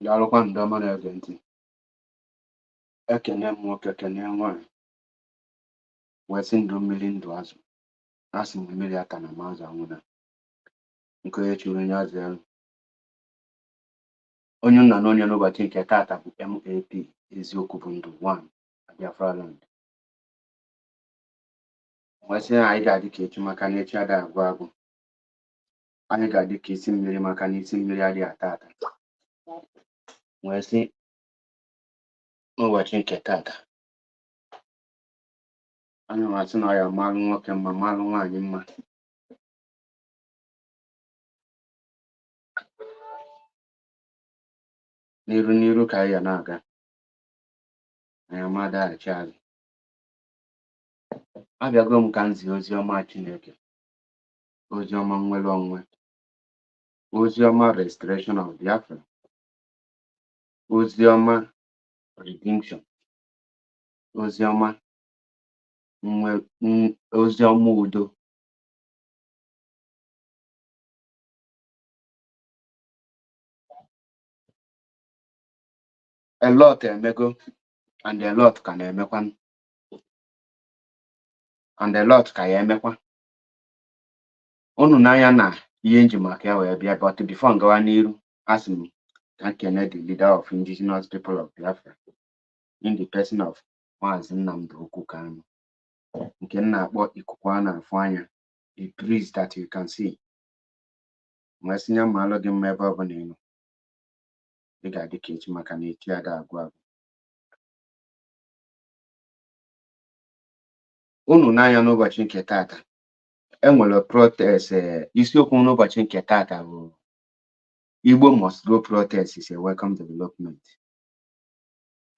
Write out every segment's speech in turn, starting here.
Daalụkwa ndị ọma na-ege ntị. Ekene m nwoke kene nwaanyị wee sị ndụ mmiri ndụ azụ. Asị m mmiri aka na mazụ anwụna nke onye chiri onye azụ elu. Onye nna na onye n'ụbọchị nke taata bụ MAP eziokwu bụ ndụ 1 Biafra land. Wee sị na anyị ga-adị ka echi maka na echi adịghị agwụ agwụ. Anyị ga-adị ka isi mmiri maka na isi mmiri adịghị ata ata. Wee sị n'ụbọchị nke taata anyị masị na ya malụ nwoke mma malụ nwaanyị mma. N'iru ka anyị ya na-aga, anyị amadaghachi azụ. Abịago m ka m zie ozi ọma Chineke, ozi ọma nnwere onwe, ozi ọma restoration of Biafra, ozi ọma redemption, ozi ọma udo. A lot emego and a lot ka na-emekwa and a lot ka ya emekwa. Unu n'anya na ihe nji maka ya wee bịa, but before ngawa n'iru, asị m ka nkene the leader of indigenous people of Biafra in the person of Maazị Nnamdi Kanu, nke m na-akpọ ikuku a na-afụ anya, the breeze that you can see. Wee sị ya mmalụ gị mma ebe ọ bụla ị nọ. Ị ga-adị ka echi maka na echi ada agwụ agwụ. Unu n'anya n'ụbọchị nke taata enwere protest. Isiokwu n'ụbọchị nke taata bụ Igbo must go protest is a welcome development.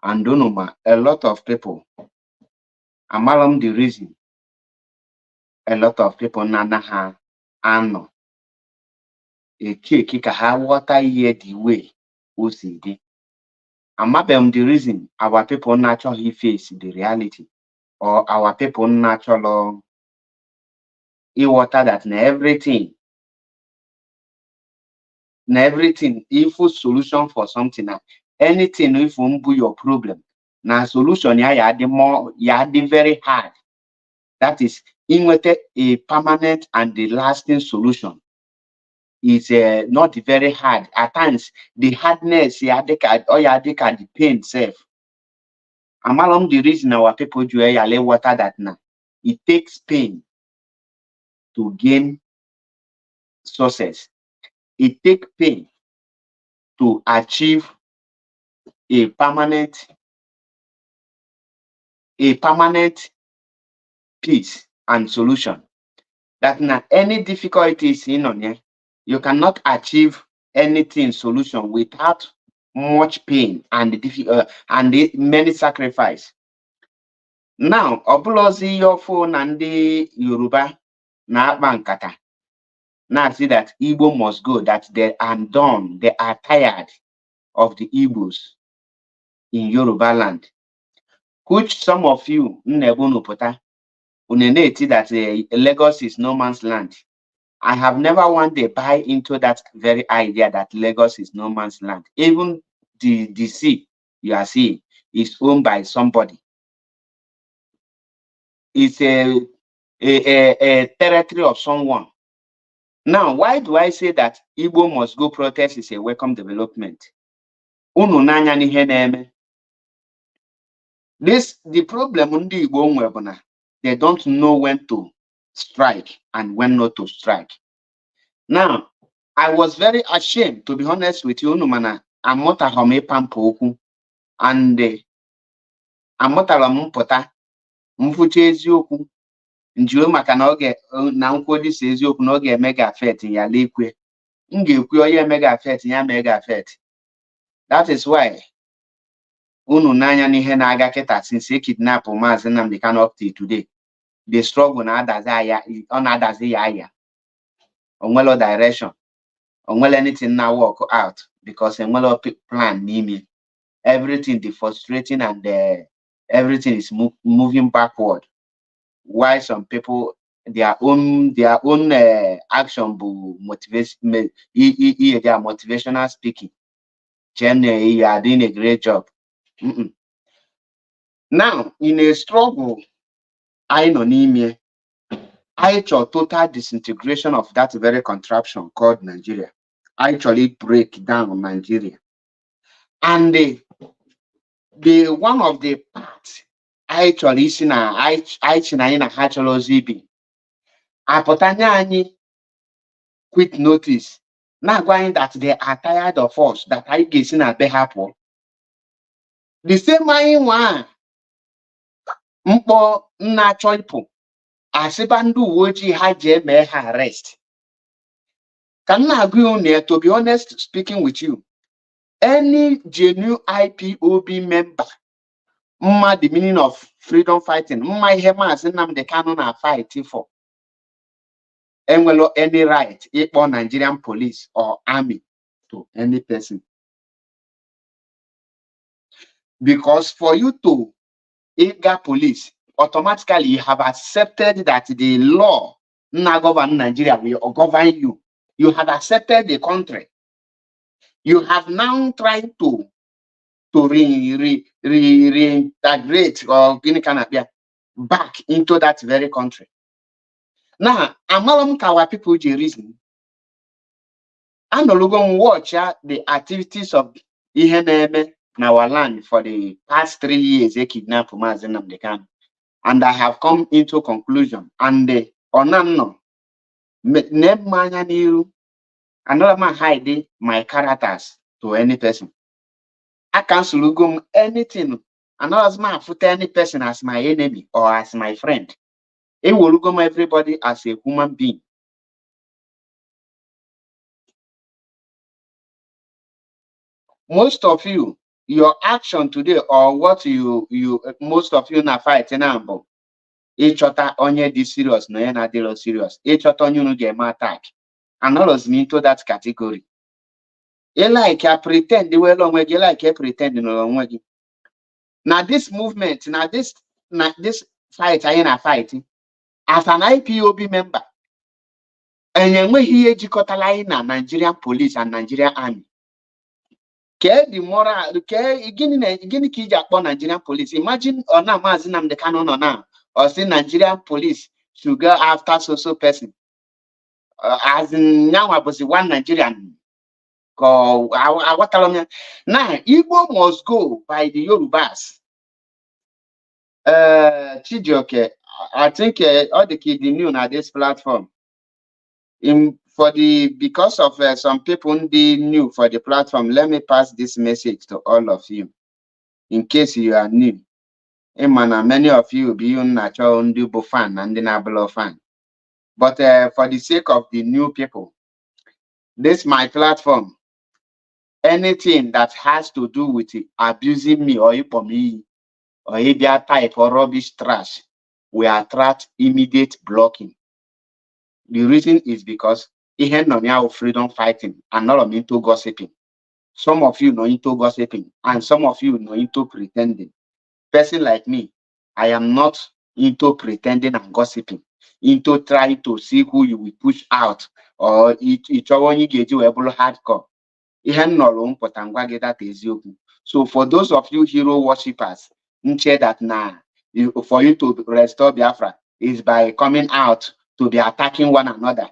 And unu ma a lot of people, amara m the reason a lot of people na-anaghị anọ echeki ka ha ghọta ihe the way o si dị. Amabeghị m the reason our people na-achọghị face the reality, or our people na-achọrọ ịghọta that na everything if solution for something, na anything if mbụ your problem, na solution ya dị very hard. That is, inwete a permanent and the lasting solution is not very hard. At times, the hardness ya dịka the pain self. Among the reason our people do water that now, it takes pain to gain success. It takes pain to achieve a permanent peace and solution. That now any difficulties in on here, you cannot achieve anything solution without much pain and many sacrifice. Now, obulozi your phone and the Yoruba na bankata. Now see that Igbo must go, that they are done, they are tired of the Igbos in Yoruba land. Which some of you nebunupota uneneti that Lagos is no man's land. I have never one day buy into that very idea that Lagos is no man's land. Even the sea you are seeing is owned by somebody. It's a territory of someone. Now, why do I say that Igbo must go protest is a welcome development? Unu n'anya n'ihe na-eme. The problem ndị Igbo nwe bụ na they don't know when to strike and when not to strike. Now, I was very ashamed, to be honest with you, unu mana amụtara m ịpampa okwu and amụtara m mpụta mfụcha eziokwu njiwe maka na oge na nkwodisi eziokwu na ọ ga-eme gị affect ya lekwe. M ga-ekwu onye eme gị affect ya mee gị affect. That is why unu n'anya n'ihe na-aga kịta since e kidnap Maazị Nnamdi Kanu up till today. The struggle na-adazi aya, ọ na-adazi ya aya. Onwelo direction. Onwelo anything na work out because onwelo plan n'ime. Everything the frustrating and everything is moving backward. Why some people their own action will motivate me. They are motivational speaking. Jen, you are doing a great job. Now, in a struggle, I know Nime, I saw total disintegration of that very contraption called Nigeria. I actually break down Nigeria. And the one of the parts I actually see na I na hacholo zibi. Apotanya ani quit notice. Now going that they are tired of us, that I get in a behapo. The same one mpo na choipo. Asibandu woji haje me arrest. Can I agree on there? To be honest, speaking with you, any genuine IPOB member, the meaning of freedom fighting, my hemas and the canon are fighting for. And well, any right, equal Nigerian police or army to any person. Because for you to eager police, automatically you have accepted that the law not govern Nigeria will govern you. You have accepted the country. You have now tried to reintegrate or back into that very country. Now, amalam kawa people the reason. I'm no longer watch the activities of Iheneme in our land for the past 3 years. They kidnapped Maazị Nnamdi Kanu, and I have come into conclusion. And the onano name manya niru. Another man hide my characters to any person. I can't look anything. Another man put any person as my enemy or as my friend. It will look everybody as a human being. Most of you, your action today or what you most of you na fighting about. Each other onye this serious, no na deal serious. Each other you no get attack. And all of me into that category. You like I pretend the way long way, you like I pretend in a long way. Now this movement, now this fight I am fighting as an IPOB member. And when he na Nigerian police and Nigerian army. Ke the moral ke gini ki upon Nigerian police. Imagine on now Maazị Nnamdi Kanu on now or say Nigerian police should go after so person. As in now I was the one Nigerian. Now Igbo must go by the Yorubas. Chijioke, I think all the kids knew on this platform. Because of some people they knew for the platform, let me pass this message to all of you, in case you are new. Many of you be natural Igbo fan and the Nablo fan. But for the sake of the new people, this is my platform. Anything that has to do with abusing me or me or media type or rubbish trash, we attract immediate blocking. The reason is because he had no freedom fighting and not into gossiping. Some of you know into gossiping and some of you know into pretending. Person like me, I am not into pretending and gossiping. into trying to see who you will push out or each one you get you able hardcore. So for those of you hero worshippers, nche that now for you to restore Biafra is by coming out to be attacking one another.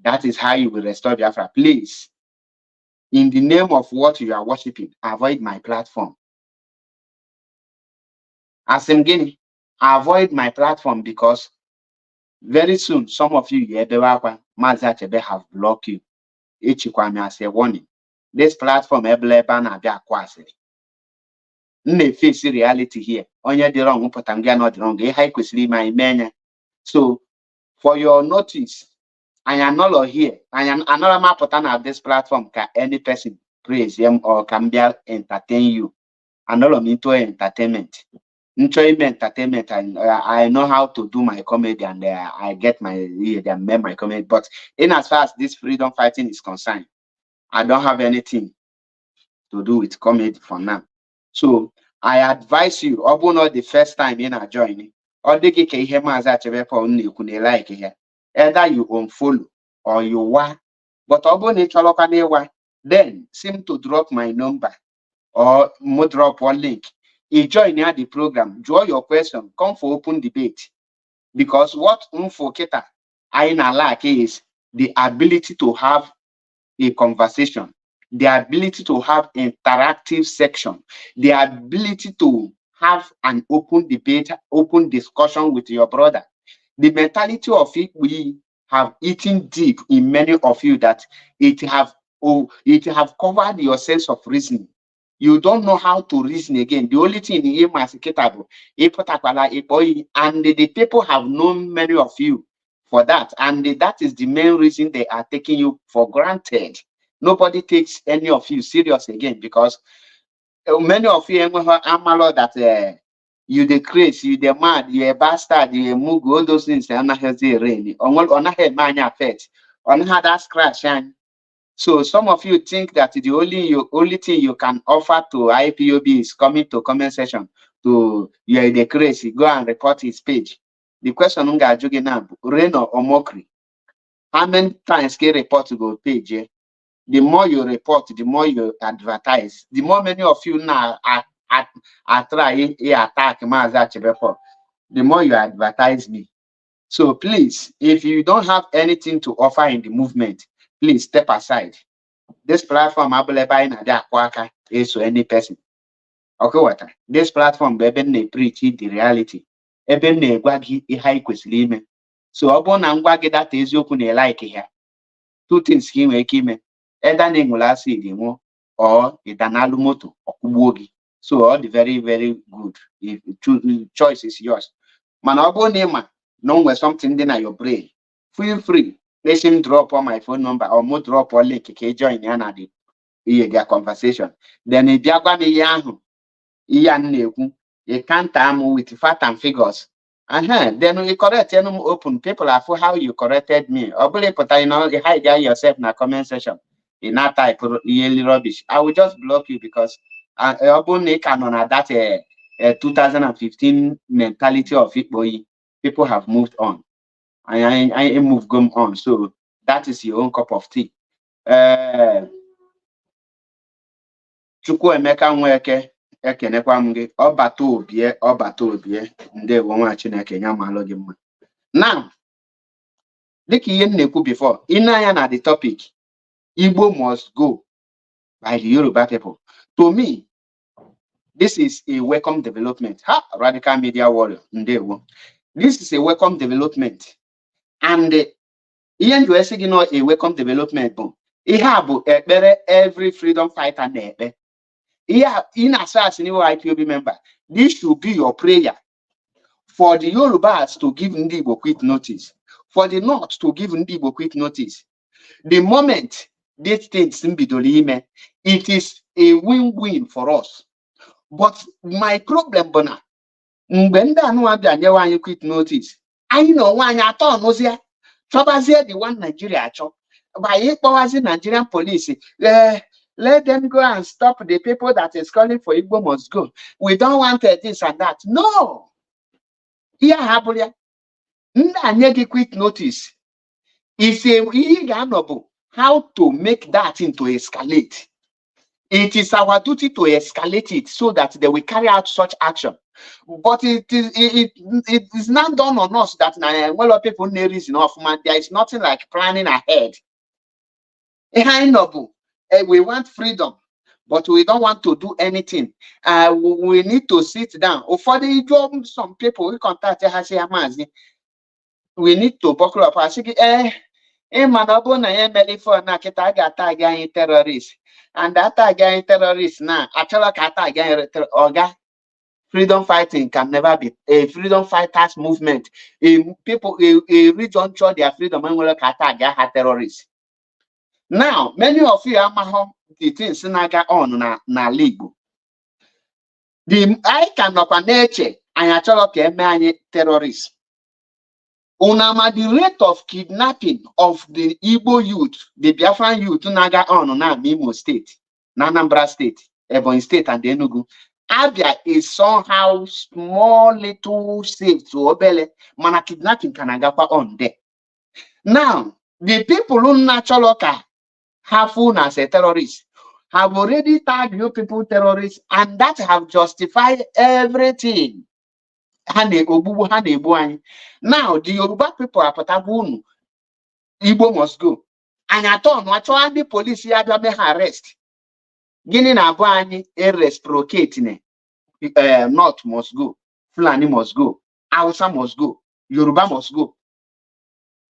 That is how you will restore Biafra. Please, in the name of what you are worshiping, avoid my platform. As I'm getting, avoid my platform because very soon some of you have blocked you. As a warning. This platform face reality here. Onye dị wrong pụta nga not wrong. Ihe kwesịrị ime anyị. So for your notice, I am not here. I am another put on this platform. Can any person praise him or can be entertain you? And all of me into entertainment. Entertainment, and I know how to do my comedy, and I get my my comedy. But in as far as this freedom fighting is concerned, I don't have anything to do with comedy for now. So I advise you, not the first time in a joining, or the like here. Either you unfollow or you wa. But then seem to drop my number or drop one link. You join here the program, draw your question, come for open debate. Because what Mfoketa I like is the ability to have a conversation, the ability to have interactive section, the ability to have an open debate, open discussion with your brother. The mentality of it we have eaten deep in many of you that it have covered your sense of reasoning. You don't know how to reason again. The only thing is and the people have known many of you for that, and that is the main reason they are taking you for granted. Nobody takes any of you serious again because many of you that you the crazy, you the mad, you a bastard, you a mug, all those things are not healthy rain. On a head man effect, on how that scratch and so some of you think that the only thing you can offer to IPOB is coming to comment section to you're the crazy, go and report his page. The question now, rain or mockery. How many times can report to go page? Eh? The more you report, the more you advertise. The more many of you now are trying to attack the more you advertise me. So please, if you don't have anything to offer in the movement, please step aside. This platform is to any person. Okay, what? This platform they preach the reality. So that is open like here. Two things came either or moto or so all the very, very good. If choice is yours. Man, no something in your brain. Feel free. Let him drop on my phone number or more drop or link join their conversation. Then if you can't with fact and figures. Then we correct open people are for how you corrected me. Or believe you hide yourself in a comment section. In that type of yearly rubbish. I will just block you because on that 2015 mentality of it, boy, people have moved on. I move going on. So that is your own cup of tea. Chukwu Emeka Nweke ekenekwa m gị ọbata obie ndewo nwa Chineke nya malụ gị mma. Now, dịka ihe m na-ekwu before, anya na the topic, Igbo must go by the Yoruba people. To me, this is a welcome development. Radical media warrior, ndewo. This is a welcome development. And ihe you are a welcome development. Every freedom fighter na-ekpe. In as far as any IPOB member, this should be your prayer for the Yorubas to give Igbo quick notice, for the North to give Igbo quick notice. The moment these things it is a win-win for us. But my problem, Bona, when the quick notice, I know why I thought was here. The one Nigeria chop by Nigerian police. Let them go and stop the people that is calling for Igbo must go. We don't want this and that. No. Quick notice is how to make that into escalate. It is our duty to escalate it so that they will carry out such action. But it is not done on us that well people need reason of man. There is nothing like planning ahead. We want freedom, but we don't want to do anything. We need to sit down. For some people we contact we need to buckle up. I say, terrorists. And that again terrorists now. Actually, freedom fighting can never be a freedom fighters movement. People, a region show their freedom and will attack terrorists. Now, many of you are the things on na Igbo. The I cannot nature and actually terrorists. The rate of kidnapping of the Igbo youth, the Biafran youth, naga on na Imo State, Anambra State, Ebonyi State, and Enugu. Abia is somehow small little safe to Obele. Mana kidnapping can agapa on there. Now, the people who naturally have as a terrorist have already tagged you people terrorists, and that have justified everything. Now, the Yoruba people are Patabunu. Igbo must go. And I thought, the police here arrest. Guinea Abani reciprocating. North must go. Fulani must go. Hausa must go. Yoruba must go.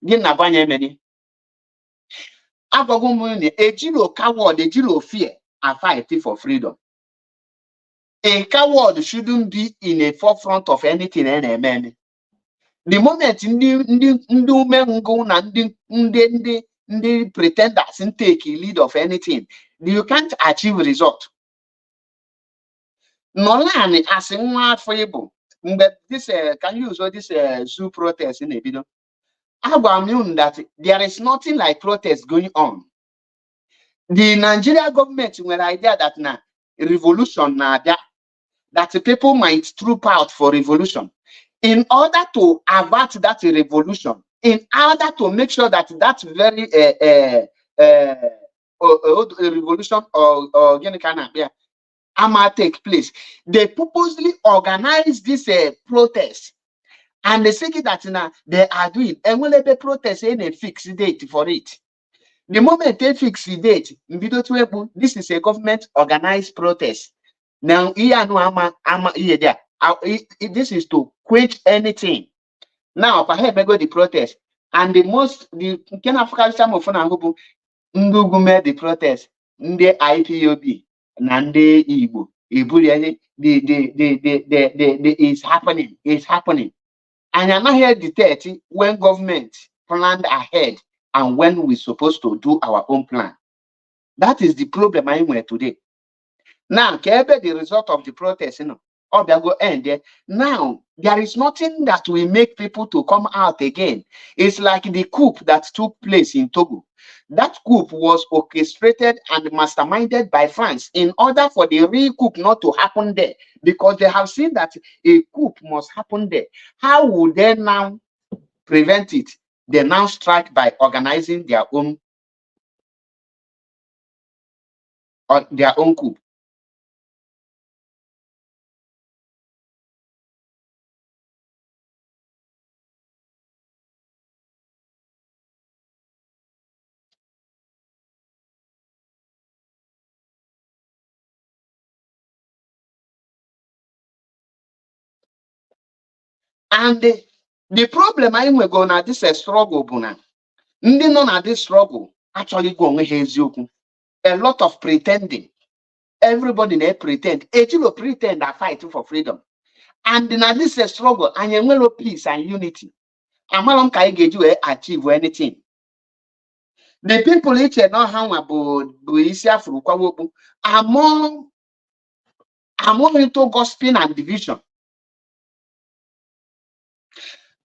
Guinea Abani many. A jilo coward, a jilo fear, are fighting for freedom. A coward shouldn't be in the forefront of anything and man. The moment the pretenders take a lead of anything, you can't achieve result. Nolan as in one for you. But this can you use this zoo protest in a video? I am that there is nothing like protest going on. The Nigeria government were idea that now revolution that the people might troop out for revolution. In order to avert that revolution, in order to make sure that that very revolution or take place, they purposely organize this protest, and they say that now they are doing, and will they protest in a fixed date for it. The moment they fix the date, this is a government organized protest. Now, this is to quench anything. Now, perhaps I go the protest, and the can African some of the protest, the IPOB, Nande Igbo, is happening, and I'm not here the 30 when government planned ahead and when we're supposed to do our own plan. That is the problem I'm with today. Now, the result of the protest, go end there. Now, there is nothing that will make people to come out again. It's like the coup that took place in Togo. That coup was orchestrated and masterminded by France in order for the real coup not to happen there, because they have seen that a coup must happen there. How would they now prevent it? They now strike by organizing their own coup. And the problem I will go now, this is a struggle, Buna. This struggle actually go on a lot of pretending. Everybody they pretend. Will pretend are fighting for freedom. And now this is a struggle, and you will peace and unity. And how long can you achieve anything? The people each know how about are more into gossiping and division.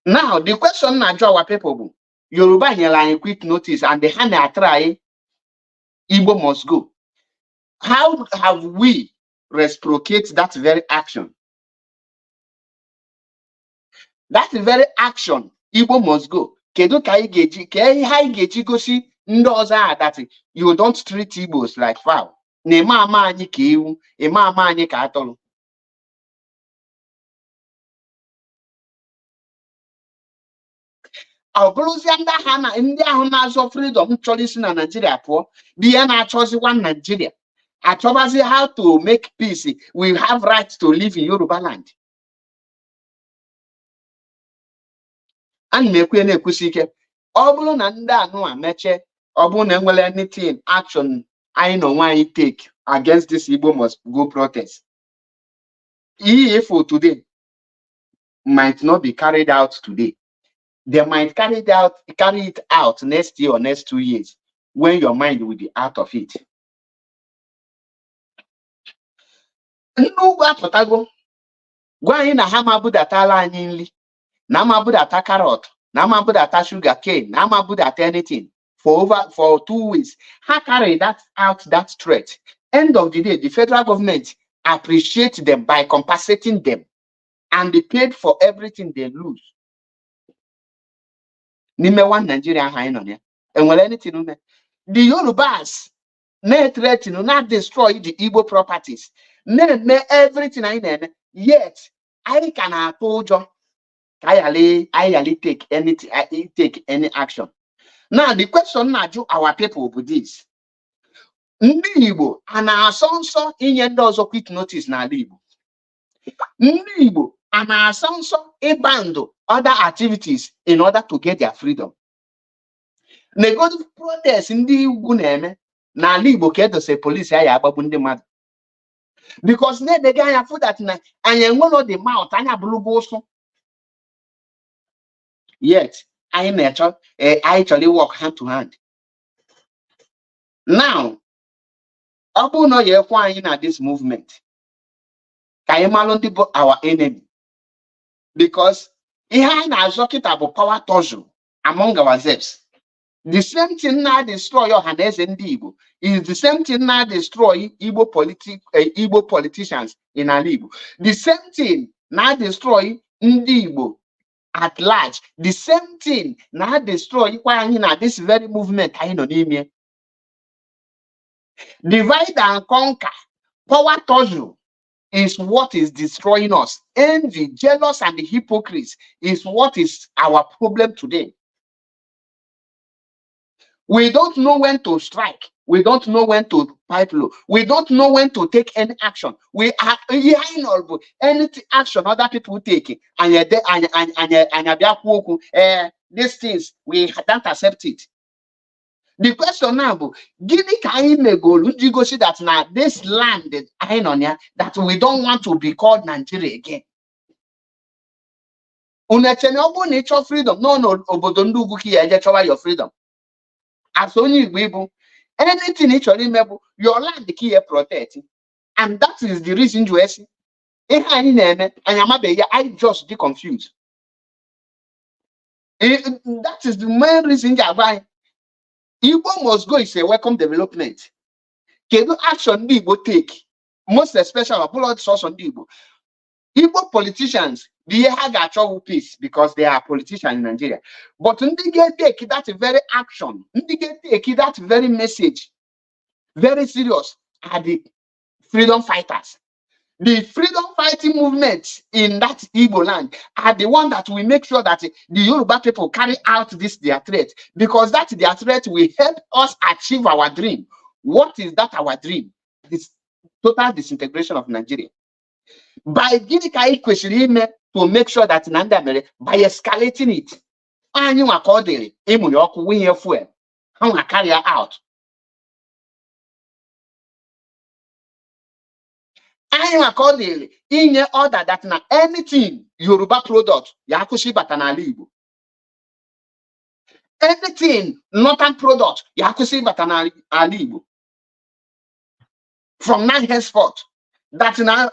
Now, the question I draw our people, Yoruba and quick notice, and the hand I try, Igbo must go. How have we reciprocate that very action? That very action, Igbo must go. Kedu ka anyị ga-eji ka ihe anyị ga-eji gosi ndị ọzọ a that you don't treat Igbos like fowl. Na eme ama anyị ka ewu, eme ama anyị ka atụrụ. Ọ bụrụzie ndị ahụ na-azọ freedom chọrọ isi na Nigeria pụọ bụ ihe na-achọziwa Nigeria achọbazi how to make peace. We have right to live in Yoruba land. Ana m ekwe na-ekwusi ike ọ bụrụ na ndị anụwa meche ọ bụrụ na enwere anything action anyị na onwe anyị take against this Igbo must go protest. If today might not be carried out today, they might carry it out next year or next 2 years when your mind will be out of it. Ndị ugwu apụtago gwa anyị na ha mabudatala anyị nri, na mabudata carrot, na mabudata sugar cane, na mabudata anything for 2 weeks. Ha carry out that threat. End of the day, the federal government appreciate them by compensating them, and they paid for everything they lose. N'ime one Nigeria ha nọ ya enwere anything ume. The Yorubas na-threaten not destroy the Igbo properties, na-eme everything anyị na-eme, yet anyị ka na-atụ ụjọ ka anyị take any action. Now the question na-ajụ our people bụ this: ndị Igbo a na-asọ nsọ inye ndị ọzọ quick notice n'ala Igbo? Ndị Igbo a na-asọ nsọ ịbandụ other activities in order to get their freedom? Negative protest ndị ugwu na-eme n'ala Igbo ka edose polisi anyị agbagbu ndị mmadụ because na-edega anya fụ that na anyị enwero the mouth anya bụrụgo ụsụ, yet anyị na-achọ anyị chọrọ work hand to hand. Now ọ bụrụ na ya ekwe anyị na this movement ka anyị malụ ndị bụ our enemy, because ihe anyị na-azọ kịta bụ power tussle among ourselves. The same thing na destroy ọhaneze ndị Igbo is the same thing na destroy Igbo politicians in ala Igbo. The same thing na destroy ndị Igbo at large. The same thing na destroy kwa anyị na this very movement anyị nọ n'ime. Divide and conquer, power tussle is what is destroying us. Envy, jealous, and the hypocrites is what is our problem today. We don't know when to strike. We don't know when to pipe low. We don't know when to take any action. We are any action other people take, and these things we don't accept it. The question now, gini ka anyị megolu ji gosi that now this land that we don't want to be called Nigeria again. Unechene obu na ịchọ freedom no obodo ndị ugwu ka ya eje chọwa your freedom. As only Igbo, anything ị chọrọ ime bụ your land ka ya protect, and that is the reason you see ihe anyị na-eme anyị amabeghị ya, I just be confused. That is the main reason ya agba Igbo must go is a welcome development. Kedu action ndị Igbo take, most especially blood source on the Igbo. Igbo politicians, the ha ga-achọ peace because they are politicians in Nigeria. But ndị ga-take that very action, ndị ga-take that very message very serious are the freedom fighters. The freedom fighting movement in that Igbo land are the one that will make sure that the Yoruba people carry out this their threat, because that their threat will help us achieve our dream. What is that our dream? This total disintegration of Nigeria. By giving kwesịrị to make sure that Nanda mere by escalating it. Anyị nwa ka ọ dịrị ịmụ ya ọkụ winye fuel. Ha nwa carry out. Anyị nwa ka ọ dịrị inye order that na anything Yoruba product ya akwụsị bata n'ala Igbo. Anything northern product ya akwụsị bata n'ala Igbo. From now henceforth, that now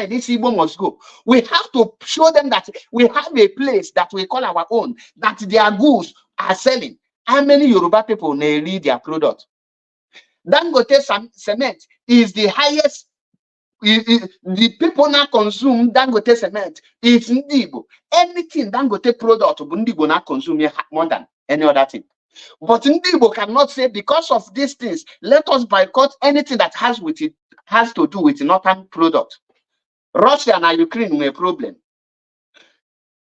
this Igbo must go. We have to show them that we have a place that we call our own, that their goods are selling. How many Yoruba people may read their product? Dangote cement is the highest the people now consume Dangote cement. It's ndị Igbo. Anything Dangote product bụ ndị Igbo now consume more than any other thing. But ndị Igbo cannot say because of these things, let us boycott anything that has to do with northern product. Russia and Ukraine were a problem.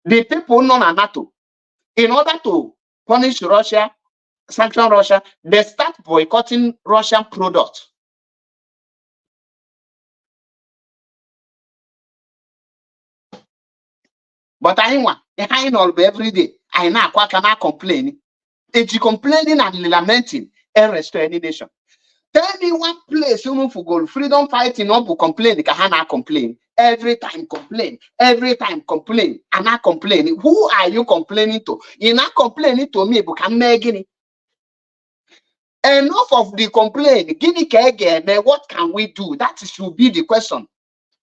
The people non NATO, in order to punish Russia, sanction Russia, they start boycotting Russian products. But I want every day. I now complain. It's complaining and lamenting and restore any nation. Tell me one place you move for gold freedom fighting not to complain. Kahana complain every time, complain every time, complain and not complaining. Who are you complaining to? You're not complaining to me, but I'm making enough of the complaint. Guinea again. What can we do? That should be the question.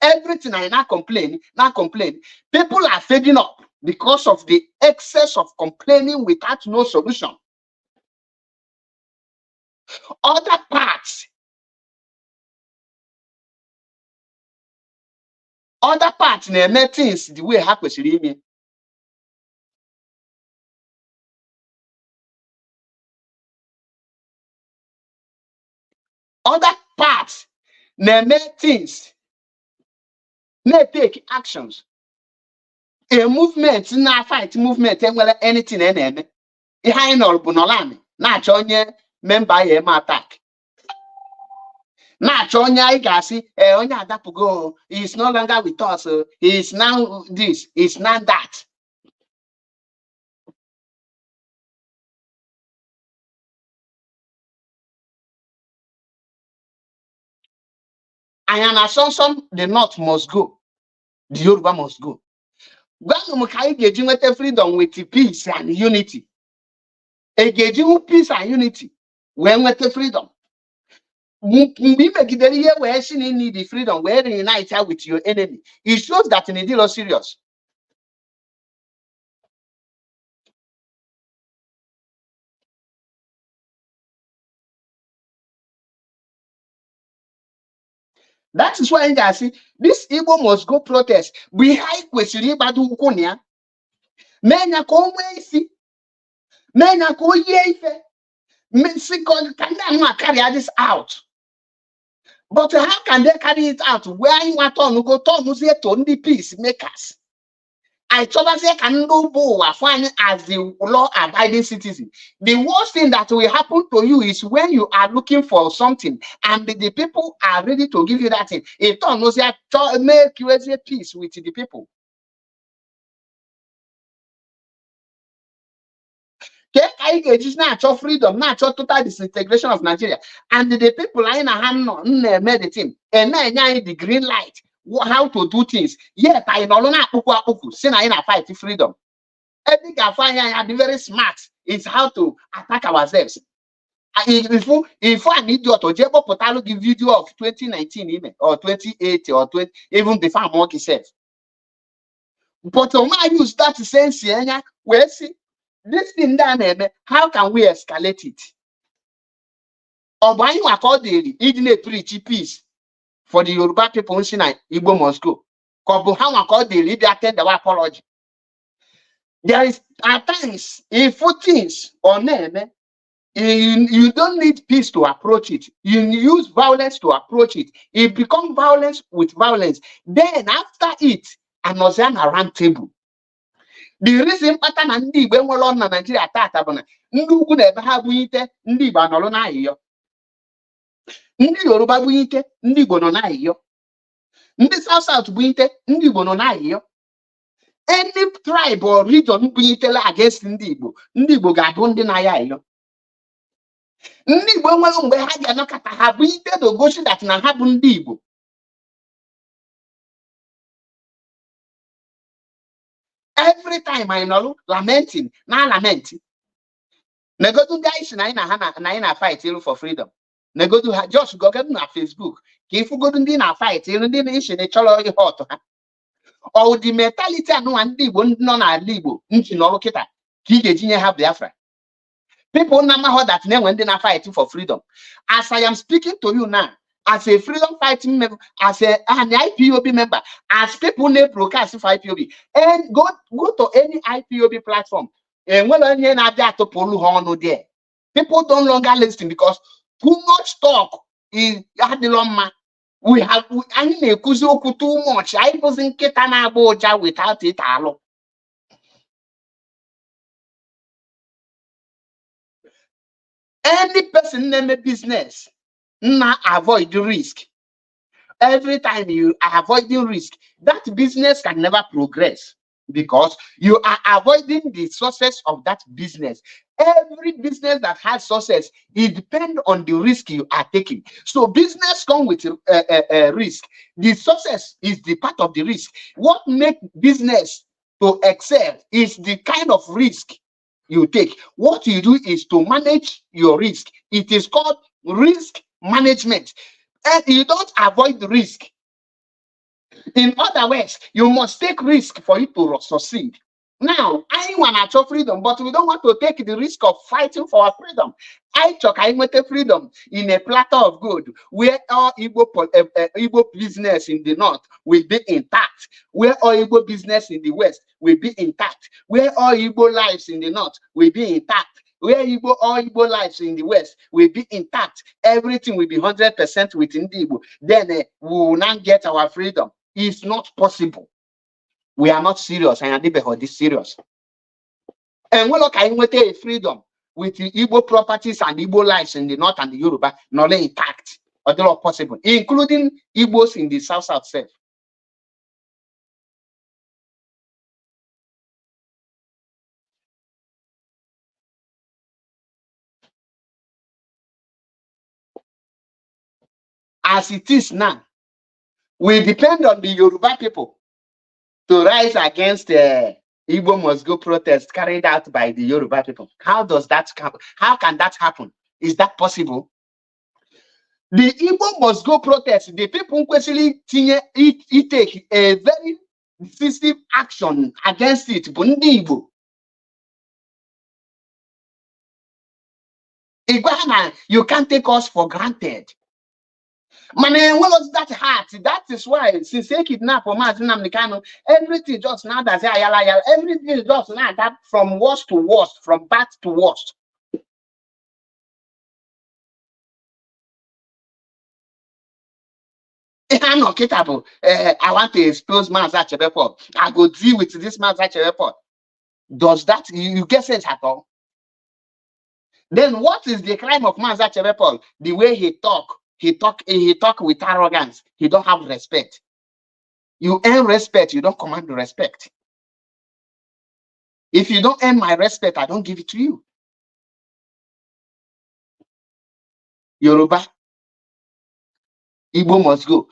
Everything I not complain. People are fading up because of the excess of complaining without no solution. Other parts na things the way ha kwesịrị ime. Other parts na things na take actions. A movement na fight movement enwere anything na-eme. Ihe anyị nọrọ bụ nọlami na-achọ onye member ya eme attack. Na-achọ onye anyị ga-asị onye adapụgo, he is no longer with us, he is now this, he is now that. And assumption the North must go, the Yoruba must go. Freedom with peace and unity. Peace and unity. When with the freedom. We need the freedom where you unite with your enemy. It shows that in a deal serious. That is why I see this Igbo must go protest. Behind question badu ukonia. Menya ko mwesi. Menya ko yefe. Can carry this out? But how can they carry it out? Where you want to go to the peacemakers? I told us they can do both as the law-abiding citizen. The worst thing that will happen to you is when you are looking for something and the people are ready to give you that thing. It knows make you a peace with the people. Natural freedom, natural total disintegration of Nigeria, and the people are in a hand made the team, and now the green light. How to do things. Yet I no longer say I fight freedom. I think I find I am very smart. It's how to attack ourselves. If I need you to Jebo Potalo give video of 2019 or 2080 or 20 even before I'm working self. But I use that sense where see this thing done, how can we escalate it? Or by you accordingly, it didn't preach peace. For the Yoruba people in Sinai, Igbo must go. They attend the apology. There is at times, if things or name, you don't need peace to approach it. You use violence to approach it. It becomes violence with violence. Then after it, another round table. The reason pattern and the when we're on Nigeria attack Ndu never have winter, Ndi Banolona here. Ndị Yoruba bụ ike, ndị Igbo nọ na iyo. Ndị South bụ ike, ndị Igbo nọ na iyo. Any tribe or region bụ itela against ndị Igbo ga-abụ ndị na ya iyo. Ndị Igbo nwere mgbe ha ga-anọkọta ha bụ ite to gosi that na ha bụ ndị Igbo. Every time I know lamenting, na lamenting. Negodu guys na fight for freedom. Go to just go get on Facebook. If you go to the fight, you know nation hot. Or the mentality and no and non are Igbo, no kita. Kige have Biafra. People never heard that name when they are fighting for freedom. As I am speaking to you now, as a freedom fighting member, as an IPOB member, as people they broadcast for IPOB, and go to any IPOB platform, and when you have that to pull on there, people don't longer listen because too much talk is adiloma. We have I mean too much. I wasn't ketana boja without it alone. Any person name a business, now avoid the risk. Every time you are avoiding risk, that business can never progress because you are avoiding the success of that business. Every business that has success, it depends on the risk you are taking. So business come with a risk. The success is the part of the risk. What makes business to excel is the kind of risk you take. What you do is to manage your risk. It is called risk management. And you don't avoid the risk. In other words, you must take risk for it to succeed. Now, I want to achieve freedom, but we don't want to take the risk of fighting for our freedom. I want freedom in a platter of gold, where all Igbo business in the north will be intact, where all Igbo business in the west will be intact, where all Igbo lives in the north will be intact, where all Igbo lives in the west will be intact. Everything will be 100% within the Igbo. Then we will not get our freedom. It's not possible. We are not serious, and this serious. And we look at freedom with the Igbo properties and Igbo lives in the north and the Yoruba, not intact, or they're not possible, including Igbos in the south south. As it is now, we depend on the Yoruba people to rise against the Igbo must go protest carried out by the Yoruba people. How does that happen? How can that happen? Is that possible? The Igbo must go protest. The people actually take a very decisive action against it. Igbo. You can't take us for granted. Man, what was that heart? That is why since they kidnap everything just now does everything just now that from worst to worst, from bad to worst. I'm not capable. I want to expose Mazache report. I go deal with this Mazache report. Does that you get sense at all? Then what is the crime of Mazache report? The way he talk with arrogance. He don't have respect. You earn respect, you don't command respect. If you don't earn my respect, I don't give it to you. Yoruba, Igbo must go.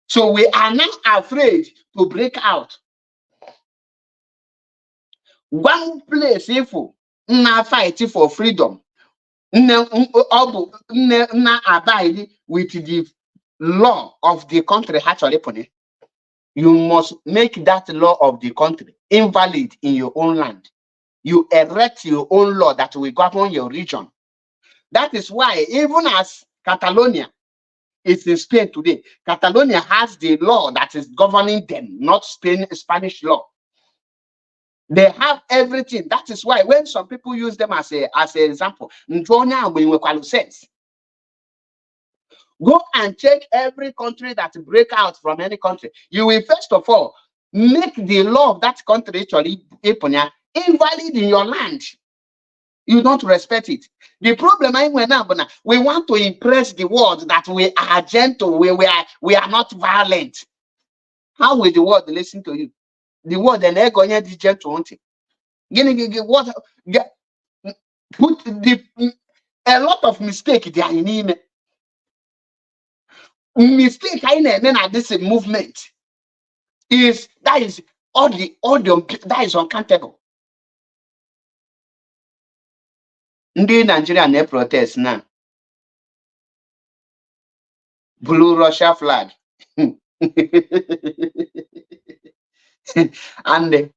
So we are now afraid to break out. One place, if na fight for freedom, abide with the law of the country. Actually, you must make that law of the country invalid in your own land. You erect your own law that will govern your region. That is why, even as Catalonia is in Spain today, Catalonia has the law that is governing them, not Spanish law. They have everything. That is why when some people use them as an example, go and check every country that break out from any country. You will first of all make the law of that country actually invalid in your land. You don't respect it. The problem we want to impress the world that we are gentle, we are not violent. How will the world listen to you? The world then they're going to be gentle. What put a lot of mistake they are in him. Mistake I at this movement is that is that is uncountable. Ndị Nigeria na protest now. Blue Russia flag. And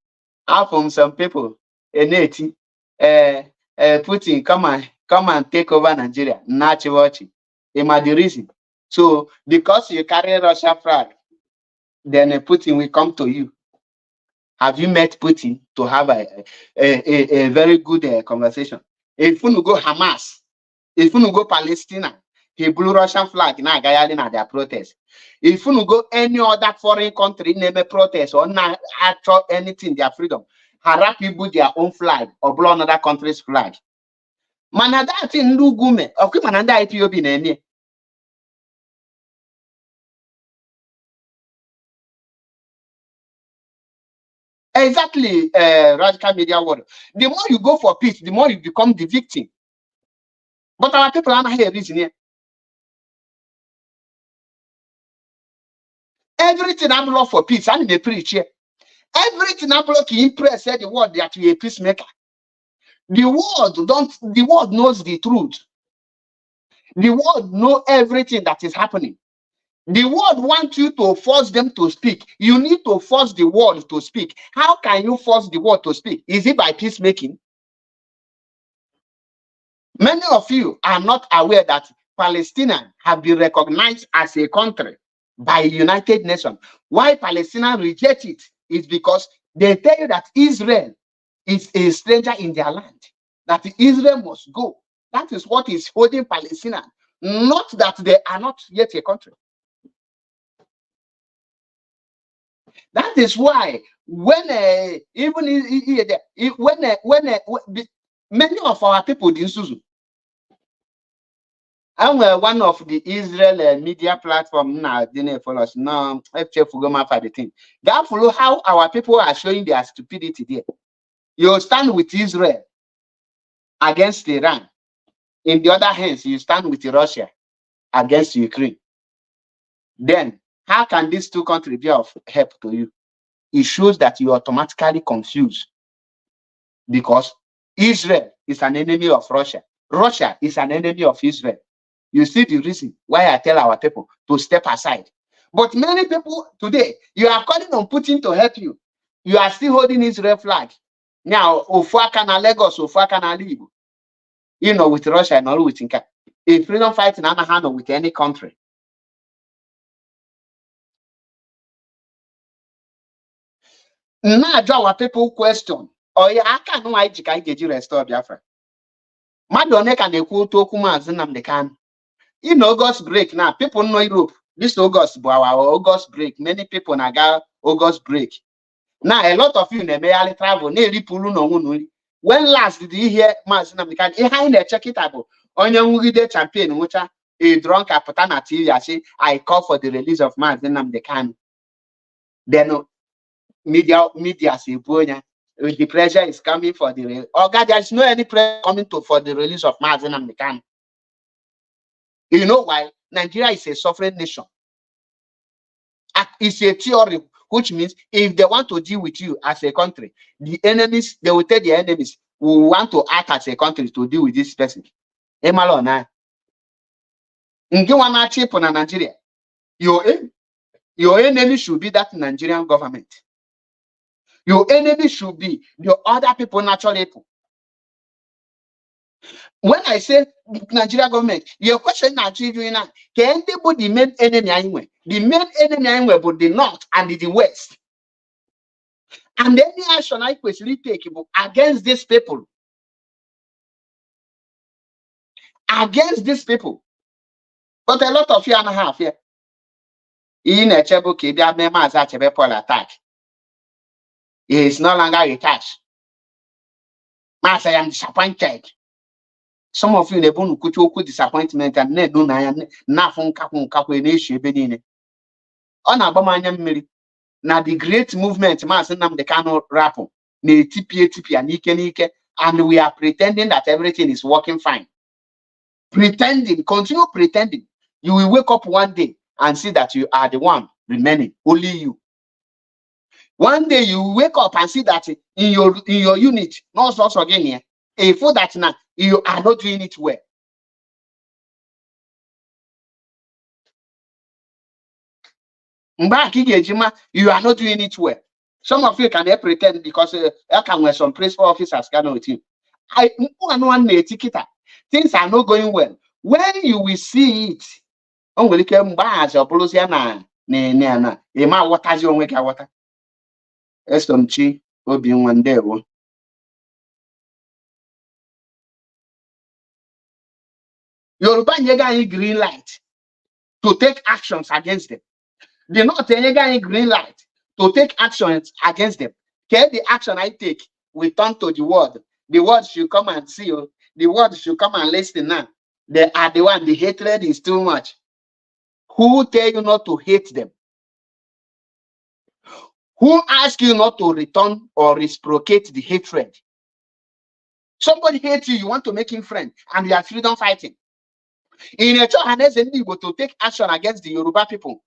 from some people, Putin, come come and take over Nigeria. Nachiwachi. Ima the reason. So because you carry Russia flag, then Putin will come to you. Have you met Putin to have a very good conversation? If you go Hamas, if you go Palestine, he blew Russian flag na gayali na their protest. If you go any other foreign country, name a protest or not actual anything, their freedom, harap people their own flag or blow another country's flag. Manada thing no gume, okay, manada Ethiopia nene. Exactly, radical media world. The more you go for peace, the more you become the victim. But our people are not here reason here. Everything I'm love for peace, and they preach here. Everything I'm love to impress the world that you're a peacemaker. The world knows the truth. The world know everything that is happening. The world wants you to force them to speak. You need to force the world to speak. How can you force the world to speak? Is it by peacemaking? Many of you are not aware that Palestinians have been recognized as a country by United Nations. Why Palestinians reject it is because they tell you that Israel is a stranger in their land, that Israel must go. That is what is holding Palestinians, not that they are not yet a country. That is why when many of our people in Suzu, I'm one of the Israel media platform now didn't follow us. No, for the thing. That follow how our people are showing their stupidity there. You stand with Israel against Iran. In the other hands, you stand with Russia against Ukraine. Then how can these two countries be of help to you? It shows that you automatically confuse, because Israel is an enemy of Russia. Russia is an enemy of Israel. You see the reason why I tell our people to step aside. But many people today, you are calling on Putin to help you. You are still holding Israel flag. Now, Ofuakana Lagos, Ofuakana Igbo, you know, with Russia and all with Inca. A freedom fighting hand with any country. Now, our people question, oh yeah, I can't know why you can restore Biafra. Madonna can equal to Kumazin the can. In August break now, people know Europe. This August, our August break. Many people now got August break. Now a lot of you may travel. When last did you hear Mazin the can? Behind the check it out. On your champagne, which a drunk apatana TV, I call for the release of Mazin the can. Then media say the pressure is coming for the God, there's no any pressure coming for the release of Mazin the can. You know why? Nigeria is a sovereign nation. It's a theory, which means if they want to deal with you as a country, the enemies, they will tell the enemies who want to act as a country to deal with this person. Emalona. Nigeria. Your enemy should be that Nigerian government. Your enemy should be the other people, natural people. When I say Nigeria government, your question Nigeria, can they put the main enemy anywhere? The main enemy anywhere but the north and the west. And any action I personally take against these people. Against these people. But a lot of you and a half here. In a chebuki, they have members at a Paul attack. He is no longer attached. Master, I am disappointed. Some of you never could disappointment and ne do nothing kapun issue bedine. On Abamanya Miri. Now the great movement, Masanam the Kano Rapo, ne TP and Nike, and we are pretending that everything is working fine. Pretending, continue pretending. You will wake up one day and see that you are the one remaining, only you. One day you wake up and see that in your unit, not also again here, a for that now you are not doing it well. You are not doing it well. Some of you can pretend because I can wear some principal officers can with you. I one ticket. things are not going well. When you will see it, on will come bars or Polosiana, Ema waters your wake water. Estomchi, Obi one day. Yoruba Yega green light to take actions against them. They not Yega green light to take actions against them. Okay, the action I take, we turn to the word. The word should come and see you. The word should come and listen now. They are the one, the hatred is too much. Who tell you not to hate them? Who ask you not to return or reciprocate the hatred? Somebody hates you, you want to make him friend, and you are freedom fighting. In a church, Igbo to take action against the Yoruba people.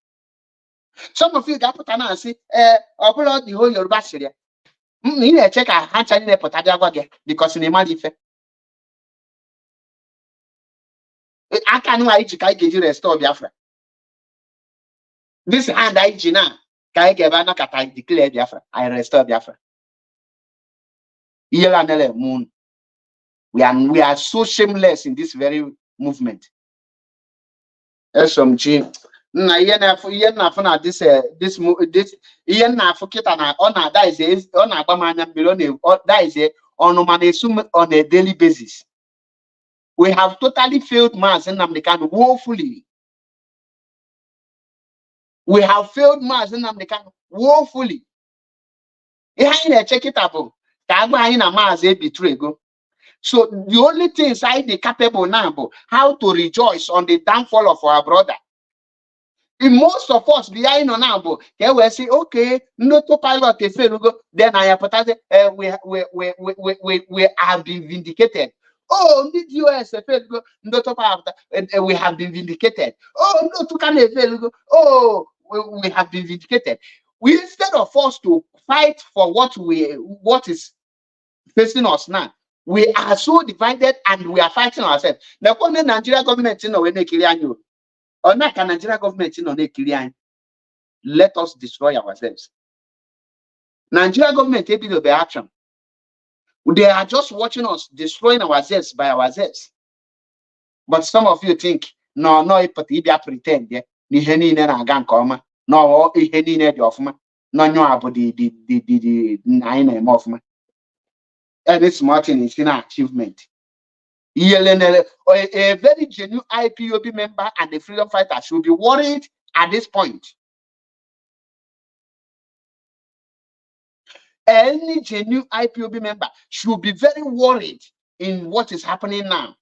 Some of you got put and say, the whole Yoruba Syria. You need to check a hand challenge because in a man if I can't restore Biafra. This hand I Gina, I declare Biafra. I restore Biafra. Moon. We are so shameless in this very movement. SMG. Na this that is on a daily basis. We have totally failed mass in Namdekan woefully. We have failed mass in Namdekan woefully. Check it out. So the only thing inside the capable now, how to rejoice on the downfall of our brother. In most of us behind on now, they will say, okay, no to pilot a fail, then I have we have been vindicated. Oh, did US a fail, no to pilot, we have been vindicated. Oh, no to can a fail, oh, we have been vindicated. We instead of us to fight for what is facing us now, we are so divided and we are fighting ourselves. The Nigeria government, or not can Nigeria government let us destroy ourselves. Nigeria government take the action. They are just watching us destroying ourselves by ourselves. But some of you think, no, pretend, yeah. No, every smart thing is an achievement. A very genuine IPOB member and the freedom fighter should be worried at this point. Any genuine IPOB member should be very worried in what is happening now.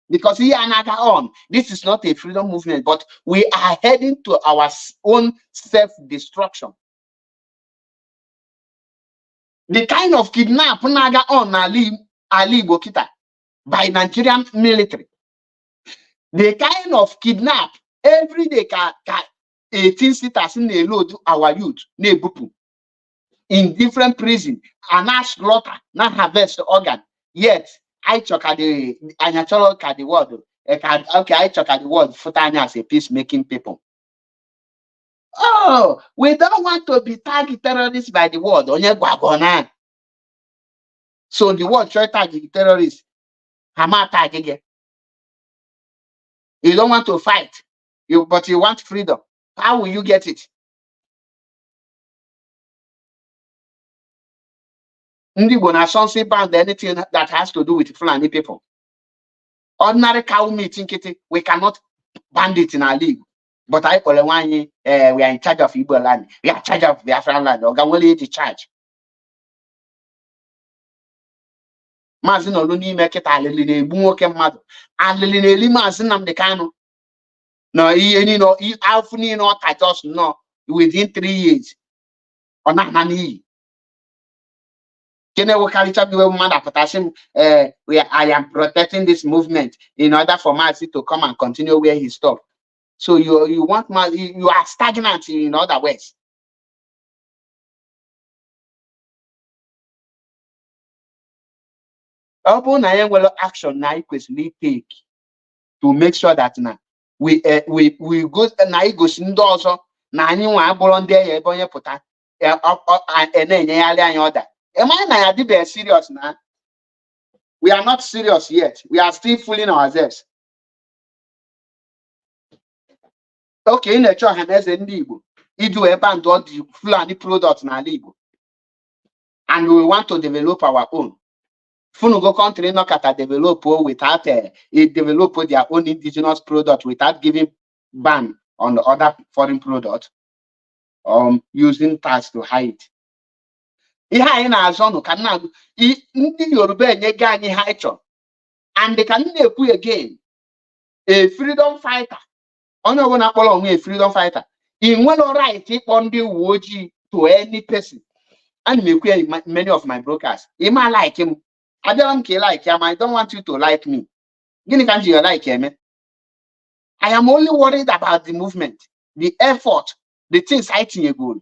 Because here and on, this is not a freedom movement, but we are heading to our own self-destruction. The kind of kidnap naga on Ali Bokita by Nigerian military. The kind of kidnap every day 18 sitters in the load our youth in different prison and now slaughter, now harvest organ. Yet I choke at the natural at the world. Okay, I choke at the world for as a peacemaking people. Oh, we don't want to be target terrorists by the world. So the world try target terrorists. Hama tag again. You don't want to fight, but you want freedom. How will you get it? Igbo na sonsi band anything that has to do with Fulani people. Ordinary cow meat, we cannot ban it in our league. But I call we are in charge of Igbo land. We are in charge of Biafran land. Ogamwele is charge. Mazin Oluni make it alili bunwoke mmadụ. Alili na-eli Mazin Nnamdi Kanu. No, he alfuni no just no within 3 years. Or not nani. I am protecting this movement in order for Mazi to come and continue where he stopped. So you want Mazi, you are stagnant in other ways. Action now take to make sure that now we go na also na anyị nwa abụrụ ndị ya ebe onye pụta and na-enyegharị anyị ọda. Am I na be serious now? We are not serious yet. We are still fooling ourselves. Okay, in the church, and as in Igbo, you do a band of the Fulani products in Igbo, and we want to develop our own. Funugo country not at develop without develop their own indigenous product without giving ban on the other foreign product, using tax to hide. Ihe anyị na-azọ nụ ka nna ndị Yoruba enyego anyị ha ịchọ, and they can na-ekwu again, a freedom fighter. Onye ọbụla kpọrọ onwe a freedom fighter, ị nwere right ịkpọ ndị uwe ojii to any person. And many of my brokers, you might like him. I don't like him. I don't want you to like me. Gini kanji you like him? I am only worried about the movement, the effort, the things I think you good.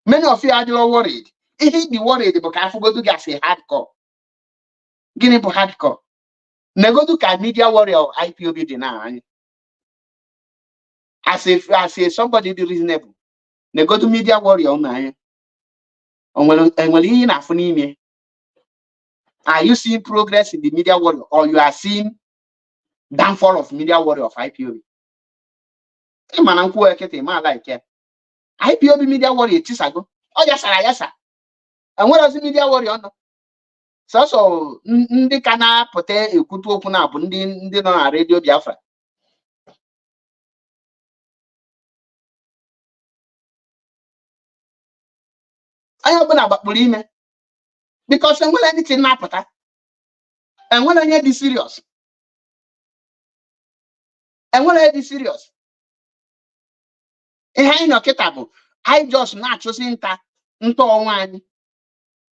Many of you are not worried. If you be worried, because I forgot to get a hardcore. Gini po hardcore. Nego to ka media warrior IPOB deny. As if somebody do reasonable. Nego to media warrior na. Are you seeing progress in the media warrior, or you are seeing downfall of media warrior of IPOB? IPOB media warrior tisago. Oh yes, sir. And what does the media warrior no? So ndị kana pote ekutu okwu na bụ ndị nọ na radio Biafra. Anya ọbụla gbakpụrụ ime because enwere anything na-apụta, enwere onye dị serious, enwere dị serious. Ihe anyị nọ kịta bụ anyị just na-achụsi nta ọnwa anyị.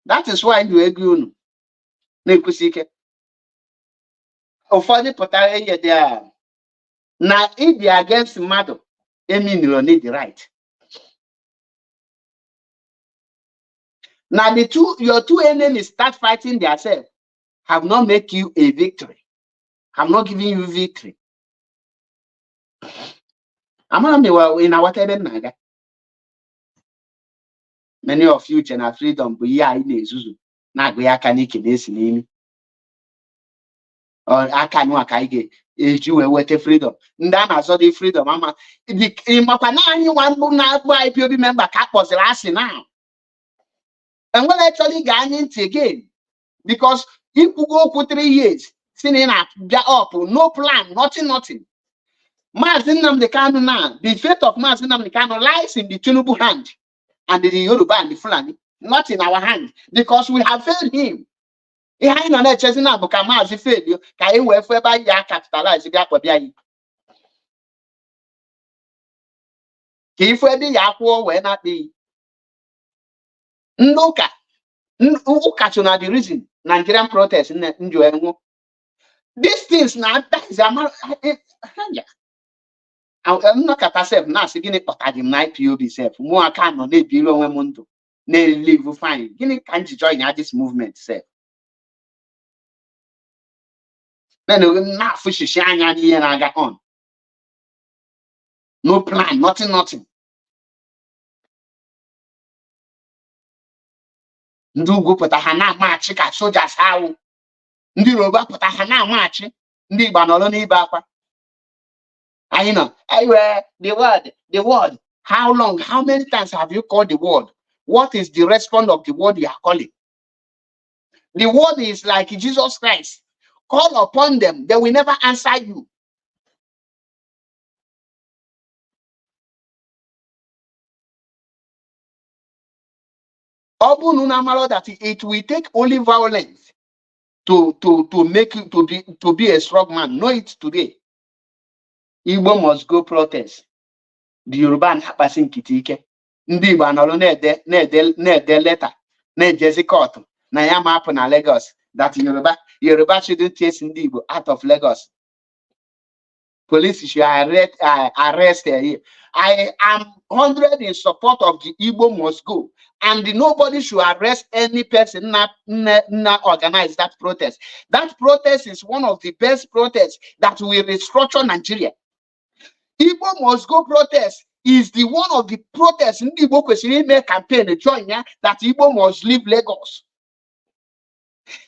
That is why ndị ego unu na-ekwusi ike. Ụfọdụ pụtara ihe dị a na ịdị against mmadụ eminiro need the right. Now your two enemies start fighting themselves, have not make you a victory, have not given you victory. I'm not in our naga. Many of you general freedom, but yeah, in Zuzu. Now we are canning this name. Or I can work I get if you were with freedom. Then I saw the freedom. Mama, in Mapana, one IPOB member cap was last now. And we'll actually gain it again. Because if we go for 3 years, sitting up, no plan, nothing. Mazinam the Kano now, the fate of Mazinam the Kano lies in the Tinubu hand and the Yoruba and the Fulani, not in our hand, because we have failed him. Behind on that, chasing up, Kamazi failure, can you ever buy ya capitalize the gap of Yai? If we be Yakwo, we're not the Ndoka. Ukachuna the reason Nigerian protests in Njoengo. These things now that is I'm not at myself now again but night POB self. More can on the below mundo. Nay live fine. Guinea can't join this movement self. Then not fish shine and I got on. No plan, nothing. Ndugu pụta ha na-amachi ka soldiers how ndị Yoruba pụta ha na-amachi ndị Igbo nọrọ n'ibe akwa. I know the word how long, how many times have you called the word? What is the response of the word you are calling? The word is like Jesus Christ. Call upon them, they will never answer you. That it will take only violence to make you to be a strong man. Know it today. Igbo must go protest. The Yoruba and passing kitike. Ndi Igbo anolo na-ede letter na-ejezi court na ya map na Lagos that Yoruba shouldn't chase Ndi Igbo out of Lagos. Police should arrest here. I am 100% in support of the Igbo must go. And nobody should arrest any person not organize that protest. That protest is one of the best protests that will restructure Nigeria. Igbo must go protest is the one of the protests in the Igbo question campaign join that Igbo must leave Lagos.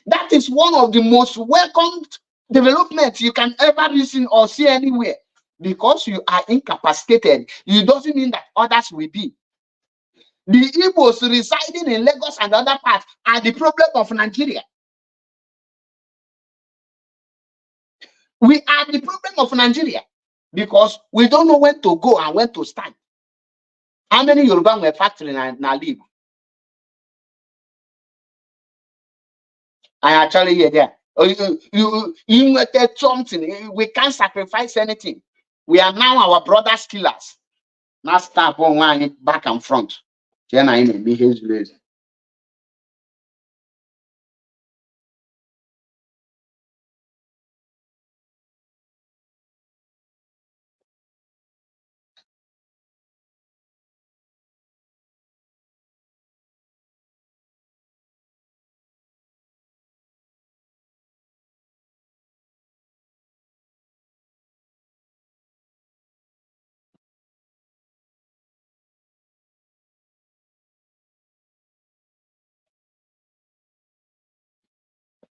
That is one of the most welcomed developments you can ever listen or see anywhere. Because you are incapacitated, it doesn't mean that others will be. The Igbos residing in Lagos and other parts are the problem of Nigeria. We are the problem of Nigeria because we don't know when to go and when to stand. How many Yoruba were factory in Igbo? I actually hear there. You invented something. We can't sacrifice anything. We are now our brother's killers. Now start on one back and front. Then I be his place.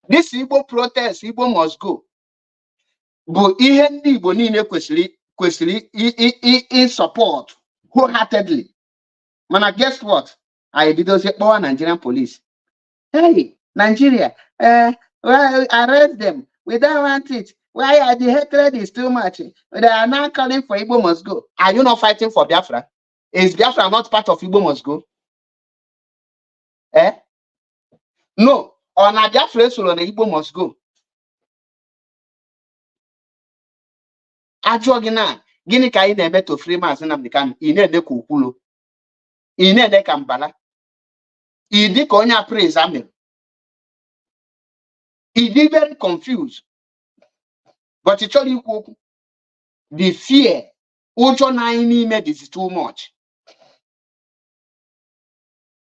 This Igbo protest, Igbo must go. But ihe ndị Igbo niile kwesịrị in support wholeheartedly. Mana guess what? I did say kpọwa Nigerian police. Hey, Nigeria, well, arrest them. We don't want it. Why are the hatred is too much? They are now calling for Igbo must go. Are you not fighting for Biafra? Is Biafra not part of Igbo must go? Eh? No. On a Biafra solo na Igbo must go. Ajụọ gị na gịnị ka anyị na-eme to free Maazị Nnamdi Kanu? Ị na-ede ka ukwulo. Ị na-ede ka mbala. Ị dị ka onye appraise amị. Ị dị very confused. But ị chọrọ ikwu okwu. The fear, ụjọ na anyị n'ime is too much.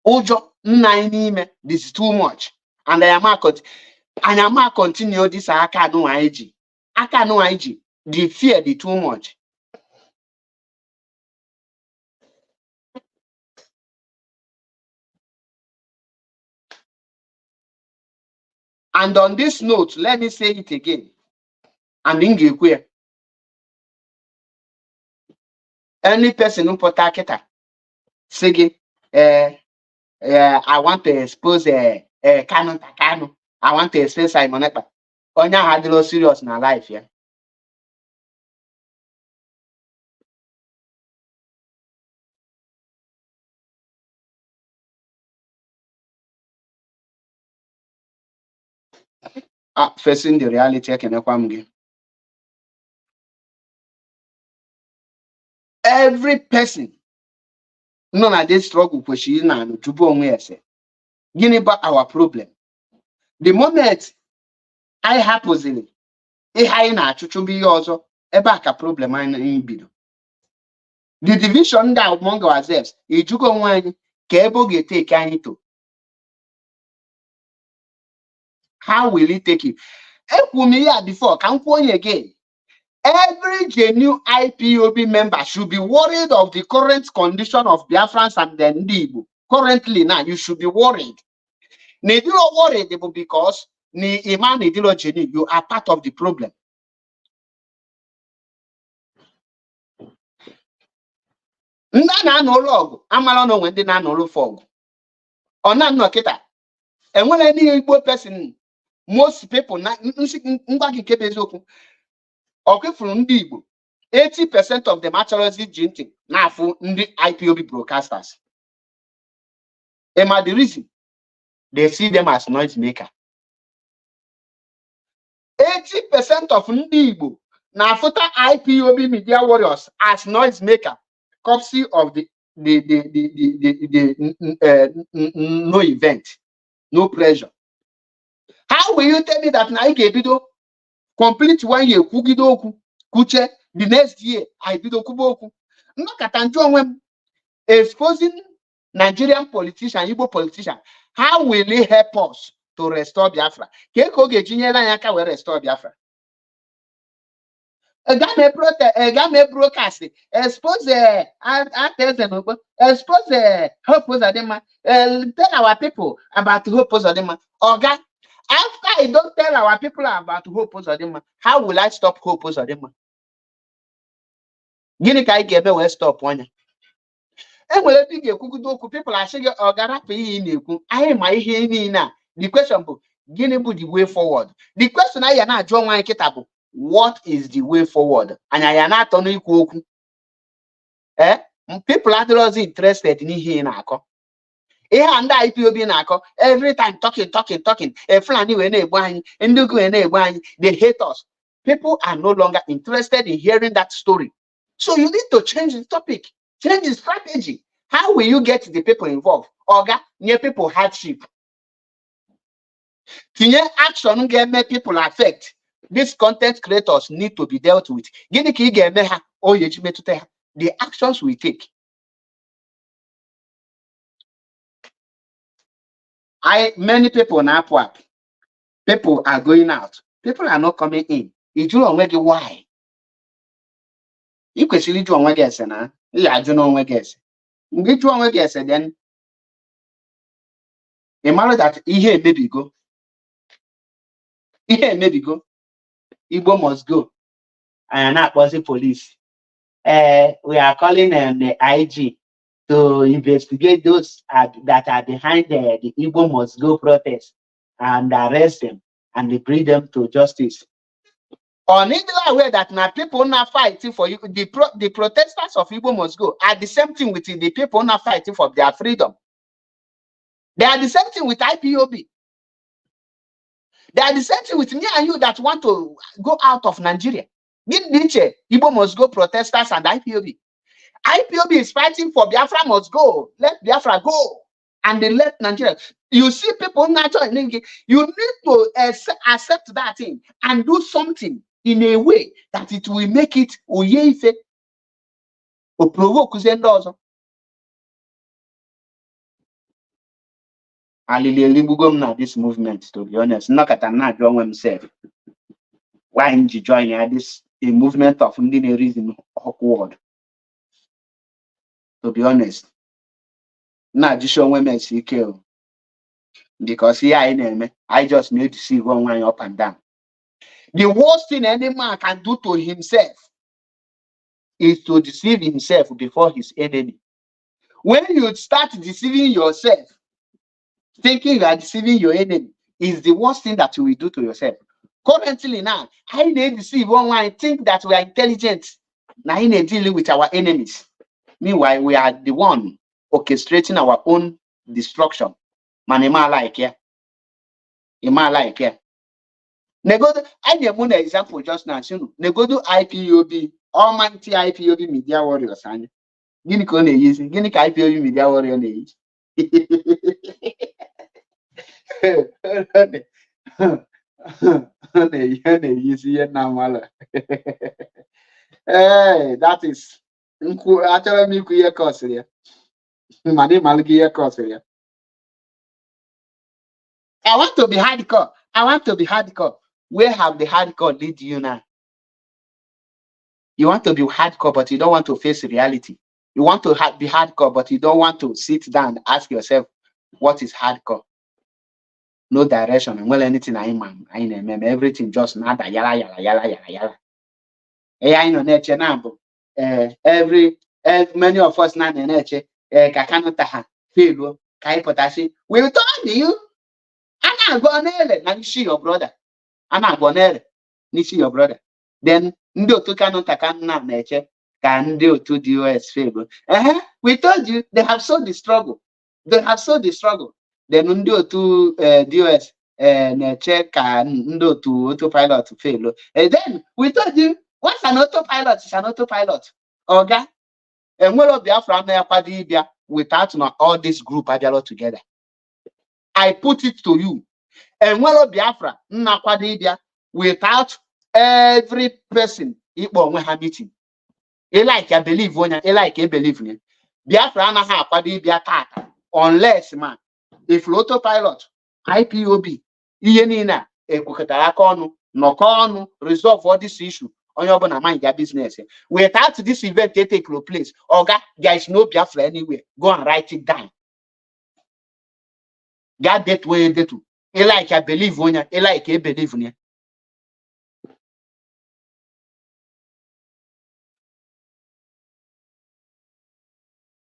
Ụjọ nna anyị n'ime is too much. And I am continue this aka anụ anyị ji. Aka anụ anyị ji. The fear is too much. And on this note, let me say it again. And in Gikwe, any person who put a say, I want to expose Kanu. I want to expose Simon Ekpa. Onya had no serious in her life, yeah. Facing the reality, I can come. Every person, none of this struggle for she na to go on say. Guinea back our problem. The moment I happen I na to be also a back a problem in bido. The division that among ourselves, if you go one cable get take to. How will it take you? Before can point again. Every genuine IPOB member should be worried of the current condition of Biafrans and the Igbo. Currently now, you should be worried. You are worried because you are part of the problem. And when any Igbo person, most people, okay, from Igbo, 80% of them actually jinting now for the IPOB broadcasters. And the reason they see them as noise maker. 80% of Igbo now for the IPOB media warriors as noise maker, courtesy of the no event, no pressure. How will you tell me that now video complete 1 year kugidoku kuche the next year I video kuboku? Look at when exposing Nigerian politician, Igbo politician. How will it help us to restore Biafra? Kekoge jinyela yaka will restore Biafra. A game broadcast expose expose hope tell our people about hope Oga. After I don't tell our people about Hope Uzodimma, how will I stop Hope Uzodimma? Gini ka I ga-eme wee stop onye? Enwere ebe ị ga-ekwugodo okwu, people asị gị ọ ga-arapụ ihe ị na-ekwu, anyị ma ihe niile a. The question bụ, gịnị bụ the way forward? The question anyị na-ajụ onwe anyị kịta bụ, what is the way forward? Anyị ya na-atọ n'ikwu okwu. People adịrọzi interested n'ihe ị na-akọ. Ihe a ndị IPOB na-akọ, every time talking. Fulani wee na-egbu anyị, ndị ugwu wee na-egbu anyị, they hate us. People are no longer interested in hearing that story. So you need to change the topic, change the strategy. How will you get the people involved? Oga, nye people hardship. Tinye action ga-eme people affect. These content creators need to be dealt with. Gịnị ka ị ga-eme ha? Oyechi metụta ha. The actions we take. Many people now up. People are going out. People are not coming in. You onwe gị why? You kwesịrị ịjụ onwe gị ese na ya ajụ n'onwe gị ese. Mgbe ịjụ onwe gị ese, then you mara that ihe emebigo. Ihe emebigo. Igbo must go. And not the police. We are calling the IG to investigate those that are behind the Igbo must go protest and arrest them and bring them to justice. On the way that now people not fighting for you, the protesters of Igbo must go are the same thing with the people not fighting for their freedom. They are the same thing with IPOB. They are the same thing with me and you that want to go out of Nigeria. Igbo must go protesters and IPOB. IPOB is fighting for Biafra must go. Let Biafra go. And they let Nigeria. You see people naturally. You need to accept that thing and do something in a way that it will make it oyefe or provoke Zendozo. This movement, to be honest, not at an join himself. Why didn't you join this a movement of reason awkward? To be honest, not just show women CK because here I just need to see one line up and down. The worst thing any man can do to himself is to deceive himself before his enemy. When you start deceiving yourself, thinking you are deceiving your enemy is the worst thing that you will do to yourself. Currently now, I need to deceive one line, think that we are intelligent. Now I need dealing with our enemies. Meanwhile, we are the one orchestrating our own destruction. Man, am I like here? Am I like here? Negodo, I give one example just now. Negodo IPOB, almighty IPOB media warriors. Gini ko ne use? Gini ka IPOB media warrior ne use? Hey, that is actually me kuye course here. Mani malgi course here. I want to be hardcore. I want to be hardcore. Where have the hardcore lead you now? You want to be hardcore, but you don't want to face reality. You want to be hardcore, but you don't want to sit down and ask yourself, what is hardcore? No direction. Well, anything I remember everything just nada yala. I know nature now. Every many of us now nature. Kakanota fail. Kai potashi. We told you. I'm not going to see your brother. I'm not going to see your brother. Then ndo to kanota kanna nature. Can do to the US favor. We told you they have sold the struggle. They have sold the struggle. Then undo to DOS check and do to autopilot to fail. And then we told you what's an autopilot? It's an autopilot. Okay. And what of Biafra without all this group together. I put it to you. And what of Biafra without every person equal when meeting. You like I believe when you like you believe me. Biafra na ha akwado bia tata unless man if autopilot IPOB ihe niile ekwekọtara aka ọnụ nọkọ ọnụ resolve all this issue onye ọbụla mind their business. Without this event take place, oga there is no Biafra anywhere. Go and write it down. Get that way to I like I believe on ya, I like I believe on ya.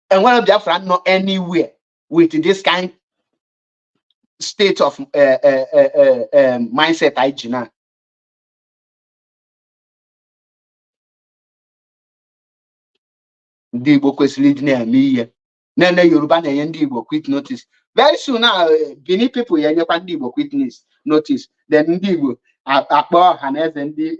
And one of Biafra not anywhere with this kind state of mindset I now. Ndị Igbo kwesịrị ịdị na-eme ihe na Yoruba na-enye ndị Igbo quick notice very soon now. Benin people ya enyekwa ndị Igbo quick notice then ndị Igbo akpọ ọha na eze ndị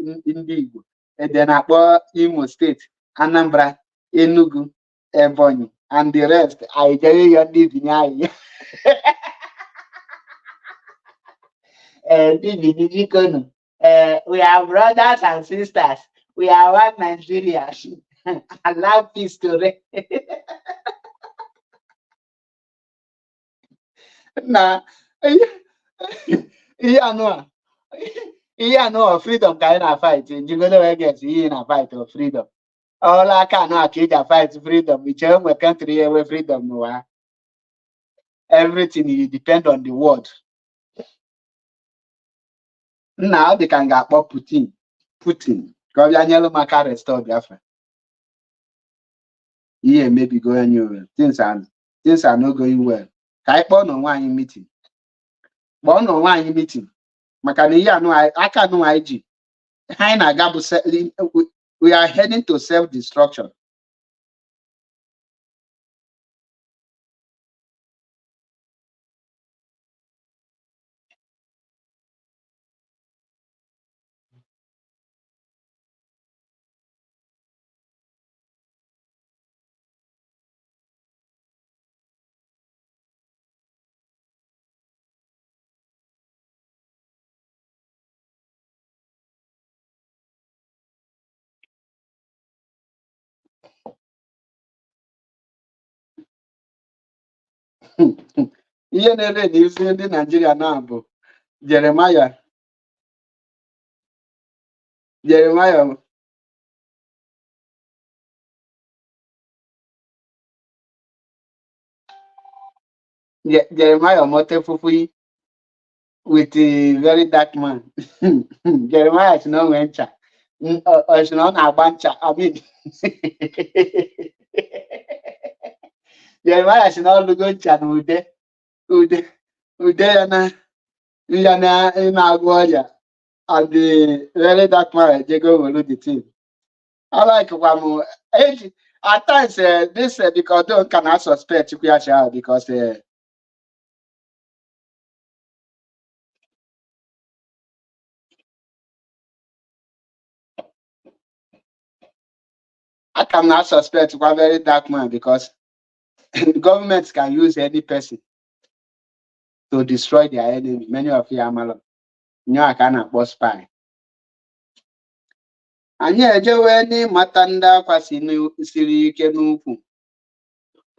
Igbo then akpọ Imo State, Anambra, Enugu, Ebonyi and the rest anyị jere ya ndị binye anyị ndị Benin bikonu we are brothers and sisters, we are one Nigeria. Allow peace to reign. Na ihe anụ freedom ka anyị na-fight njigolo wee get ihe na fight of freedom ọla aka anụ aka iji fight freedom iche nwe country enwe freedom n'ụwa everything you depend on the world. Nna ọ dị ka m ga-akpọ Putin ka ọ bịa nyelu maka restore Biafra. Ihe emebigo onye owe things are not going well. Ka anyị kpọọ n'onwe anyị meeting maka na ihe anụ aka anụ anyị ji anyị na-aga bụ we are heading to self-destruction. Ihe na-ere n'isi ndị Naijiria na-abụ Jeremiah Motefufu with a very dark man. Jeremiah is no venture. It's not a bunch. I mean, Jeremiah is not looking at Ude na Agwaja and the very dark man. Jago will do the team. I like one at times this because don't cannot suspect because I cannot suspect one very dark man because the government can use any person to destroy their enemy. Many of you are malon. I cannot boss spy. Anyị ejewe n'ịmata ndị akwa siri ike n'ukwu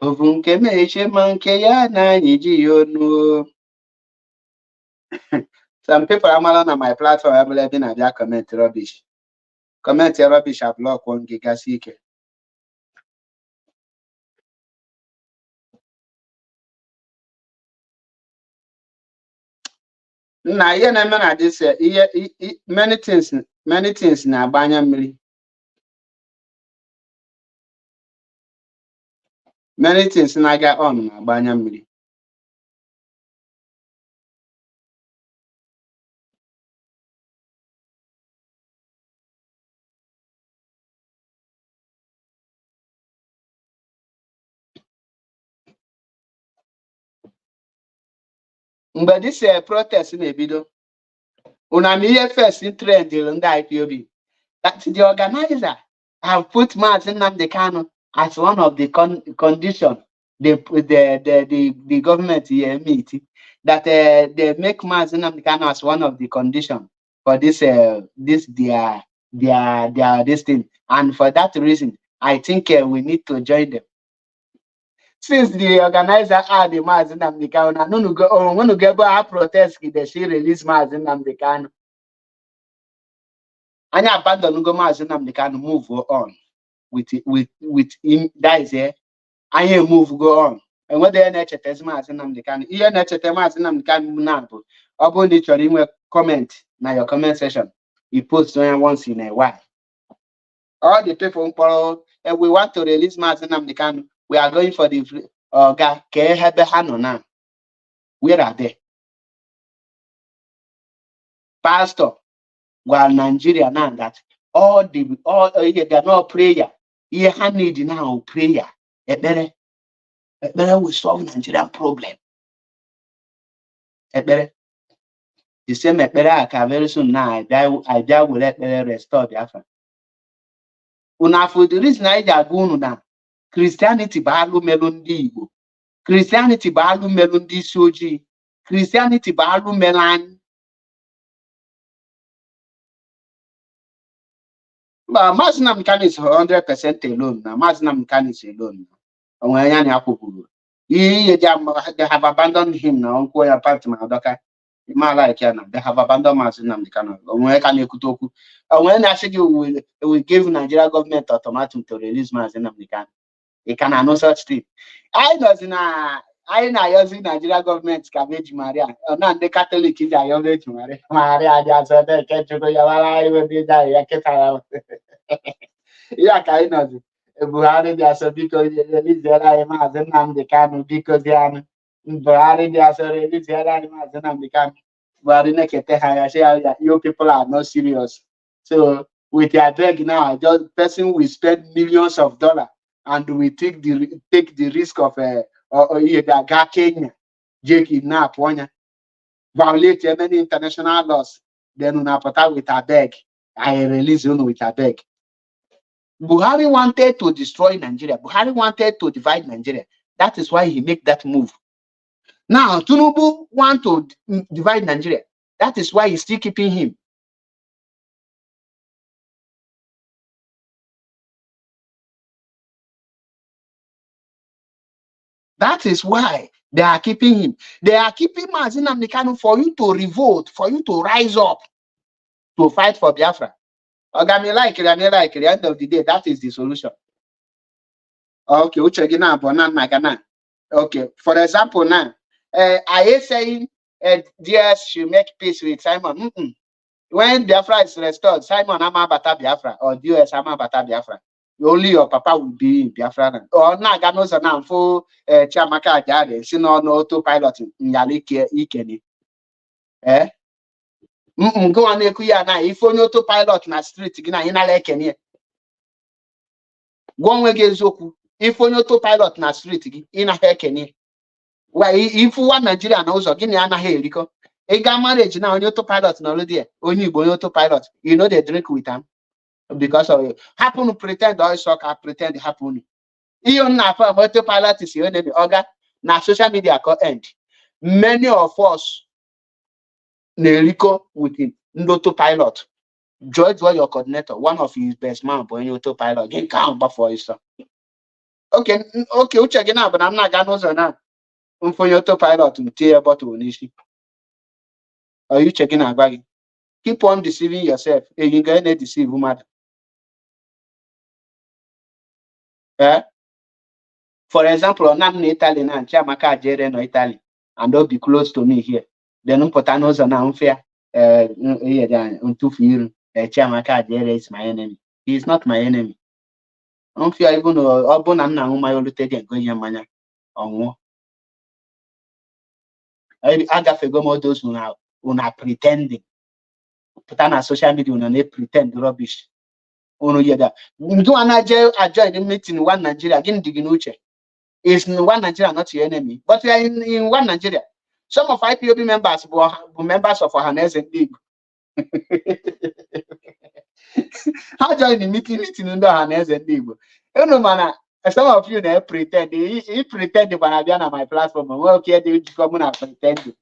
ovu nke meche ma nke ya na anyị ji ya onu. Some people amala na my platform ebele dị na bịa comment rubbish ablock one gigasi ike. Na ihe na-eme na this many things na-agba anya mmiri. Many things na-aga on na-agba anya mmiri. Mgbe this protest na-ebido una m ihe first trend ndị IPOB that the organizer have put Maazị Nnamdi Kanu as one of the condition the government here meet that they make Maazị Nnamdi Kanu as one of the condition for this their this thing, and for that reason I think we need to join them. Since the organizer are the Maazị Nnamdi Kanu, na no go when go protest they should release Maazị Nnamdi Kanu. Anyị abandon go Maazị Nnamdi Kanu move on with him. That is it. Anyị move go on. And when they na-echetezi Maazị Nnamdi Kanu, ihe na-echete Maazị Nnamdi Kanu na bụ About the comment now your comment section. You post once in a while. All the people follow, and we want to release Mazi Nnamdi Kanu. We are going for the guy. Now. Where are they? Pastor, while Nigeria now that all they're not prayer. You need now prayer. It better will solve Nigerian problem. It better. The same better very soon now. I will let restore the Africa. For the reason I go now. Christianity balu melundi Igbo. Christianity balu melundi soji. Christianity balu melan. But Mazi Nnamdi Kanu is 100% alone now. Mazi Nnamdi Kanu is alone now. They have abandoned him now. They have abandoned Mazi Nnamdi Kanu. When I say we give Nigeria government ultimatum to release Mazi Nnamdi Kanu, it can no such thing. I using Nigeria government cabbage Maria. No, the Catholic is a Maria. Maria just said they can't go. Yeah, kind of. Buhari they are because release the Mazi Nnamdi Kanu because they are Buhari they are release the Mazi Nnamdi Kanu. Buhari nekete haya say you people are not serious. So with their beg now, just person will spend millions of dollars and we take the risk of Kenya, kidnap one, violate many international laws. Then unapata with a beg. I release you with a beg. Buhari wanted to destroy Nigeria. Buhari wanted to divide Nigeria. That is why he made that move. Now, Tinubu want to divide Nigeria. That is why he's still keeping him. That is why they are keeping him. They are keeping Mazi Nnamdi Kanu for you to revolt, for you to rise up, to fight for Biafra. At the end of the day, that is the solution. Okay, okay. For example, now, I am saying DS should make peace with Simon. When Biafra is restored, Simon Amabata Biafra or DS Amabata Biafra. Only your papa will be in Biafra. Or na ganoza na for Chiamaka Ajade, sino no autopilot Nyalike Ikeni. Go on ekuya na if only autopilot na street gina inale Kenya. Go on wegezoku. If only autopilot na street ina Kenya. Why if one Nigeria knows or Guinea na Heriko. A guy marriage now on autopilot no there. Only go autopilot. You know they drink with them. Because of it. Happen to pretend oil soccer, pretend it happen. Even now, autopilot is your enemy. Now social media can end. Many of us Neriko with him, autopilot. George was your coordinator, one of his best man, but in autopilot. Get count before you start. Okay, we'll check it out, but I'm not gonna know now. For your autopilot to tear bottle on issue. Are you checking out bag? Keep on deceiving yourself. You gonna deceive woman. For example, I'm in Italy now, Chiamaka Jere no Italy, and they'll be close to me here. Then Potanos are now unfair. Chiamaka Jere is my enemy. He is not my enemy. Unfair even though Obon and now my old and going mania on war. I got to go those who are pretending. Put on social media and they pretend rubbish. Oh no, yeah, that. Do I join the meeting in one Nigeria again Diginuche. Is one Nigeria not your enemy? But we are in one Nigeria. Some of IPOB members were members of Ohanes and Igbo. How join the meeting in Ohanes and Igbo? You know, man, some of you they pretend. He pretend when I be on my platform. Okay, they come and pretend.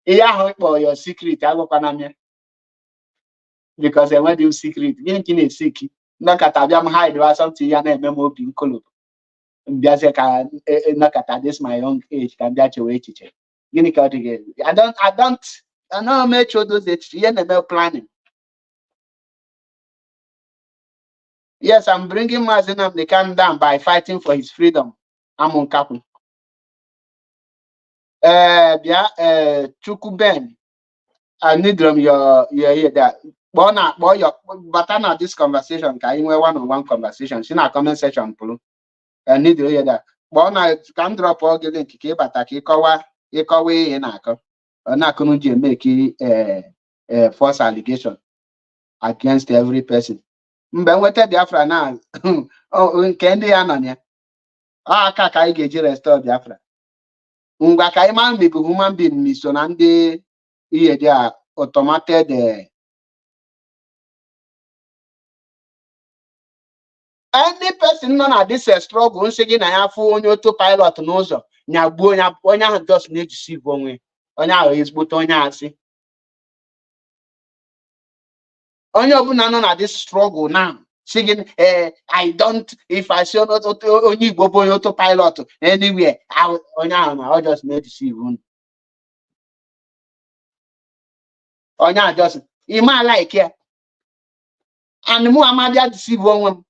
Yeah, for your secret, I go panamia. Because I want you secret. You can't secret. Not at a hide or something. You know, memo being color. This my young age can be your way teacher. I don't make sure those planning. Yes, I'm bringing Mazi Nnamdi Kanu down by fighting for his freedom. I'm on Kapu. Chukuben. I need them your that. Boy, but I know this conversation. Can you one-on-one conversation? See na comment section, Pulu. I need to hear that. But na can drop all the link. But I ikawa in ako. Na kunuji make false allegation against every person. Mgbe nweta Biafra na nke ndị ya nọ ya. Aka ka anyị ga-eji restore Biafra. Ngwa ka anyị ma mmebi human being n'iso na ndị ihe dị a automated any person nọ na this struggle nsị gị na ya fụ onye autopilot n'ụzọ nyagbuo onye ahụ just na-ejisi onwe onye ahụ ezigbote onye asị onye ọbụla nọ na this struggle now sị gị I don't if I see onye Igbo bụ onye autopilot anywhere onye ahụ na ọ just na-ejisi unu onye ahụ just ime like ya and mụ amadia deceive onwe m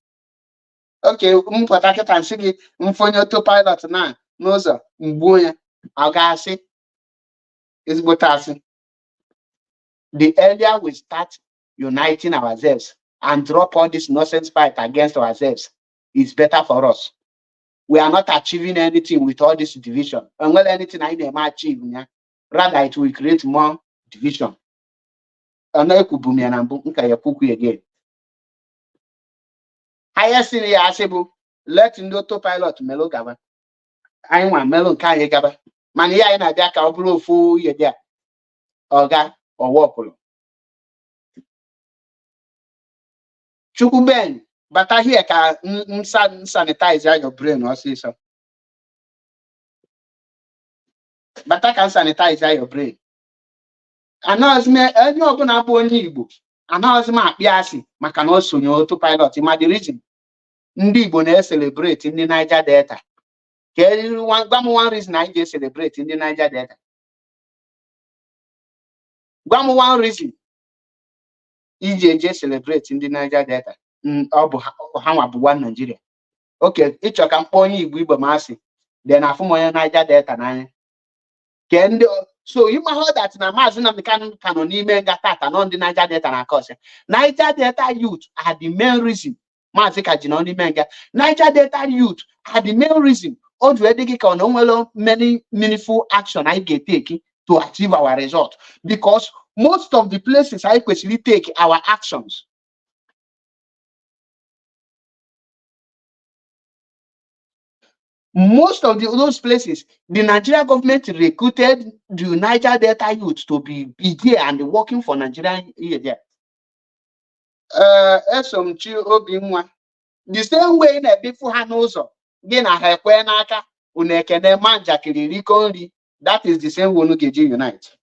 okay m pụta kịta nsị gị mfonye autopilot na n'ụzọ mgbuo ya ọ ga-asị ezigbote asị the earlier we start uniting ourselves and drop all this nonsense fight against ourselves is better for us. We are not achieving anything with all this division. And well, anything I may achieve, yeah? Rather it will create more division. And I could boom and boom again. Highest in the Asebu, let in the autopilot Melo Gaba. I want Melon Kaya Gaba. Mania in a deck of blue fool, ye there. Oga or Wapolo. Chukuben, but I hear can sanitize your brain or say so. But I can sanitize your brain. And now, as me, any open up on Igbo. And now, as my Piasi, my can also know autopilot. In my reason, Igbo never celebrate in the Niger Delta. One reason I just celebrate in the Niger Delta. One reason. EJJ celebrate in the Niger Delta. One Nigeria. Okay, each of company Igbo Masi. Then I form my Niger Delta. So you might heard that na Mazina canon email got on the Niger Delta and course. Niger Delta youth are the main reason. Mazika Jinoni Menga. Niger Delta youth are the main reason. Already many meaningful action I get taking to achieve our result. Because most of the places I actually take our actions. Most of those places, the Nigerian government recruited the Niger Delta youth to be there and working for Nigerian here. The same way that before Hanozo, that is the same one who get you unite.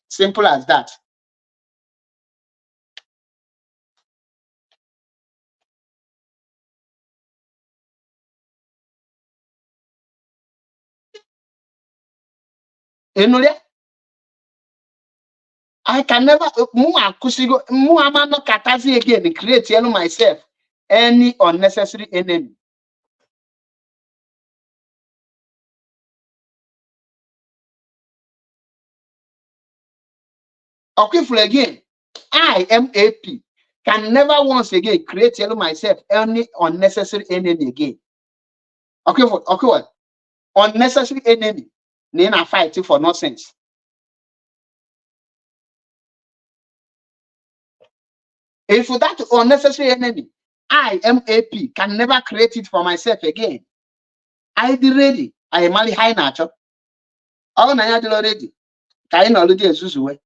Simple as that. I can never again create myself any unnecessary enemy. Okay, for again, I am AP. Can never once again create myself any unnecessary enemy again. Okay, what? Unnecessary enemy. Then I fight for nonsense. If for that unnecessary enemy, I am AP, can never create it for myself again. I be ready. I am only high natural. All I already. Can already Zuzu.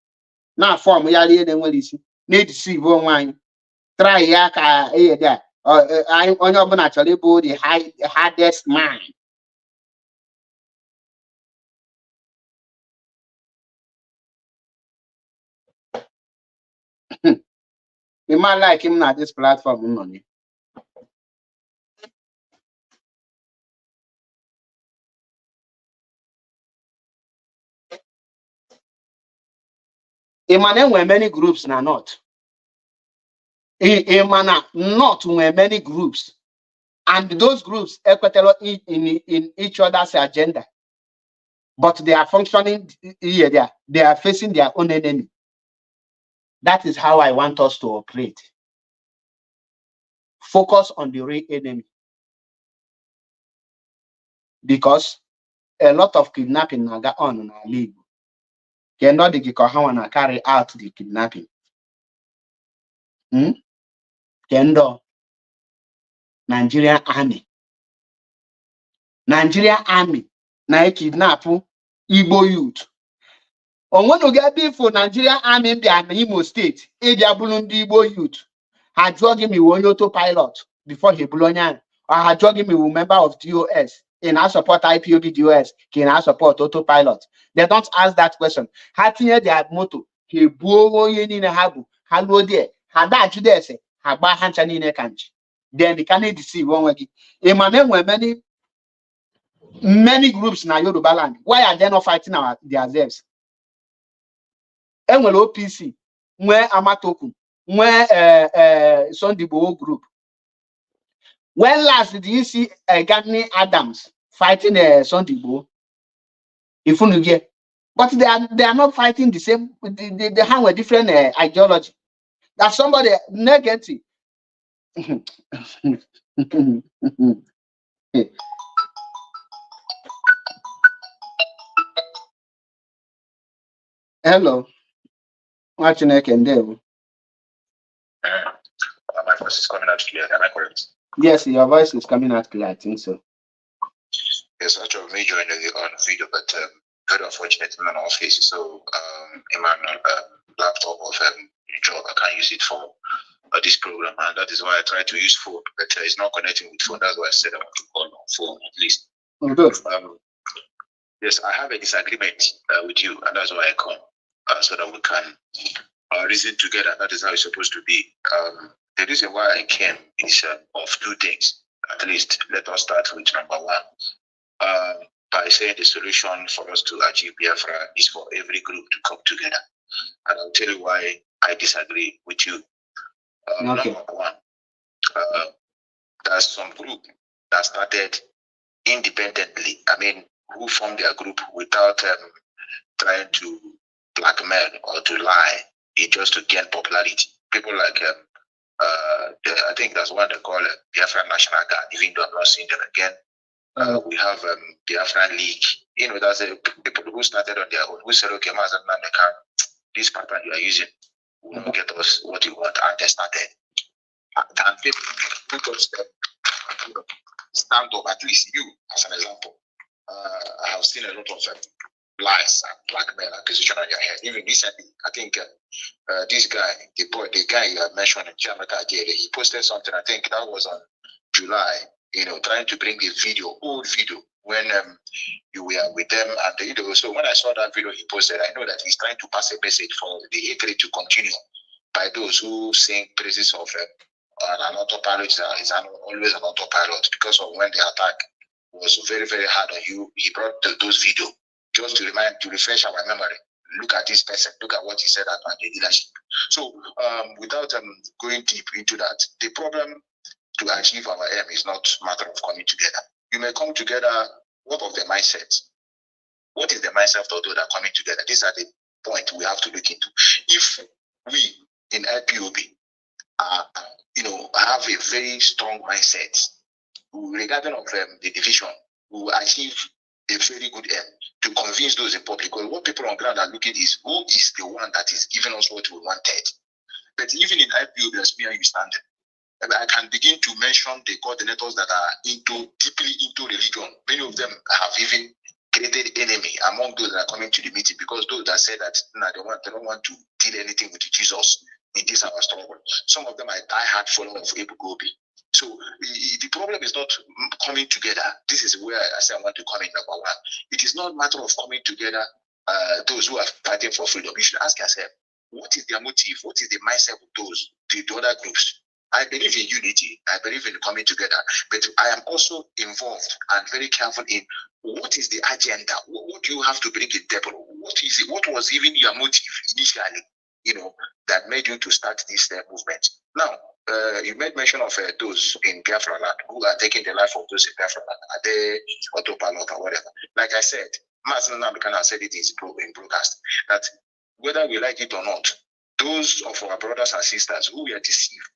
Now form yali and well need to see one. Try yaka there. I on your naturally the hardest man. You might like him at this platform money. Emmanuel were many groups now not. Emmanuel not were many groups. And those groups in each other's agenda. but they are functioning here. They are facing their own enemy. That is how I want us to operate. Focus on the real enemy, because a lot of kidnapping na ga on n'ala Igbo. Kendo dị gị ka ha wanna carry out the kidnapping. Kendo Nigerian army na kidnap Igbo youth. Onwenu ga for Nigerian army bịa na Imo State ịbịa bụrụ ndị Igbo youth. Ha jụọ gị ma iwu onye autopilot before he bụrụ onye ahụ. Or ha jụọ gị ma iwu member of DOS. In our support IPOB DOS, in our support autopilot. They don't ask that question. Ha tinye their motto. He buo onye niile ha bụ. Ha luo there. Ha da ajụ there say. Ha gba ha ncha niile ka nchi. Then they can't deceive onwe gị. Imane many groups na Yoruba land. Why are they not fighting themselves? Enwere OPC, nwee Amatoku, nwee Sunday Igboho group. When last did you see Gani Adams fighting Sunday Igboho? If you get, but they are not fighting the same. They have a different ideology. That somebody negative. Hello. Watching I can do. My voice is coming out clear. Am I correct? Yes, your voice is coming out clear. I think so. Yes, actually, me joined on video, but very unfortunate in my office. So, in my laptop of job, I can't use it for this program, and that is why I try to use phone, but it's not connecting with phone. That's why I said I want to call on phone at least. Good. Yes, I have a disagreement with you, and that's why I come so that we can reason together. That is how it's supposed to be. The reason why I came is of two things. At least let us start with number one. By saying the solution for us to achieve Biafra is for every group to come together. And I'll tell you why I disagree with you. Okay. Number one, there's some group that started independently. I mean, who formed their group without trying to blackmail or to lie, it just to gain popularity. People like I think that's what they call Biafra National Guard, even though I'm not seeing them again. We have Biafra League. You know, that's people who started on their own, who said, okay, this pattern you are using will not get us what you want, and they started. And people who got them, stand up, at least you, as an example. I have seen a lot of lies and blackmail accusation on your head. Even recently, I think this guy, the guy you mentioned in Jamaica, he posted something. I think that was on July. You know, trying to bring a old video when you were with them, and so when I saw that video he posted, I know that he's trying to pass a message for the hatred to continue by those who sing praises of an autopilot. Is always an autopilot, because of when the attack was very, very hard on you. He brought those videos just to refresh our memory. Look at this person. Look at what he said about the leadership. So, without going deep into that, the problem to achieve our aim is not a matter of coming together. You may come together. What of the mindset? What is the mindset of those that are coming together? These are the points we have to look into. If we in IPOB, have a very strong mindset regarding of the division, we will achieve a very good aim to convince those in public. Because what people on ground are looking is who is the one that is giving us what we wanted. But even in IPOB, as me and you standing, I can begin to mention the coordinators that are deeply into religion. Many of them have even created enemy among those that are coming to the meeting, because those that say that they don't want to deal anything with Jesus in this our struggle. Some of them are die-hard followers of Igbo. So the problem is not coming together. This is where I say I want to come in, number one. It is not a matter of coming together, those who are fighting for freedom. You should ask yourself, what is their motive? What is the mindset of those, the other groups? I believe in unity. I believe in coming together. But I am also involved and very careful in what is the agenda? What do you have to bring in table? What is it? What was even your motive initially, that made you to start this movement? Now, you made mention of those in Biafra land who are taking the life of those in Biafra land. Are they autopilot or whatever? Like I said, Mazen Namikana said it in broadcast, that whether we like it or not, those of our brothers and sisters who were deceived,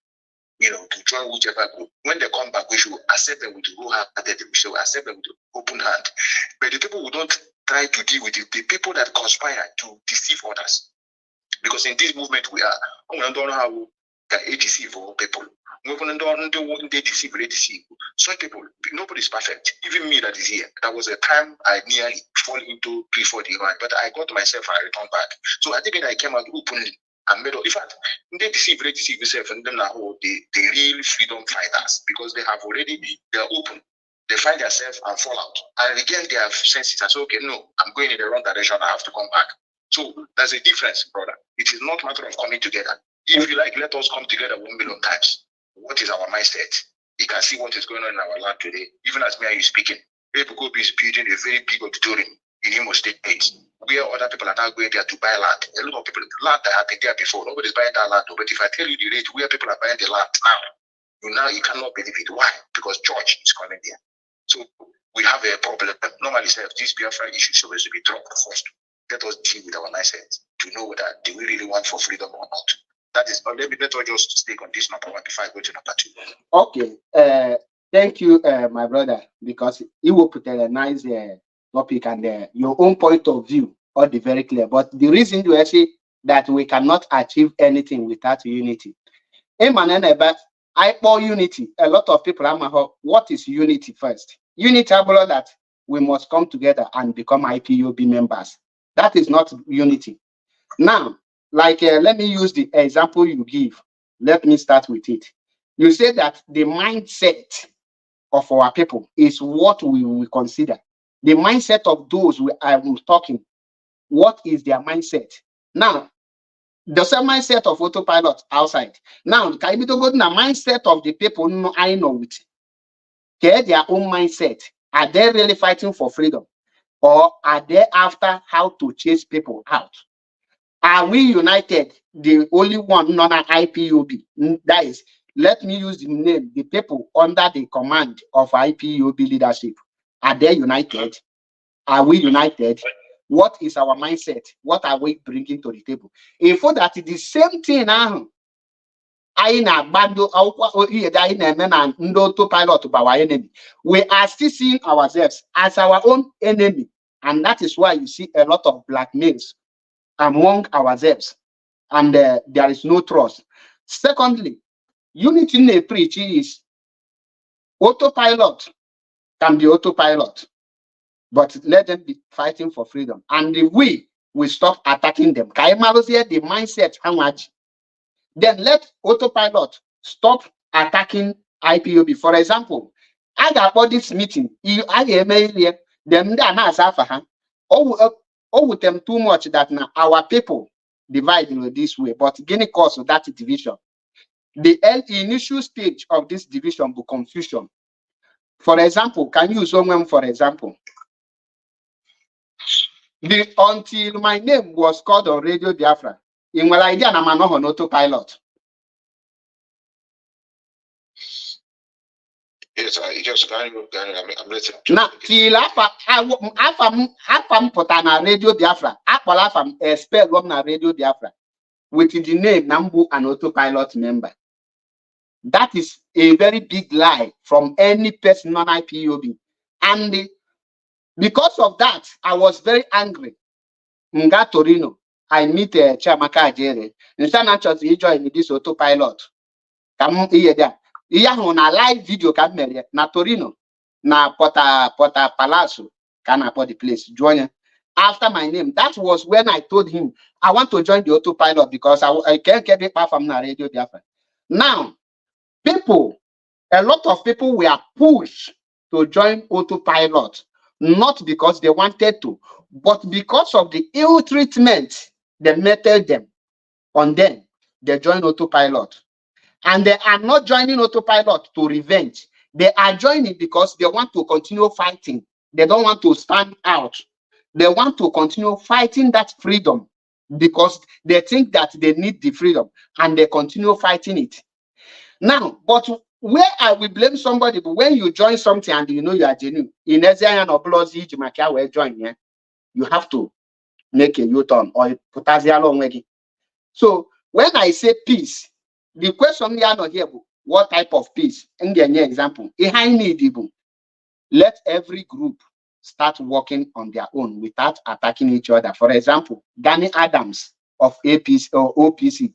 to join whichever group, when they come back, we should accept them with wholehearted, we should accept them with open hand. But the people who don't try to deal with it, the people that conspire to deceive others. Because in this movement we are, we don't know how they deceive all people. They deceive. Some people, nobody's perfect. Even me that is here. There was a time I nearly fall into P4 divine, but I got myself and I returned back. So I think I came out openly and made up. In fact, they deceive themselves, and then the real freedom fighters, because they are open. They find themselves and fall out. And again, they have senses and say, okay, no, I'm going in the wrong direction, I have to come back. So there's a difference, brother. It is not a matter of coming together. If you like, let us come together 1 million times. What is our mindset? You can see what is going on in our land today. Even as me and you speaking, Ebukobi is building a very big auditorium in Imo State, where other people are now going there to buy land. A lot of people, land that have been there before, nobody's buying that land. But if I tell you the rate where people are buying the land now, you cannot believe it. Why? Because church is coming there. So we have a problem. Normally, this Biafra issue is supposed to be dropped first. Let us deal with our mindset to know that do we really want for freedom or not. That is, let us just stay on this number one before I go to number two. Okay. Thank you, my brother, because you will put a nice topic and your own point of view all the very clear. But the reason you say that we cannot achieve anything without unity. I call unity. A lot of people are what is unity first? Unity that we must come together and become IPOB members. That is not unity. Now, let me use the example you give. Let me start with it. You say that the mindset of our people is what we will consider. The mindset of those I was talking, what is their mindset? Now, the same mindset of autopilot outside. Now, can you go to the mindset of the people I know with? Get their own mindset. Are they really fighting for freedom? Or are they after how to chase people out? Are we united? The only one non-IPOB. That is, let me use the name, the people under the command of IPOB leadership. Are they united? Are we united? What is our mindset? What are we bringing to the table? If that is the same thing now, we are still seeing ourselves as our own enemy. And that is why you see a lot of blackmails among ourselves. And there is no trust. Secondly, unity in the preach is autopilot can be autopilot, but let them be fighting for freedom. And we will stop attacking them. The mindset, how much? Then let autopilot stop attacking IPOB. For example, I got about this meeting. I them with them too much that now our people divide in this way, but getting cause of that division. The initial stage of this division will confusion. For example, can you use someone for example? Until my name was called on Radio Biafra, in my idea, I'm not on autopilot. Yes, I just I'm listening. Now, till after put on Radio Biafra, after expel on Radio Biafra with the name Nambu an autopilot member. That is a very big lie from any person on IPOB. And because of that, I was very angry. Nga Torino, I meet Chiamaka Ajere. Instead of join this autopilot. Come here there. Na live video na Torino, na Porta Palazzo, can the place. Join after my name. That was when I told him I want to join the autopilot because I can't get it back from the Radio Biafra. Now, a lot of people were pushed to join autopilot, not because they wanted to, but because of the ill treatment they meted them on them. They joined autopilot. And they are not joining autopilot to revenge. They are joining because they want to continue fighting. They don't want to stand out. They want to continue fighting that freedom because they think that they need the freedom and they continue fighting it. Now, but where I will blame somebody, but when you join something and you know you are genuine, in Ezra or Blozi, Jumakia will join here. you have to make a U-turn or potassium along. So when I say peace, the question we are not here, what type of peace? In the example, let every group start working on their own without attacking each other. For example, Gani Adams of APC or OPC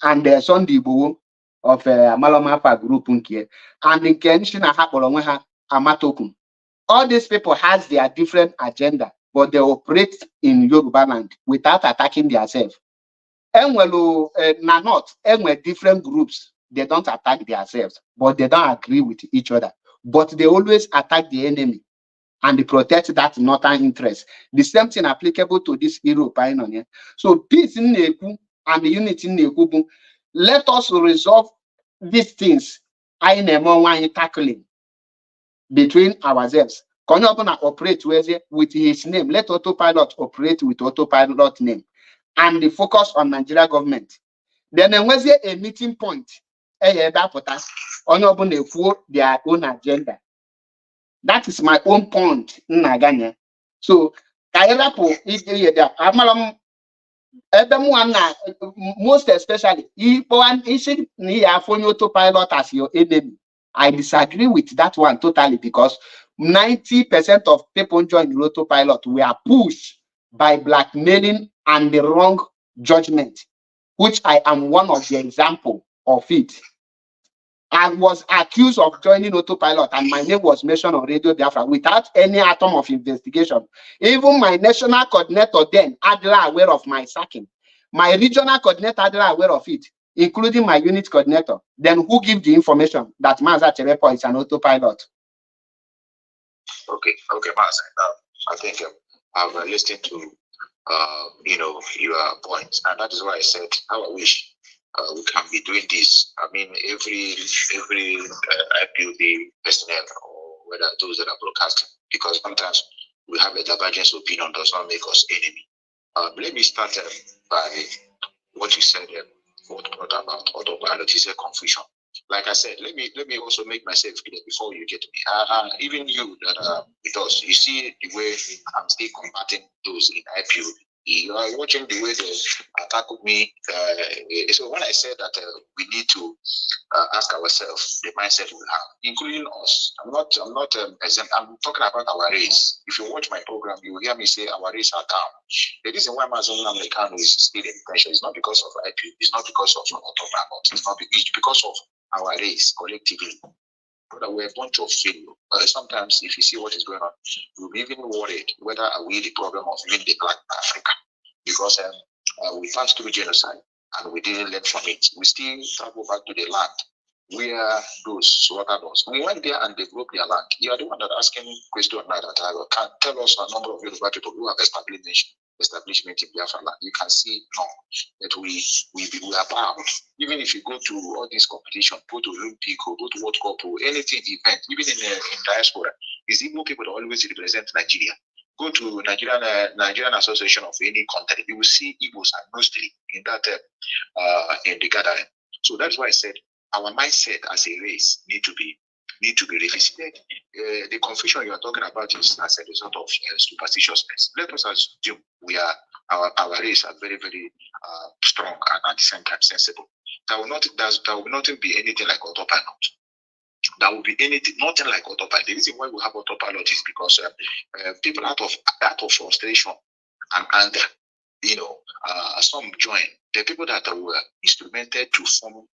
and Sunday Igbo of Malamafa group here, and the Kenshina Hakolonga Amatokun. All these people has their different agenda, but they operate in Yoruba land without attacking themselves. And not different groups, they don't attack themselves, but they don't agree with each other. But they always attack the enemy and they protect that northern interest. The same thing applicable to this European Union. So peace in Neku and the unity in Neku, let us resolve these things. I am tackling between ourselves. Konobuna operate with his name. Let autopilot operate with autopilot name. And the focus on Nigeria government. Then was there a meeting point? Onobuna for their own agenda. That is my own point. So most especially autopilot as your enemy. I disagree with that one totally because 90% of people joining autopilot were pushed by blackmailing and the wrong judgment, which I am one of the example of it. I was accused of joining autopilot and my name was mentioned on Radio Biafra without any atom of investigation. Even my national coordinator then, Adela, aware of my sacking. My regional coordinator, Adela, aware of it, including my unit coordinator. Then who give the information that Maza Cherepo is an autopilot? Okay, Maza. I think I've listened to your points, and that is why I said how I wish we can be doing this. I mean, every IPOB personnel, or whether those that are broadcasting, because sometimes we have a divergence opinion does not make us enemy. Let me start by what you said. What brought about autopilot is a confusion. Like I said, let me also make myself clear before you get to me. Even you that are with us, you see the way I'm still combating those in IPO. You are watching the way they attack me. So when I said that we need to ask ourselves the mindset we have, including us. I'm not exempt. I'm talking about our race. If you watch my program, you will hear me say our race are down. The reason why Amazon Americano is still in tension is not because of IPO. It's not because of autopilot. It's because of our race collectively. But we're a bunch of failure. Sometimes, if you see what is going on, you'll be even worried whether are we the problem of even the Black Africa, because we passed through genocide and we didn't learn from it. We still travel back to the land where those slaughtered us. We went there and they broke their land. You are the one that asking question now that can tell us a number of Yoruba people who have establishment in Biafra land. You can see no, that we are bound. Even if you go to all these competitions, go to Olympic or go to World Cup or anything event, even in diaspora, it's Igbo people that always represent Nigeria. Go to Nigerian Association of any country, you will see Igbos are mostly in that in the gathering. So that's why I said our mindset as a race need to be revisited. The confusion you are talking about is as a result of superstitiousness. Let us assume our race are very, very strong and at the same time sensible. There will not be anything like autopilot. There will be nothing like autopilot. The reason why we have autopilot is because people out of frustration and anger, some join. The people that were instrumented to form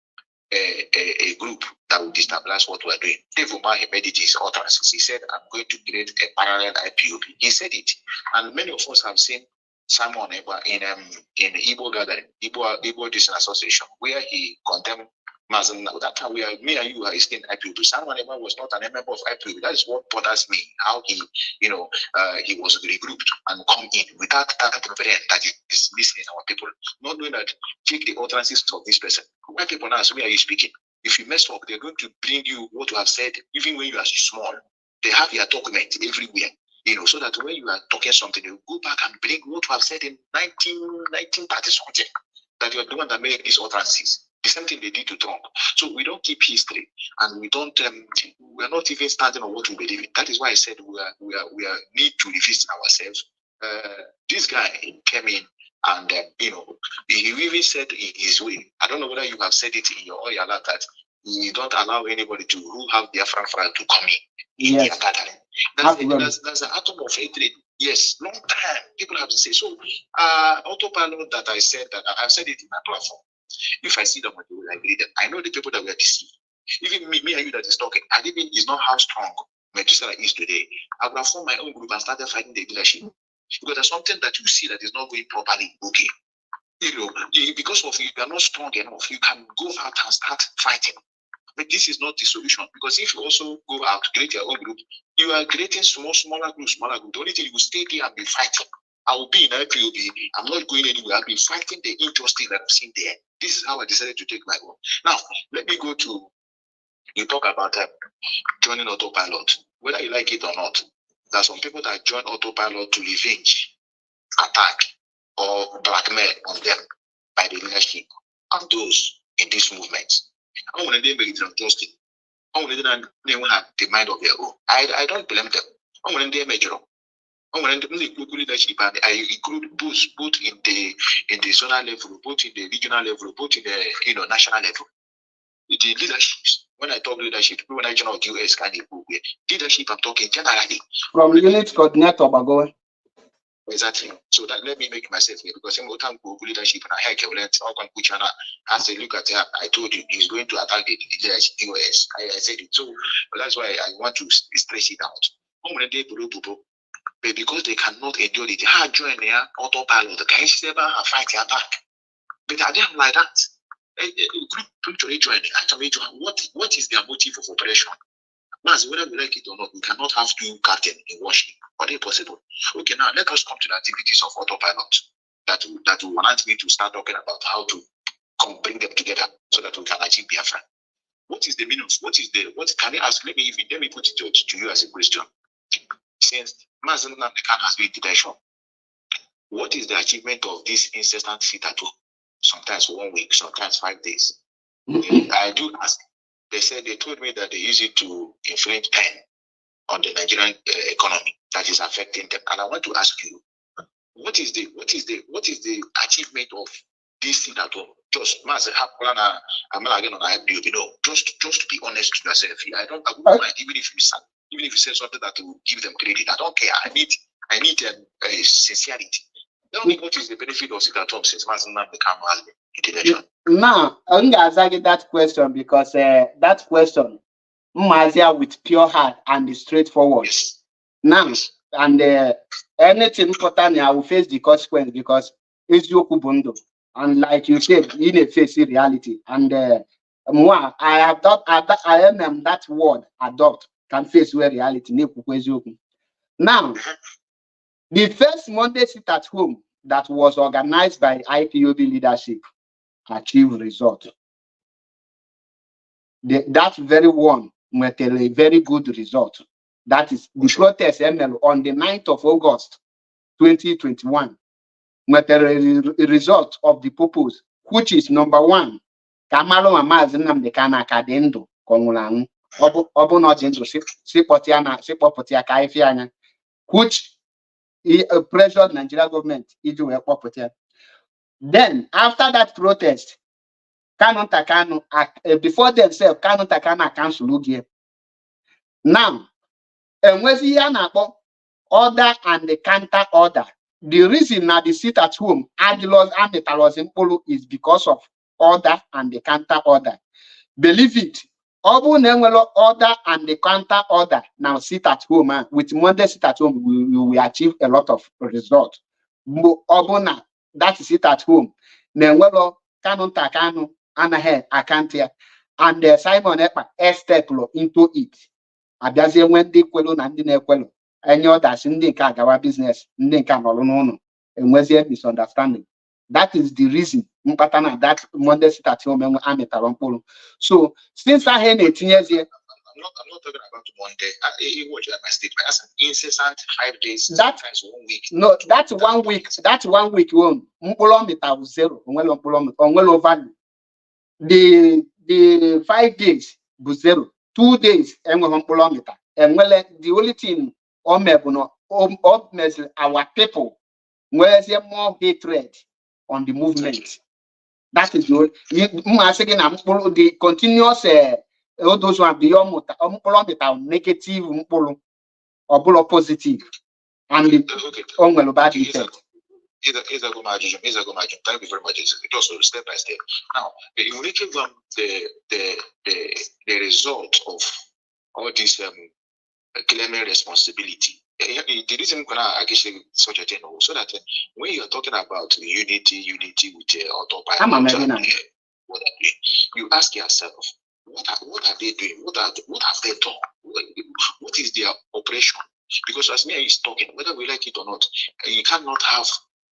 a group that will destabilize what we're doing. Dave Umar, he made it his utterances. He said, I'm going to create a parallel IPOB. He said it. And many of us have seen Simon in Igbo gathering, Igbo Discipline Association, where he condemned Mazin. That time me and you are still in IPOB. Simon was not an member of IPOB. That is what bothers me, how he was regrouped and come in without that brain that is missing in our people. Not knowing that, check the utterances of this person. When people now ask, where are you speaking? If you mess up, they're going to bring you what you have said, even when you are small. They have your document everywhere, so that when you are talking something, you go back and bring what you have said in 1930 something, that you are the one that made these utterances. The same thing they did to Trump. So we don't keep history, and we don't. We are not even standing on what we believe in. That is why I said we need to revisit ourselves. this guy came in and, you know, he even said in his way, I don't know whether you have said it in your oil that you don't allow anybody to who have their flag to come in their gathering. That's an atom of hatred. Yes, long time people have to say so. Autopilot that I said that I've said it in my platform. If I see them, I will agree them. I know the people that were deceived. Even me and you that is talking, I didn't is not how strong Methuselah is today. I would have formed my own group and started fighting the leadership. Because there's something that you see that is not going properly. Okay. You know, because of you are not strong enough, you can go out and start fighting. But this is not the solution, because if you also go out, create your own group, you are creating smaller groups. The only thing you will stay there and be fighting. I will be in IPOB. I'm not going anywhere. I'll be fighting the injustice that I've seen there. This is how I decided to take my own. Now, let me go to, you talk about joining autopilot. Whether you like it or not, there are some people that join autopilot to revenge, attack, or blackmail on them by the leadership and those in this movement. I want them to be justice. I want them to have the mind of their own. I don't blame them. I want them to measure. I want them to include leadership, and I include both in the zonal level, both in the regional level, both in the national level. The leadership. When I talk leadership, people when I join US can leadership. I'm talking generally. From unit coordinator, Bago. Exactly. So that let me make myself here, because I'm going to leadership and I as a look at it, I told you he's going to attack the leadership US. I said it. So but that's why I want to stress it out. But because they cannot endure it, they join their autopilot. The guys never fight their back. But I didn't like that. What is their motive of operation? Mas, whether we like it or not, we cannot have two captains in Washington. Are they possible? Okay, now let us come to the activities of autopilot that will want me to start talking about how to bring them together so that we can achieve Biafra. What is the meaning? What can you ask? Let me put it to you as a question. Since Mazen Namdekan has been detention, what is the achievement of this incessant sit at home? Sometimes 1 week, sometimes 5 days. I do ask. They told me that they use it to inflict pain on the Nigerian economy that is affecting them. And I want to ask you, what is the achievement of this thing at home? Just just to be honest to yourself. I wouldn't mind even if you say something that will give them credit. I don't care. I need sincerity. Tell me what is the benefit of sit at home since Mazinam become intellectual. Now, I'm going to ask that question because that question, Mazia with pure heart and straightforward. Yes. Now, and anything important, I will face the consequence because it's Yokubundo. And like you said, in a face reality. And I am that word, adopt, can face where reality. Now, the first Monday sit at home that was organized by IPOB leadership achieved result. That very one met a very good result. That is the protest ML on the 9th of August 2021 met a result of the purpose, which is number one. Kamalo Amazinam de Kana Kadendo Kongulang Obonojenzo Sipotia Kaifiana, which pressured Nigeria government into a property. Then, after that protest, Kanu Takano, before themselves, Kanu Takana cancel again. Now, and when the order and the counter order, the reason that the sit at home, Agilos and the Talos in Polo is because of order and the counter order. Believe it. Obu Nemelo order and the counter order now sit at home. With Monday sit at home, we will achieve a lot of results. Obuna, that is it at home. Nemelo Kanu Takano Anahe Akantia and Simon Epa step into it. Abiaze when they kwelo na ndị na-ekwelo. Any others in the Kagawa business, Ninka Molono, and was a misunderstanding. That is the reason Mpatana that Monday sit at home and Ametalompolo. So since I had 18 years here, I'm not talking about Monday. What my statement as an incessant 5 days, that, sometimes 1 week. No, that's 1 week. That's 1 week one. Mpolomita was zero. Onwelo value. The 5 days was zero. 2 days and Mpolomita. And well, the only thing Omebuno our people, where's there more hatred on the movement? That is the continuous all those one beyond negative or positive and the bad effect. Thank you very much. It also step by step. Now, in making them the result of all this claiming responsibility. The reason I guess such a thing so that when you're talking about unity with autopilot, you ask yourself, what are they doing? What have they done? What is their operation? Because as Mia is talking, whether we like it or not, you cannot have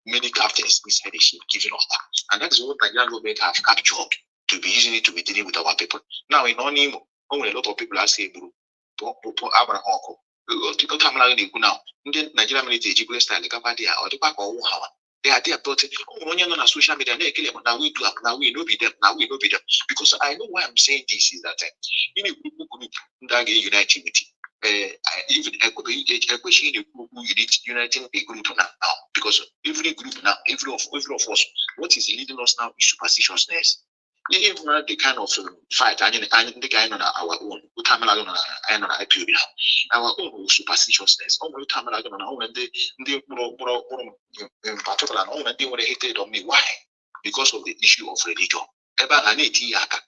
many captains inside the ship giving order. And that is what Nigerian government have captured to be using it to be dealing with our people. Now in Onimo, only a lot of people are saying, now, Nigerian military style, they are there but on social media, now we know be them, because I know why I'm saying this is that in a group that united with even a question uniting a group now, because every group now, every of us, what is leading us now is superstitiousness. Even the kind of fight, and the kind on our own, IPOB now, our own superstitiousness. Only time I don't know when they in particular, and they were hated on me. Why? Because of the issue of religion.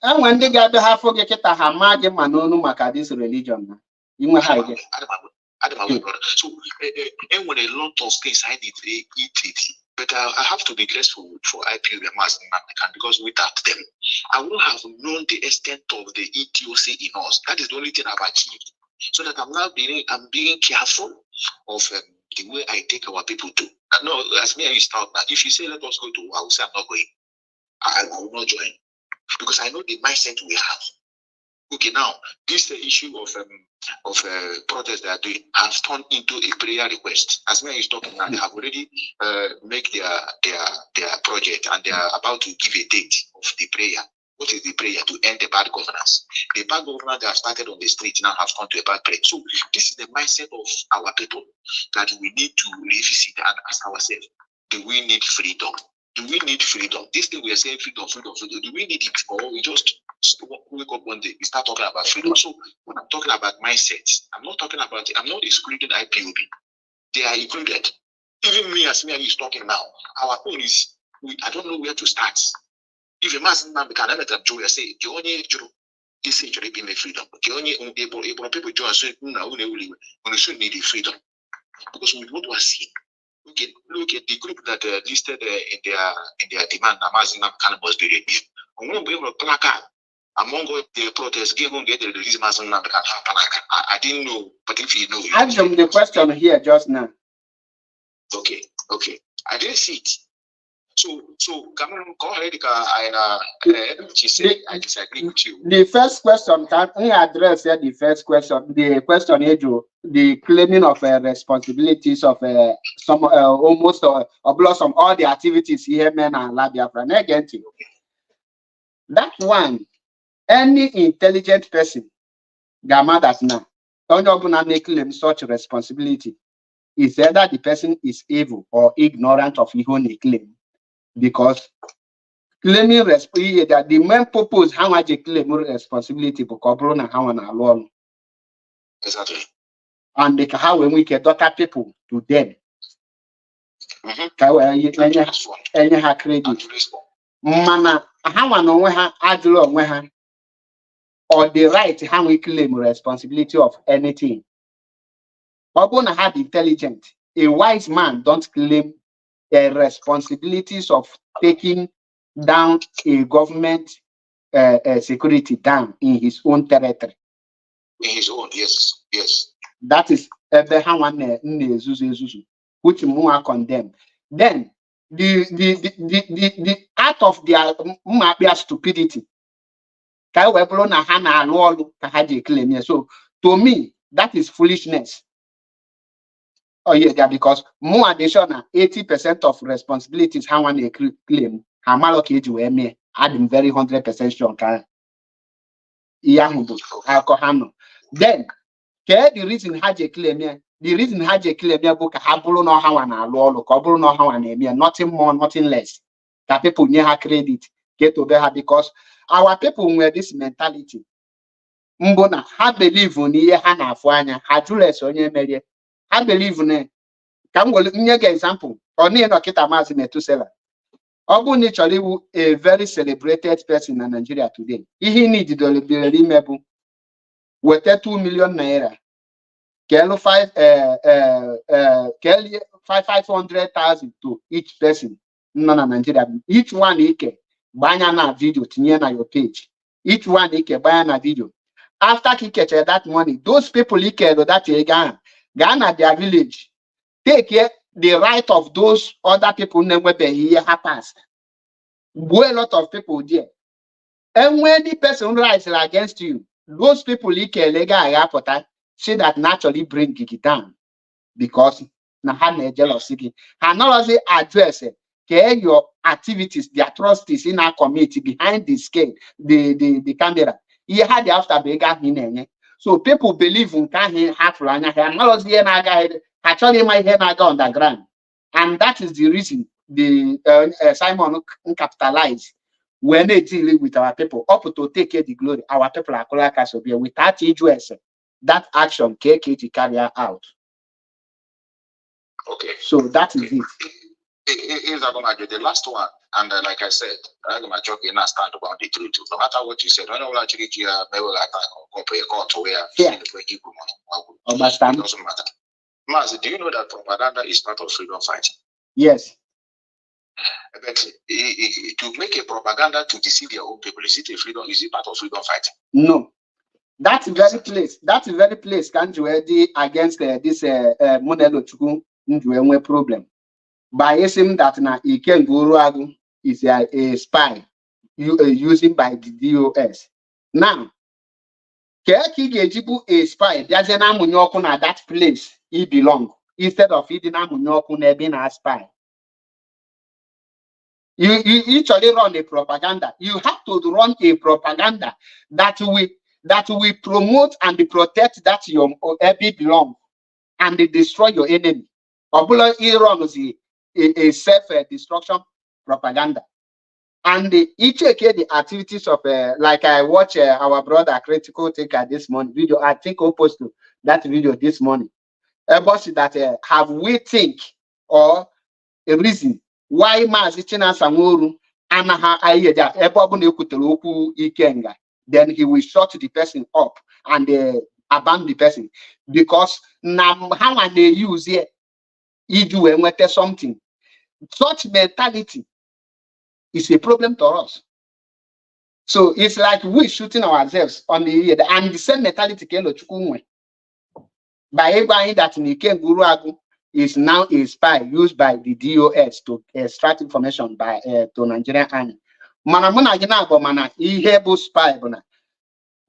And when they got to have forget a hamad manonu maka this religion. You know how so and when a lot of things I did it. But I have to be grateful for IPU because without them, I would have known the extent of the ETOC in us. That is the only thing I've achieved. So that I'm being careful of the way I take our people to. No, as me, I start now. If you say let us go to, I will say I'm not going. I will not join because I know the mindset we have. Okay, now this issue of protest they are doing has turned into a prayer request. As me is talking now, they have already make their project and they are about to give a date of the prayer. What is the prayer? To end the bad governance. The bad governance that have started on the street now have turned to a bad prayer. So this is the mindset of our people that we need to revisit and ask ourselves: do we need freedom? Do we need freedom? This thing we are saying freedom. Do we need it, or we just wake up one day we start talking about freedom? So when I'm talking about mindsets, I'm not excluding IPOB. They are included. Even me as me is talking now, our own is I don't know where to start. If a man can have a joy, I say the only this age be my freedom. The only people join so now we should need the freedom because we want to see. Look at the group that listed in their demand. Amazon cannabis be reviewed. Among the protests, get the release Amazon can happen. I didn't know, but if you know, ask them the question here just now. Okay. I didn't see it. So come on, go ahead. I disagree with you. The first question can we address the first question? The question here, the claiming of responsibilities of some almost or blossom all the activities here, men and Labia again. That one, any intelligent person, Gamma that now, don't claim such responsibility. Is either the person is evil or ignorant of his own claim. Because claiming responsibility, that the main purpose how much claim responsibility for corona how an alone. Exactly. And they how when we get other people to them. Any ha credit. Mana how an onwe ha adlo onwe ha or the right how we claim responsibility of anything. Obona had intelligent. A wise man don't claim the responsibilities of taking down a government security down in his own territory. In his own, yes. That is which more condemn. Then the act of their stupidity. So to me, that is foolishness. Oh yeah, because more additional 80% of responsibilities how one claim I'm very 100% sure. Then the reason how they claim the reason ha je claim ya bụ ka ha bụrụ na ha nwa na-alụ ọrụ ka ọ bụrụ na ha nwa na-eme nothing more nothing less ka people nye ha credit get to ha because our people nwere this mentality mbụ na ha believe na ihe ha na-afụ anya ha jụrụ ese onye merie ha believe na ka m gwere nye gị example ọ n'ihe dọkịta Maazị Metusela ọ bụ na ị chọrọ iwu a very celebrated person na Nigeria today ihe n'ididolebere ime bụ weta 2 million naira kelu 500,000 to each person nọ na Nigeria each one ike gbanya na video tinye na your page each one ike gbanya na video after ka ikechere that money those people ikelu that ego ga na their village take the right of those other people na-enwebeghị ihe ha passed. A lot of people there. And when the person rises against you, those people say that naturally bring it down because na jealousy. And not address your activities, the atrocities in our community behind the scale, the camera. You had the after bigger. So people believe in actually my head on the ground. And that is the reason the Simon capitalize when they deal with our people up to take the glory. Our people are called without US, that action KKG carry out. Okay. So that is it. The last one, and like I said, I'm going to stand about the truth. No matter what you said, I don't actually hear it doesn't matter. Maz, do you know that propaganda is part of freedom fighting? Yes. But to make a propaganda to deceive your own people, is it a freedom? Is it part of freedom fighting? No. That's very place. Can't you against this Monelo Chukwu problem? By asking that na Iken Guruagu is a spy using by the DOS. Now, Keki Gejibu a spy, there's an amunyoku na that place he belong instead of feeding amunyoku na being a spy. You usually run a propaganda. You have to run a propaganda that will promote and protect that your Ebi belong and destroy your enemy. Obula runs a self-destruction propaganda. And each the activities of like I watch our brother Critical Taker this morning video. I think I'll post that video this morning. About that have we think or a reason why Maazị Chinasa anaha ayeda ebobuna ekutere okwu Ikenga, then he will shut the person up and abandon the person because now how they use here iju enwete something. Such mentality is a problem to us. So it's like we shooting ourselves on the head, and the same mentality by everybody that Niken Guruagu is now a spy used by the DOS to extract information by to Nigerian army. Manamuna gina bo mana ihebo spy bona.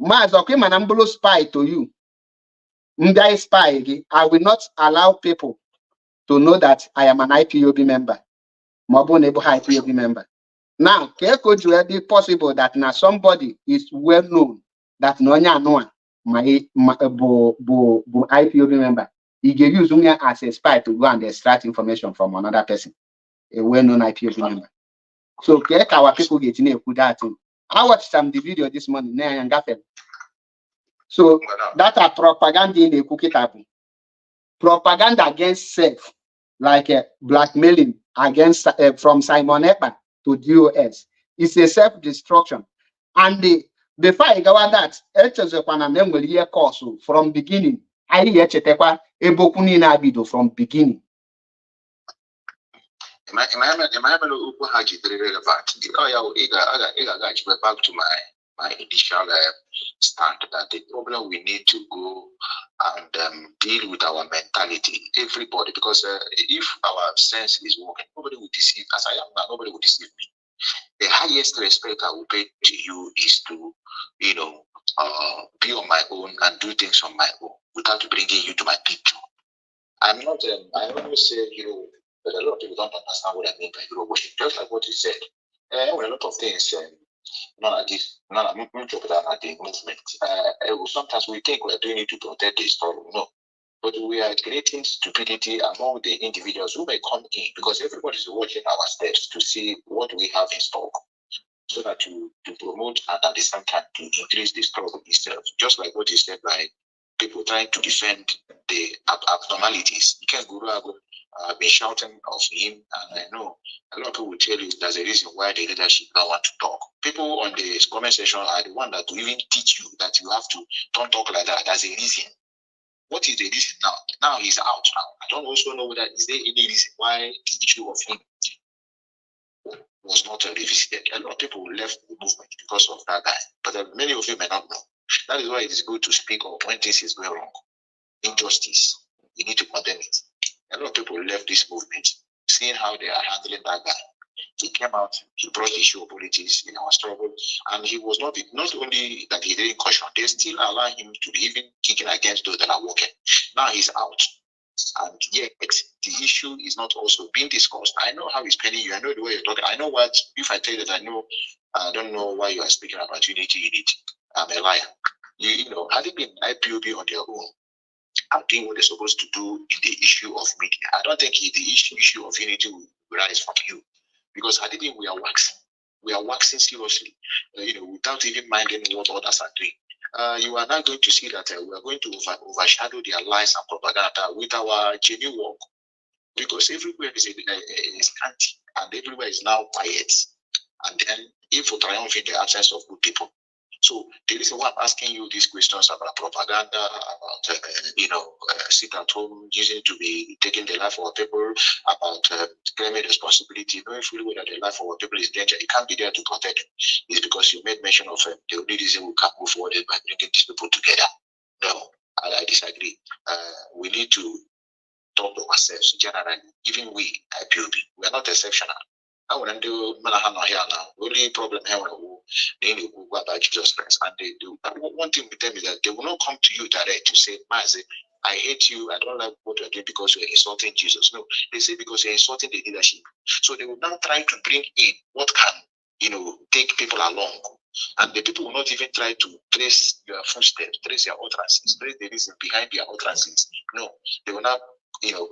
Mazoki manambulo spy to you. Mdai spy, I will not allow people to know that I am an IPOB member. Mabonebo IPOB member. Now, could you be possible that now somebody is well known that Nonya Noah, my IPOB member, he gave you Zumia as a spy to go and extract information from another person, a well-known IPOB member. So, our people get in that thing. I watched some the video this morning. So that are propaganda in the cookie type. Propaganda against self, like blackmailing against from Simon Ekpa to DOS. It's a self-destruction. And before I go on that, will hear course from beginning. I hear Chetekwa Ebokuni Nabido from beginning. Back to my initial stand that the problem we need to go and deal with our mentality, everybody, because if our sense is working, nobody will deceive. As I am now, nobody will deceive me. The highest respect I will pay to you is to, be on my own and do things on my own without bringing you to my picture. I'm not. I always say, but a lot of people don't understand what I mean by hero worship. Just like what you said, a lot of things. Movement. Sometimes we think we're doing it to protect the story. No, But we are creating stupidity among the individuals who may come in, because everybody is watching our steps to see what we have in stock, so that to promote and at the same time to increase the struggle itself. Just like what you said, like people trying to defend the abnormalities. You can't go been shouting of him, and I know a lot of people will tell you there's a reason why the leadership don't want to talk. People on the comment section are the one that will even teach you that you have to don't talk like that. There's a reason. What is the reason now? Now he's out now. I don't also know whether is there any reason why the issue of him was not revisited. A lot of people left the movement because of that guy, but many of you may not know. That is why it is good to speak up when things is going wrong. Injustice, you need to condemn it. A lot of people left this movement, seeing how they are handling that guy. He came out, he brought the issue of politics in our struggle, and he was not only that he didn't caution, they still allow him to be even kicking against those that are working. Now he's out. And yet the issue is not also being discussed. I know how it's paining you. I know the way you're talking. I know what, if I tell you that I don't know why you are speaking about unity. I'm a liar. You know, had it been IPOB on their own, I think what they're supposed to do in the issue of media, I don't think the issue of unity will rise from you, because had it been we are waxing seriously, without even minding what others are doing. You are now going to see that we are going to overshadow their lies and propaganda with our genuine work, because everywhere is scanty and everywhere is now quiet. And then if we triumph in the absence of good people. So the reason why I'm asking you these questions about propaganda, about sit at home, using to be taking the life of our people, about claiming responsibility, knowing fully well that the life of our people is danger, it can't be there to protect you. It's because you made mention of the only reason we can move forward is by bringing these people together. No, I disagree. We need to talk to ourselves generally, even we, IPOB, we are not exceptional. I wouldn't do here now. Only problem here they need to go about Jesus Christ. And they do. One thing with them is that they will not come to you direct to say, Mazi, I hate you, I don't like what you're doing because you're insulting Jesus. No, they say because you're insulting the leadership. So they will now try to bring in what can, take people along. And the people will not even try to trace your footsteps, trace your utterances, trace the reason behind your utterances. No, they will not,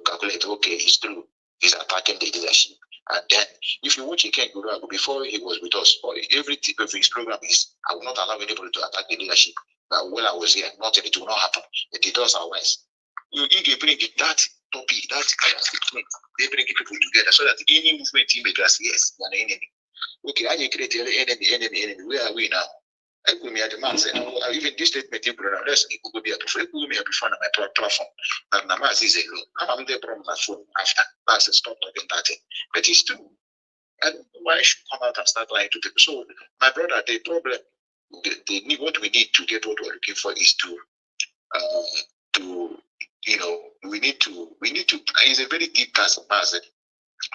calculate, okay, it's true, he's attacking the leadership. And then, if you watch Ken Guru, before he was with us, every tip of his program is, I will not allow anybody to attack the leadership. But while I was here, it will not happen. It does otherwise. You bring that topic, that kind of statement, they bring people together so that any movement team makers, yes, an enemy. Okay, I create enemy. Where are we now? I could be at the man saying, even this statement in program, let's go be at the free, me be fun on my platform. But Namaz is a low. I'm the problem my phone after. That's stop talking that thing. But it's true. And why should come out and start lying to people? So, my brother, the problem, what we need to get what we're looking for is we need to, it's a very deep task, to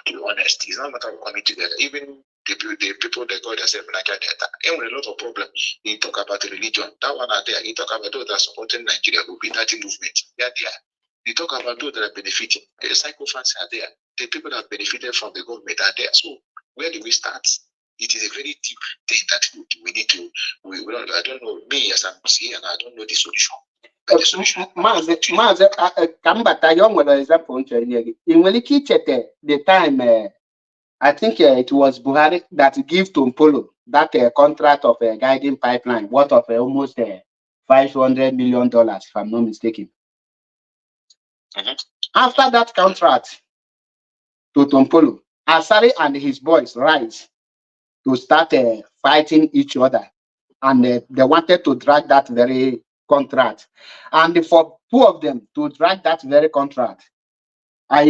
be honest. It's not a matter of coming together. Even the people that call themselves Nigeria Delta, and with a lot of problems, they talk about religion. That one are there. They talk about those that are supporting Nigeria will be that movement. They are there. They talk about those that are benefiting. The psychophants are there. The people that have benefited from the government are there. So where do we start? It is a very deep thing that we need to. I don't know, me as I'm here, and I don't know the solution. Maazị ka m bata ya, o nwere example nche nye gị. Ị nwere ike ichete the time I think it was Buhari that gave to Mpolo that contract of a guiding pipeline worth of almost $500 million, if I'm not mistaken. After that contract to Mpolo, Asari and his boys rise to start fighting each other, and they wanted to drag that very contract. And for two of them to drag that very contract, I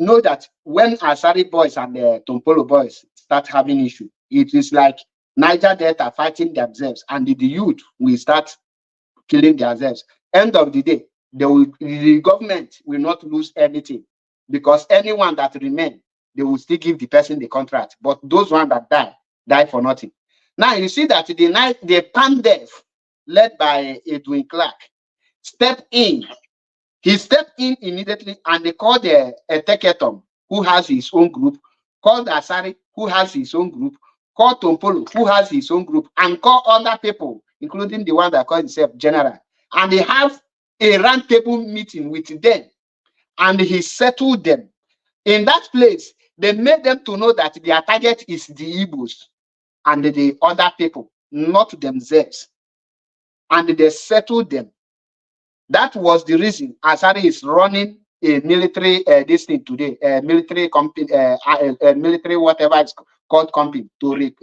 know that when Asari boys and the Tompolo boys start having issue, it is like Niger Delta fighting themselves, and the youth will start killing themselves. End of the day, the government will not lose anything, because anyone that remain, they will still give the person the contract. But those ones that die for nothing. Now you see that the PANDEF, led by Edwin Clark, stepped in. He stepped in immediately, and they called Teketom, who has his own group, called Asari, who has his own group, called Tompolo, who has his own group, and called other people, including the one that called himself General. And they have a round table meeting with them, and he settled them. In that place, they made them to know that their target is the Igbos and the other people, not themselves. And they settled them. That was the reason Asari is running a military this thing today, military company, military whatever it's called company to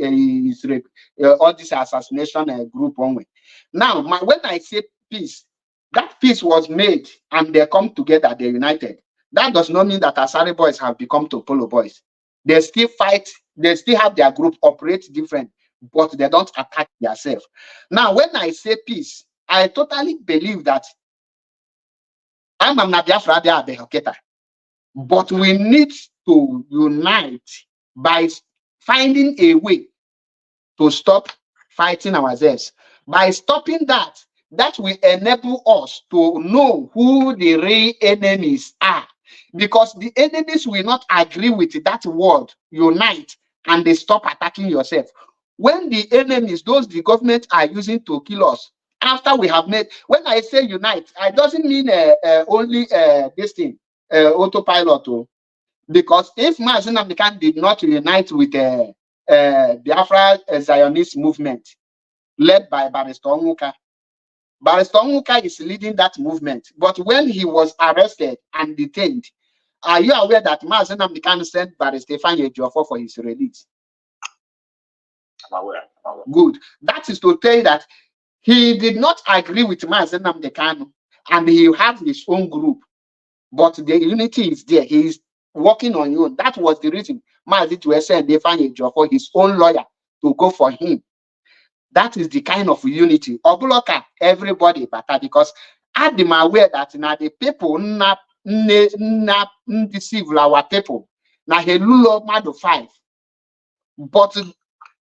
all this assassination group only. Now, when I say peace, that peace was made and they come together, they're united. That does not mean that Asari boys have become Topolo boys. They still fight, they still have their group operate different, but they don't attack themselves. Now, when I say peace, I totally believe that but we need to unite by finding a way to stop fighting ourselves. By stopping that, that will enable us to know who the real enemies are. Because the enemies will not agree with that word, unite, and they stop attacking yourself. When the enemies, those the government are using to kill us, after we have made, when I say unite, I doesn't mean only this thing, autopilot. Because if Mazen Amdekan did not unite with the Biafra Zionist movement led by Barrister Onwuka, Barrister Onwuka is leading that movement. But when he was arrested and detained, are you aware that Mazen Amdekan sent Barrister Fanye Ejiofor for his release? I'm aware. Good. That is to tell you that he did not agree with Mazen Amdekan and he had his own group. But the unity is there. He is working on you. That was the reason Mazi to send Fanye Ejiofor, his own lawyer, to go for him. That is the kind of unity. Obuloka, everybody, but because I'm aware that now the people not deceive our people. Now he lulo madu 5. But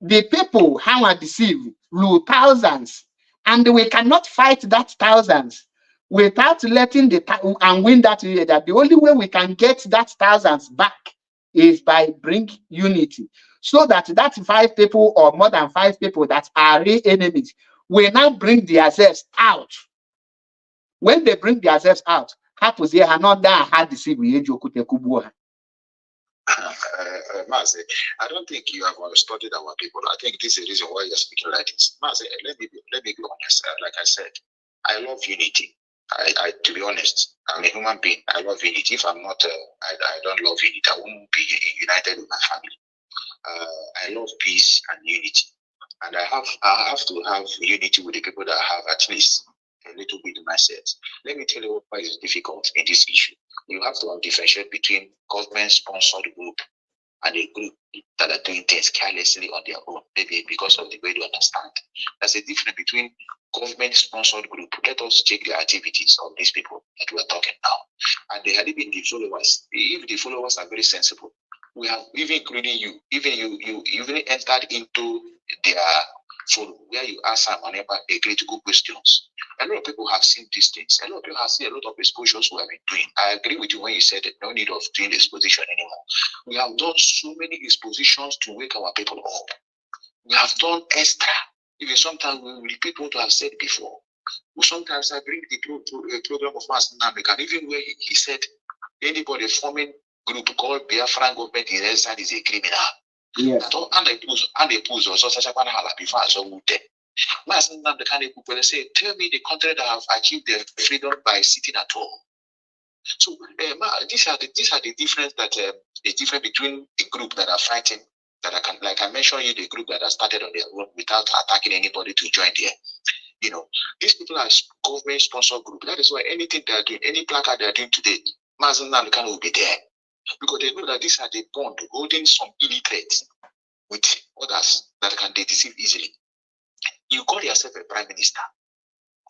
the people how are deceived rule thousands, and we cannot fight that thousands without letting the and win that. That the only way we can get that thousands back is by bring unity, so that 5 people or more than 5 people that are real enemies will now bring themselves out. When they bring themselves out, happens here another hard deceive. Maze, I don't think you have studied our people. I think this is the reason why you're speaking like this. Maze, let me be honest. Like I said, I love unity. I to be honest, I'm a human being. I love unity. If I'm not, I don't love unity. I won't be united with my family. I love peace and unity, and I have to have unity with the people that I have at least a little bit myself. Let me tell you why it's difficult in this issue. You have to differentiate between government-sponsored group and a group that are doing things carelessly on their own, maybe because of the way they understand. There's a difference between government-sponsored group. Let us check the activities of these people that we're talking now. And they had even the followers. If the followers are very sensible, we have, even including you, even you even entered into their forum where you ask some critical questions. A lot of people have seen these things. A lot of people have seen a lot of exposures we have been doing. I agree with you when you said that no need of doing exposition anymore. We have done so many expositions to wake our people up. We have done extra. Even sometimes we repeat what I have said before. Sometimes I bring the program of Master Namdekan, even where he said anybody forming group called Biafran government in Elsa is a criminal. Yes. And they pose also such a panel before so would they. Master Namdekan people say, tell me the country that have achieved their freedom by sitting at home. So these are the difference that is different between the group that are fighting, that I can, like I mentioned you, the group that are started on their own without attacking anybody to join there. You know, these people are government sponsored group. That is why anything they are doing, any placard they are doing today, Master Namdekan will be there. Because they know that these are the bond holding some illiterates with others that can they deceive easily. You call yourself a prime minister,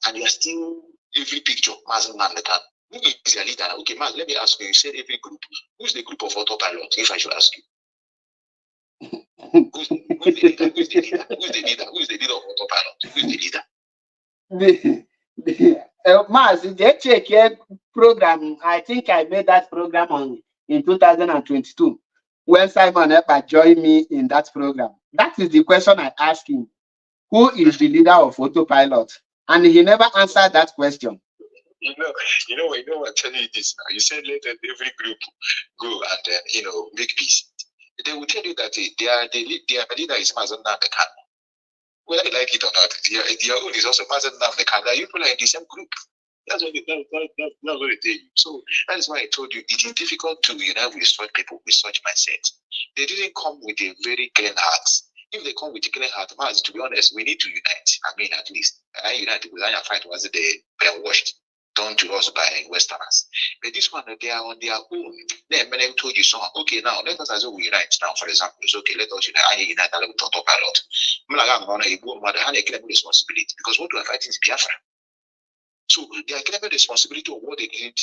and you are still every picture, Mazen Namdekan. Who is your leader? Okay, Maz, let me ask you. You said every group. Who's the group of autopilot? If I should ask you, who's the leader? Who's the leader? Who's the leader? Who's the leader of autopilot? Who's the leader? Maz, the HK program. I think I made that program in 2022 when Simon Epa joined me in that program. That is the question I asked him. Who is the leader of autopilot? And he never answered that question. I'm telling you this now. You said let every group go and make peace. They will tell you that their leader is Mazen Namekan. Whether they like it or not, their own is also Mazen Namekan. You people are in the same group. That's what they tell you. So that is why I told you it is difficult to unite with such people with such mindset. They didn't come with a very clean heart. If they come with a clean heart, to be honest, we need to unite. I mean, at least I united with our fight was the brainwashed done to us by Westerners. But this one, they are on their own. Then when I told you so, okay, now let us as well unite. Now, for example, it's okay, let us unite. I unite. I will talk a lot. I'm going to go mother and a responsibility because what we are fighting is Biafra. So they are claiming the responsibility of what they did.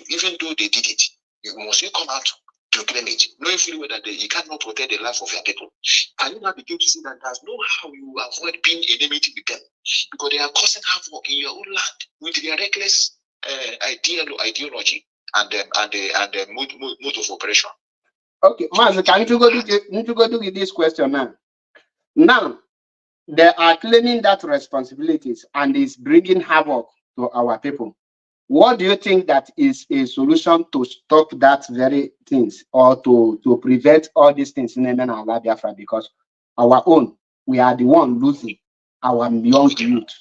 Even though they did it, you must come out to claim it, knowing fully well that you cannot protect the life of your people. Can you now begin to see that there's no how you avoid being enmity with them because they are causing havoc in your own land with their reckless ideology and mode of operation. Okay, Master, can you go to this question now? Now, they are claiming that responsibilities and is bringing havoc to our people. What do you think that is a solution to stop that very things or to prevent all these things in Yemen and Biafra? Because our own, we are the one losing our young youth.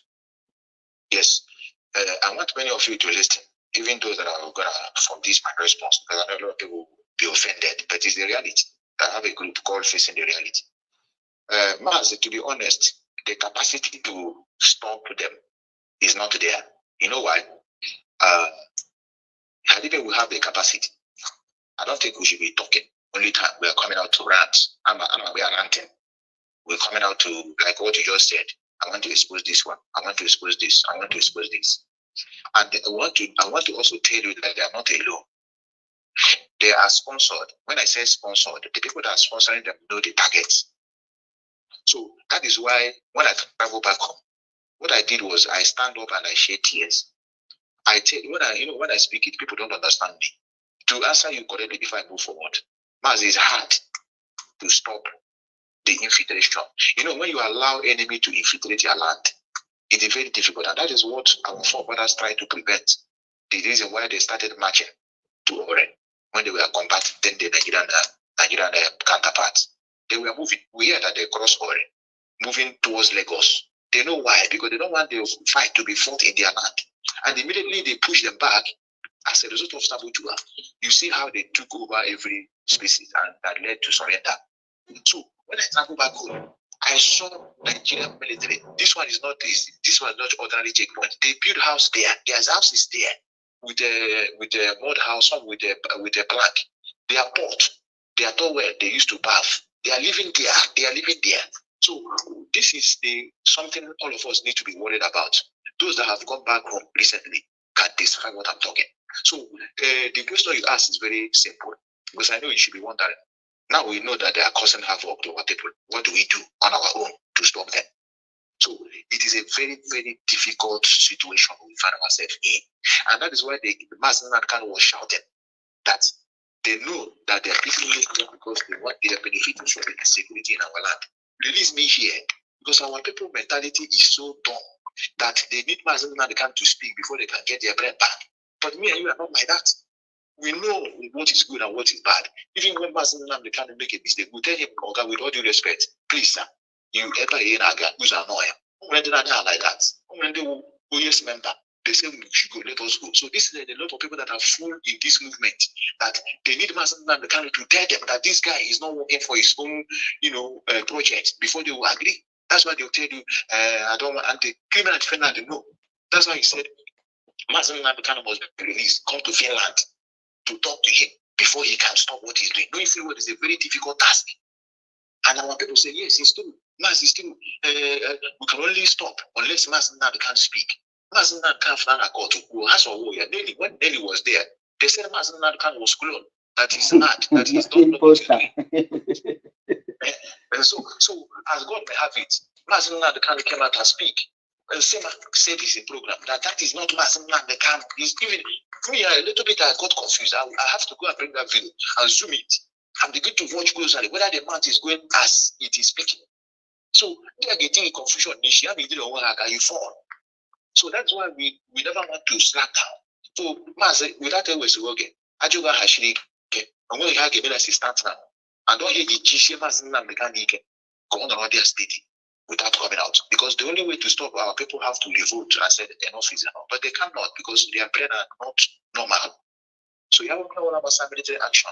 Yes, I want many of you to listen, even those that are gonna from this my response, because I know a lot of people will be offended, but it's the reality. I have a group called Facing the Reality. Maz, to be honest, the capacity to stop them is not there. You know why? Even we have the capacity. I don't think we should be talking. Only time we are coming out to rant. We are ranting. We're coming out to, like what you just said. I want to expose this one. I want to expose this. I want to expose this. And I want to also tell you that they are not alone. They are sponsored. When I say sponsored, the people that are sponsoring them know the targets. So that is why when I travel back home, what I did was I stand up and I shed tears. I tell you, when I speak it, people don't understand me. To answer you correctly before I move forward, Maz, is hard to stop the infiltration. When you allow enemy to infiltrate your land, it is very difficult, and that is what our forefathers tried to prevent. The reason why they started marching to Oren when they were combating the Nigerian counterparts. They were moving. We hear that they crossed Oren, moving towards Lagos. They know why, because they don't want the fight to be fought in their land. And immediately they push them back as a result of saboteur. You see how they took over every species and that led to surrender. So when I travel back home, I saw Nigerian military. This one is not ordinary checkpoint. They build house there. There's houses there with a mud house, some with a plank. They are port. They are towel. They used to bath. They are living there. So this is something all of us need to be worried about. Those that have gone back home recently can testify what I'm talking. So the question you ask is very simple, because I know you should be wondering. Now we know that they are causing havoc to our people. What do we do on our own to stop them? So it is a very, very difficult situation we find ourselves in. And that is why the Mazen Khan was shouting that they know that they are beating me because they want their benefit from the security in our land. Release me here, because our people mentality is so dumb that they need Mazen Khan to speak before they can get their bread back. But me and you are not like that. We know what is good and what is bad. Even when Mazen Khan make a mistake, we tell him, Oga, with all due respect, please, sir, you ever hear Naga who's annoying? When they are like that, when they will yes member, they say we should go, let us go. So this is a lot of people that are full in this movement, that they need Mazen Khan to tell them that this guy is not working for his own, project before they will agree. That's why they'll tell you, I don't want, and the criminal defender, they know. That's why he said, Mazen Khan must be released, come to Finland to talk to him before he can stop what he's doing. Knowing full well is a very difficult task. And our people say, yes, it's true. Maz is true. We can only stop unless Mazen can't speak. Mazen can't find a court to go. When Nelly was there, they said Mazen was clone. That is mad. That is not what he's doing. So as God may have it, Mazen came out and speak. Sema said this in program that is not Mazen Khan. Is even me a little bit. I got confused. I have to go and bring that video and zoom it and begin to watch closely whether the mouth is going as it is speaking. So they are getting confusion. You fall. So that's why we never want to slack down. So, Mazi, without always working, Ajuga Hashiri, and when you have given assistance now, and don't hear the GC Mazina mechanic go on their state without coming out. Because the only way to stop our people have to revolt and say enough is enough. But they cannot because their brain are not normal. So you have to know about some military action.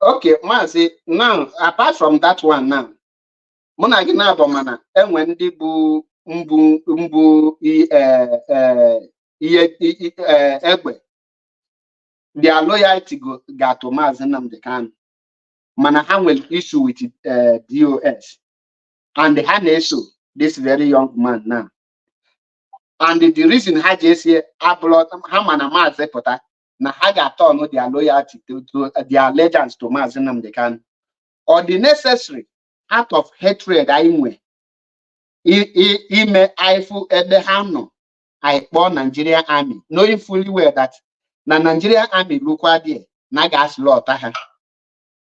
Okay, Mazi, now apart from that one now, Muna gina bomana enwe ndị bụ mbu egbe, their loyalty got to Mazi Nnamdi Kanu. Mana ha nwere issue with DOS, and ha na-eso this very young man now. And the reason ha ji esi upload ha mana Mazi pụta na ha ga-turn their loyalty to their allegiance to Mazi Nnamdi Kanu, or the necessary out of hatred anyị nwe ime aifu ebe ha nọ anyị kpọọ Nigerian army, knowing fully well that na Nigerian army lukwa there na ga-aslọta ha,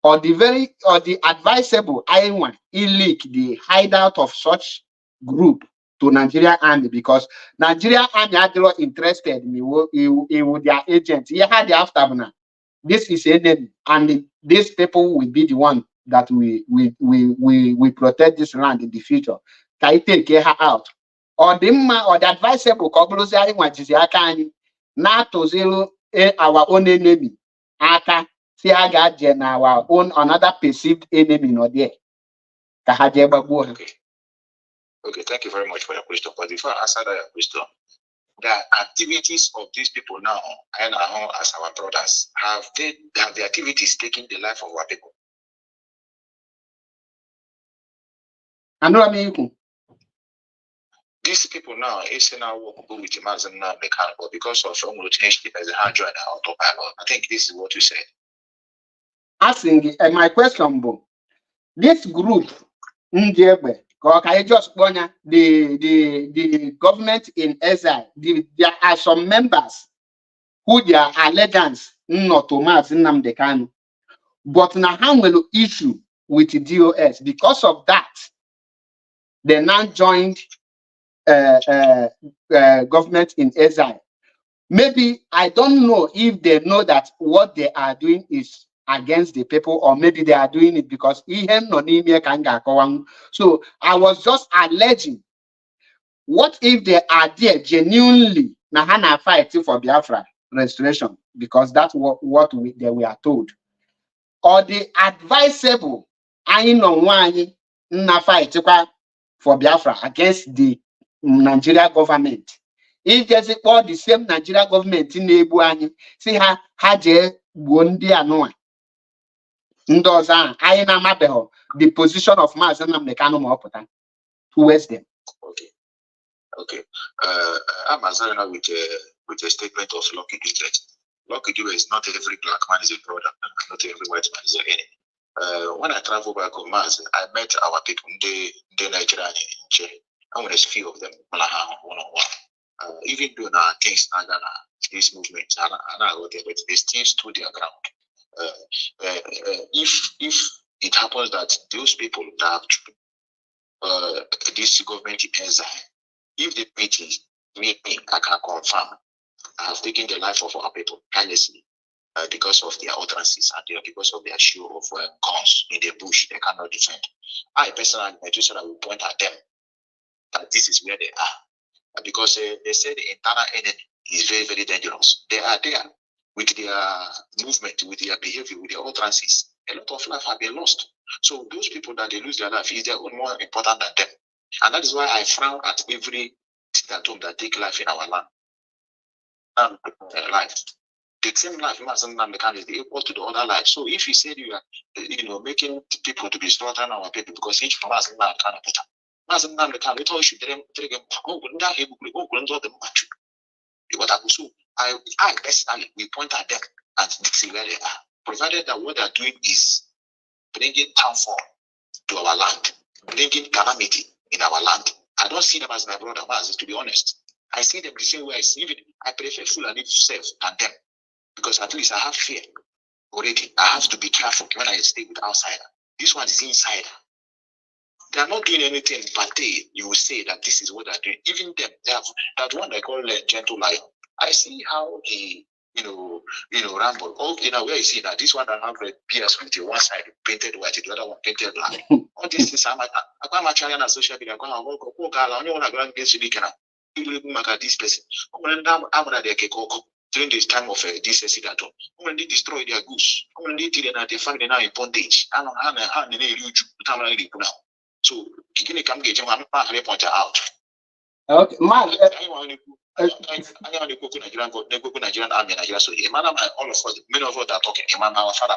or the advisable anyị nwa leak the hideout of such group to Nigerian army, because Nigerian army adịrọ interested in their agent. Ihe ha dị after na this is enemy, and these people will be the one that we protect this land in the future. Can you take her out? Or the advisable our own enemy. Aka our own another perceived enemy not there. Okay, thank you very much for your question. But before I answer that question, the activities of these people now, and as our brothers, have the activities taking the life of our people? I know, I mean, these people now, it's now work with the Mazi Nnamdi Kanu, but because of change as a hard drive on autopilot. I think this is what you said. Asking my question, this group, there the government in exile, there are some members who their allegiance not to Mazi Nnamdi Kanu, but now how will issue with the DOS. Because of that, they now joined government in exile. Maybe, I don't know if they know that what they are doing is against the people, or maybe they are doing it because so I was just alleging, what if they are there genuinely Nahana fighting for Biafra restoration, because that's what they were told, or the advisable I know why na fight for Biafra against the Nigeria government. If there's all the same Nigeria government in Ebu, see how Haje Bundi Anoa. Ndoza, I na mabeho the position of Mazi Nnamdi Kanu Mopota towards them. Okay. I'm answering with a statement of Lucky Dube. Lucky Dube is not every black man is a brother, not every white man is an enemy. When I travel back on Mars, I met our people in the Nigerian in Chile. And there's few of them one-on-one. Even though now things are gonna this movement, but they still stood their ground. If it happens that those people that this government in exile, if the meet me, I can confirm I have taken the life of our people carelessly because of their utterances and because of their show of guns in the bush they cannot defend. I personally, I will point at them that this is where they are, because they say the internal enemy is very, very dangerous. They are there with their movement, with their behavior, with their utterances. A lot of life have been lost. So those people that they lose their life is their own more important than them. And that is why I frown at every atom that take life in our land. Life. The same life Mazi Nnamdi Kanu is equal to the other life. So if you said you are making people to be slaughtering our people because each Mazi Nnamdi Kanu better. Mazi Nnamdi Kanu, it all should so I personally we point at them and see where they are, provided that what they are doing is bringing downfall to our land, bringing calamity in our land. I don't see them as my brother Mazi, to be honest. I see them the same way I see it. I prefer Fulani to serve than them, because at least I have fear already. I have to be careful when I stay with outsider. This one is insider. They are not doing anything per day. You will say that this is what they're doing. Even them, they have that one they call a gentle lion. I see how he, ramble. Oh, where you see that this one that have red beers with the one side painted white, the other one painted black. All this is I'm actually on social media. I'm going to this person. During this time of this that when they destroy their goods, when they did they find them now in bondage. So can come get him point out. Okay, man. Nigerian army, Nigeria. So, all of us, many of us are talking. Our father,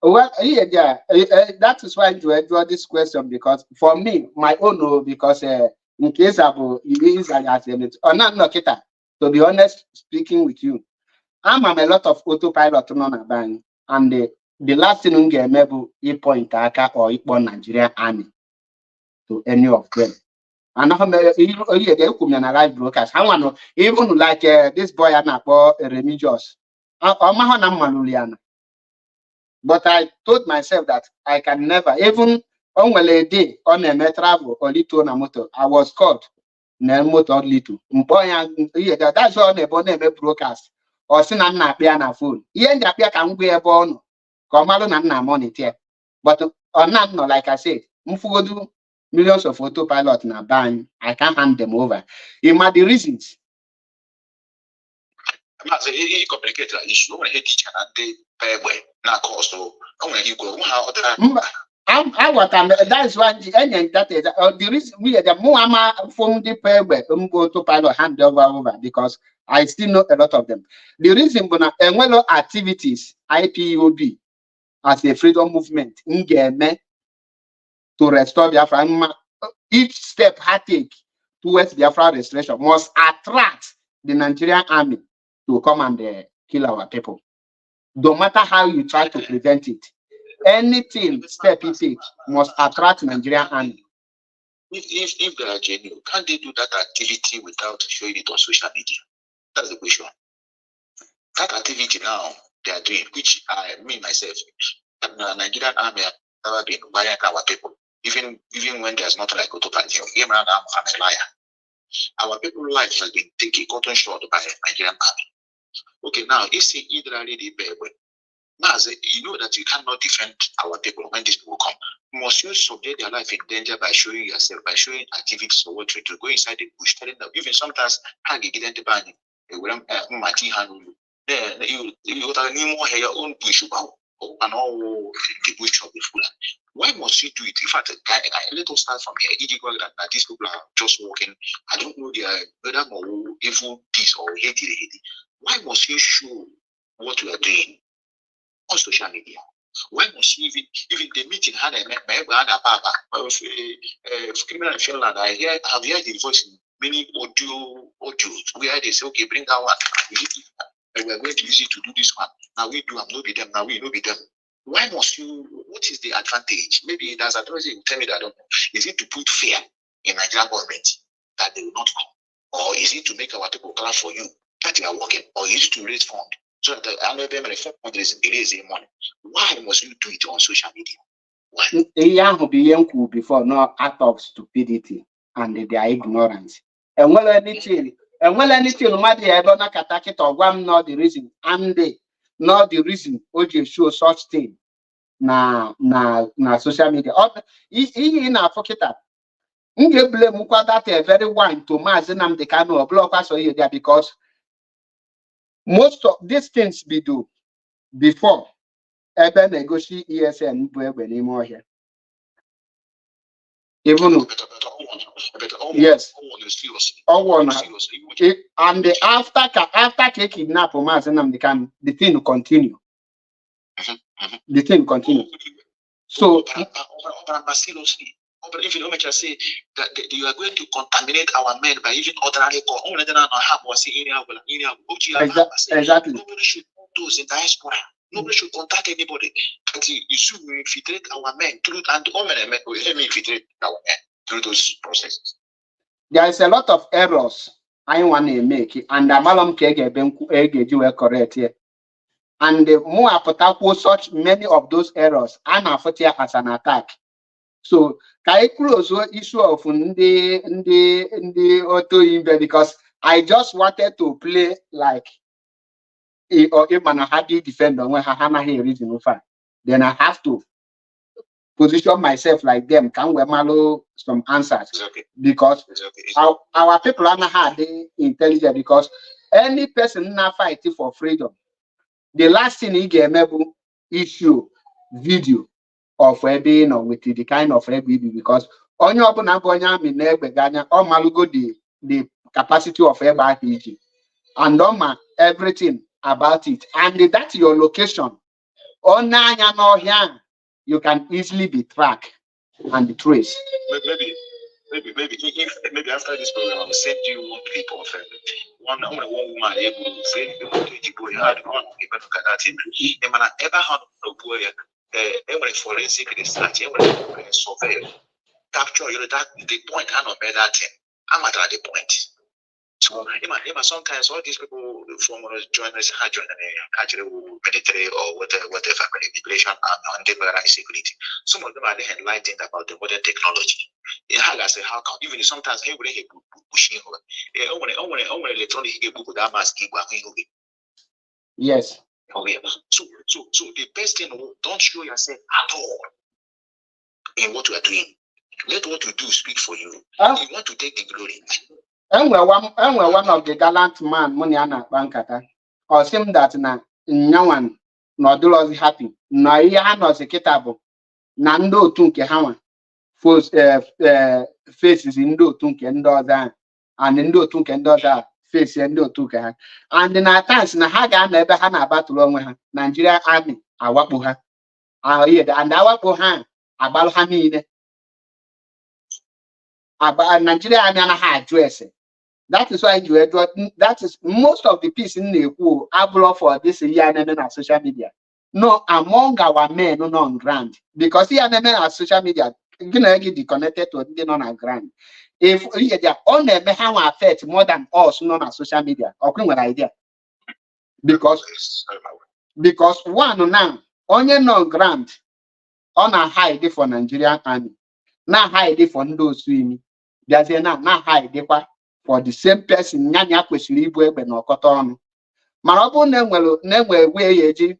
Well, yeah, that is why I draw this question, because for me, my own, because in case of or not, no, Kita, to be honest, speaking with you, I'm a lot of autopilot on a bang, and the last thing I'm going to do point Aka or Nigerian army to any of them. And now, live broadcast. I want to even like this boy religious. But I told myself that I can never, even on a day on a travel or little on a motor, I was caught. Motor little. That's all the broadcast. Or seen an appear na phone. Yen appear can be a bone. Comalo na money here. But on not, like I said, Mfugodu millions of autopilot na ban. I can't hand them over. In my the reasons. That's a complicated issue. I want to teach and they pay way. Now, cost so I want to equal how that's why that is the reason we the more from the paper autopilot hand over because I still know a lot of them. The reason and activities IPOB as a freedom movement in to restore Biafra, each step I take towards Biafra restoration must attract the Nigerian army to come and kill our people. No matter how you try to prevent it, anything step you take must attract Nigerian army. If they are genuine, can't they do that activity without showing it on social media? That's the question. That activity now they are doing, which me myself, the Nigerian army have never been buying our people. Even when there's not like autopilot, I'm a liar. Our people's life has been taken cotton short by Nigerian army. Okay, now if see either already now you know that you cannot defend our people when these people come. Must you subject their life in danger by showing yourself, by showing activities or what to go inside the bush, telling them even sometimes you get into ban you have your own bush and all the bush of the full. Why must you do it? In fact, let us start from here. That these people are just walking. I don't know they are whether more evil this or hate it. Why must you show what you are doing on social media? Why must you even the meeting had a papa criminal in Finland? I have heard the voice in many audio where they say, okay, bring that one. We are going to use it to do this one. Now we do, I'm not be them, now we no be them. Why must you? What is the advantage? Maybe there's advantage. You tell me that I don't know. Is it to put fear in Nigerian government that they will not come? Or is it to make our people clap for you that you are working? Or is it to raise funds? So that the is money. Why must you do it on social media? Why? Before no act of stupidity and their ignorance. And well anything matter ever na katakit or one not the reason and they not the reason OJ show such thing na social media. In a fokita. Nge blame that a very one to Mazinam the Kano or block us there because most of these things be do before ever negotiate ESN anymore here. Even yes, and after kidnap the thing will continue. The thing continue. So if you don't make us say that you are going to contaminate our men by even ordinary call, exactly. Nobody should put those in diaspora. Nobody should contact anybody. And you should infiltrate our men through and infiltrate our men through those processes. There is a lot of errors I want to make, and the malam kege correct here. And the more I such many of those errors, I'm as an attack. So can I close the issue of the auto invest, because I just wanted to play like or if man had defend on when Hana here reason far, then I have to position myself like them. Can we malo some answers? Because our people are not hard intelligent, because any person now fighting for freedom, the last thing he get maybe issue video of being or with the kind of BB, because on your open abonye in Ghana or malugo the capacity of RPG and everything about it, and that's your location. On here, you can easily be tracked and traced. Maybe after this program, I will send you one clip of one woman able to say Igbo had on even look at that in. And man, ever had no boy, every forensic research, every survey capture you that the point I know better thing. I'm at the point. So sometimes all these people from journalists had joined the military or whatever immigration and temporary security. Some of them are enlightened about the modern technology. I say, how come even sometimes he will pushing over electronic that mask. Yes. Okay. So the best thing, don't show yourself at all in what you are doing. Let what you do speak for you. You want to take the glory. And we're one of the gallant man, Muniana Bankata, or seem that no one no do us happy. No, ya no sekitable. Nando tunke hawa. First faces in do tunke and doza, and in do tunke and doza face and do tuka. And in our times, na haga never had a battle on her. Nigeria army, our wapuha. Our ear, and our pohan, about Hamine. About Nigeria army and a high dress. That is why you that is most of the peace in the who are for this year and social media. No, among our men on ground, because here and on social media, gonna get connected to the on ground. If their own how affect more than us on social media, or one idea. Because one now on no ground on a high day for Nigerian army, now high day for those swimming. There's a now high day for the same person nyanya kwesịrị ibu egbe na ọkọta ọnụ. Mana ọ bụrụ na enwe wee ya eji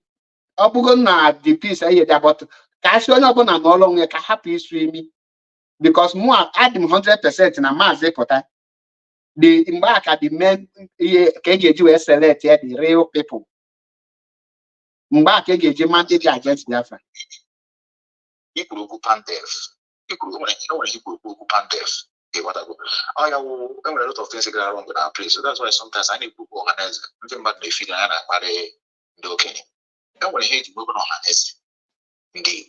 ọ bụgo na the peace eyi dị about ka asị onye ọbụla na ọrụ onwe ka hapụ isu imi, because mụ adị m 100% na maazị pụta the mgbe aka the men ihe ka e ga-eji wee select the real people, mgbe aka e ga-eji mandate dị against Biafra. Ikwuru okwu Pandef, ikwuru nwere ikwu okwu Pandef. Oh yeah, well, there were a lot of things that are wrong with our place. So that's why sometimes I need people organize them back the feeling and I okay. Then when I hate moving on organize indeed.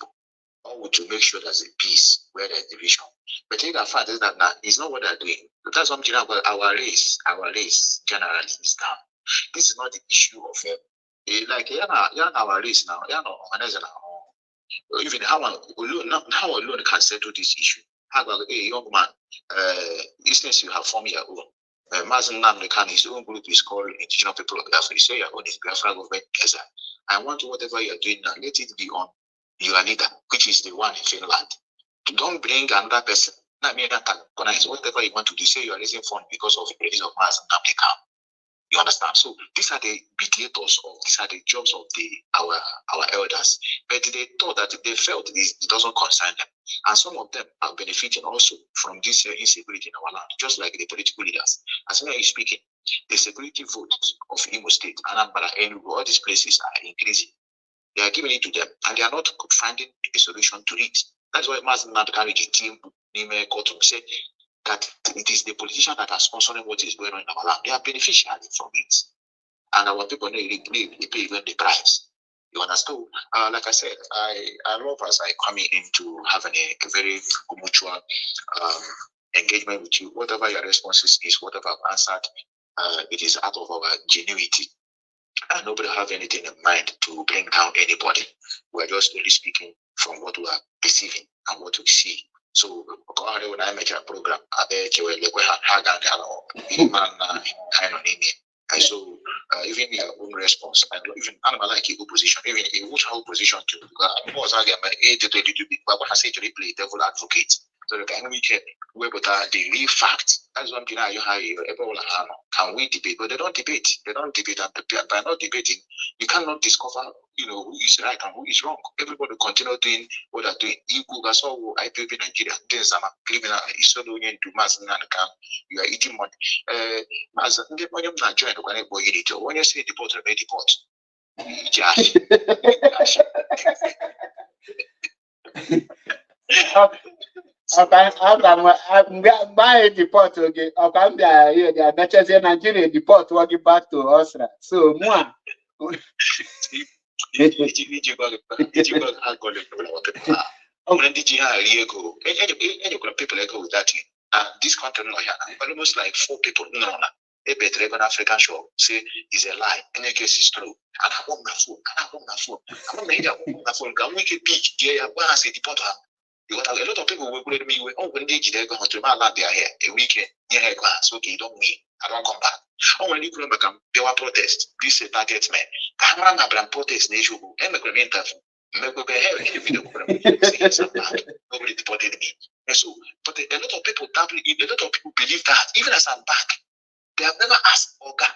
Or to make sure there's a peace where there's division. But the fact is that now it's not what they're doing. That's something about our race generally is down. This is not the issue of like our race now, organizing our even how alone can settle this issue. How about a young man, instance you have formed your own. Mazin Namdekan, his own group is called Indigenous People of Biafra. You say your own is Biafra government. I want whatever you're doing now, let it be on your leader, which is the one in Finland. Don't bring another person. Not me antagonize whatever you want to do. Say you are raising funds because of the release of Mazin Namdekan. You understand? So these are the mediators of these are the jobs of our elders. But they thought that they felt it doesn't concern them. And some of them are benefiting also from this insecurity in our land, just like the political leaders. As we are speaking, the security votes of Imo State, Anambra, Enugu, all these places are increasing. They are giving it to them, and they are not finding a solution to it. That's why Mazen Namdekan team say that it is the politician that are sponsoring what is going on in our land. They are beneficiaries from it. And our people they pay even the price. You understand? Like I said, I love as I come in to having a very mutual engagement with you. Whatever your responses is, whatever I've answered, it is out of our genuity. And nobody have anything in mind to bring down anybody. We're just only speaking from what we are perceiving and what we see. So, when I make a program, I bet you will look at Hagan, kind of And so even your own response, and even animal like Igbo position, even a which whole position too. I'm more like a little bit, but when I say to play devil advocate, so can we check where but the real fact? That's one thing you have can we debate? But they don't debate. They don't debate, and by not debating, you cannot discover, who is right and who is wrong. Everybody continue doing what they're doing. Igbo, that's all IPP Nigeria. There's a criminal. It's so doing to mass and you are eating money. As when you're not joined, when you say deport, or may deport. Buy deport again. They are not in Nigeria deport walking back to Austria. So more. People go with that. This country almost like 4 people. No. A better even African show say is a lie. In any case, it's true. And I want my phone. I want my phone. Can we get big? Yeah, I say deport her. Because a lot of people will put me when they go to my land, they are here a weekend. Yeah, so okay, don't win. I don't come back. When you come back, they will protest. This is target man. Camera have protest nation. Nobody deported me. And so, but a lot of people believe that. Even as I'm back, they have never asked Oga.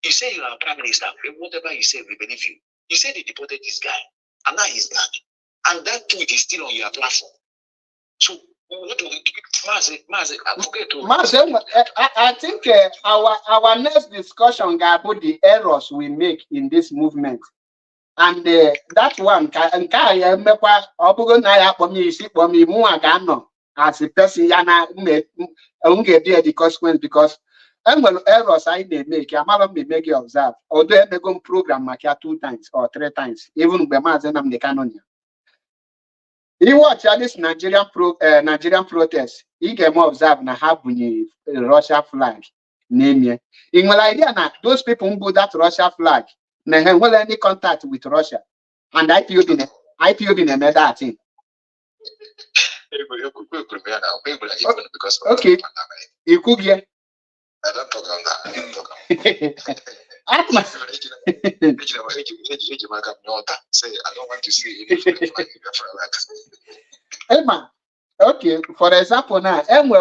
You say you are prime minister. Whatever you say, we believe you. You said they deported this guy, and now he's back, and that tweet is still on your platform. So what do we Mazi, I think our next discussion about the errors we make in this movement, and that one as a person the consequence because errors I may make may make you observe although I go program 2 times or 3 times even the canon. You watch this Nigerian protest. You can observe na have a Russia flag. Name ye. In my idea now, those people who put that Russia flag, they have any contact with Russia, and IPO in another thing. Okay, you could get. I don't talk on that. I don't talk say I don't want to see Emma, okay, for example now, the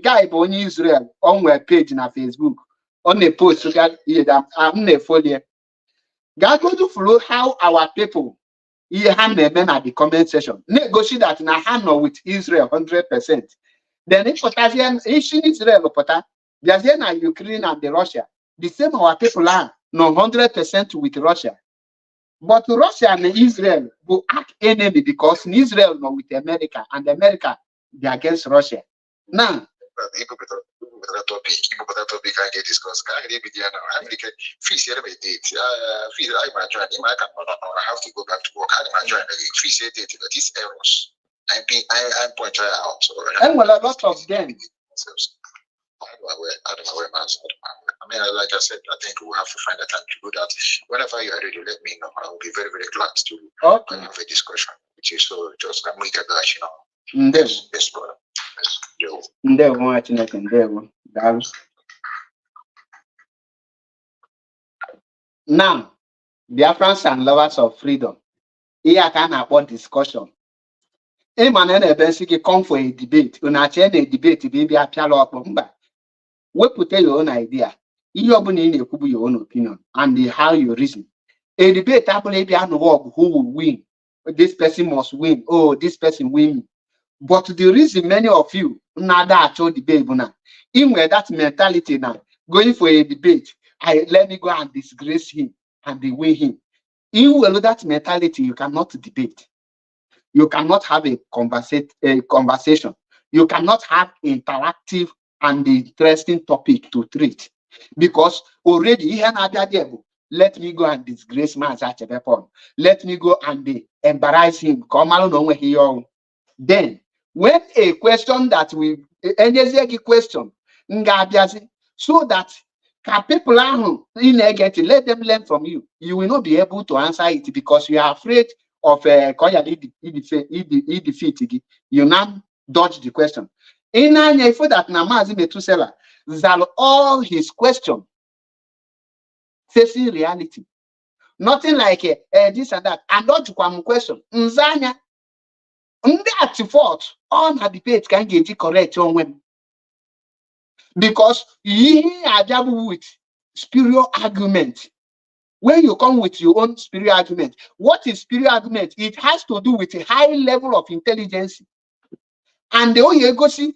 guy on Israel on web page na Facebook on a post I'm a follow. Go to follow how our people at the comment section. Negotiate that na hand with Israel 100%. Then if Israel there's Ukraine and the Russia. The same our people are no 100% with Russia. But Russia and Israel will act enemy because Israel no with America and America they against Russia. Now topic can get discussed. Can I get America fees here by date. Fees I might join him. I have to go back to work. I might join fees here date, but these errors. I'm pointing out. And well, a lot of them. I mean, like I said, I think we'll have to find a time to do that. Whenever you are ready, let me know. I will be very, very glad to have a discussion with you. So just come make a gush, Yes, brother. Now, Biafrans and lovers of freedom. Here can about discussion. A man and basically come for a debate. When I change a debate, baby, I tell you, we put your own idea. You have your own opinion and how you reason. A debate, who will win. This person must win. Oh, this person win. But the reason many of you nada actual debate now, in where that mentality now, going for a debate, let me go and disgrace him and they win him. In well that mentality, you cannot debate. You cannot have a conversation. You cannot have interactive and interesting topic to treat. Because already let me go and disgrace my Zachepepon. Let me go and embarrass him. Then when a question that we any question so that people are in negative, let them learn from you. You will not be able to answer it because you are afraid of defeat. You now dodge the question. In anya ifo that na Mazi Methuselah zal all his question facing reality. Nothing like this and that. And not to come question. Nzanya. At fault, all her debate can get correct on when. Because ye are with spiritual argument. When you come with your own spiritual argument, what is spiritual argument? It has to do with a high level of intelligence. And the go see,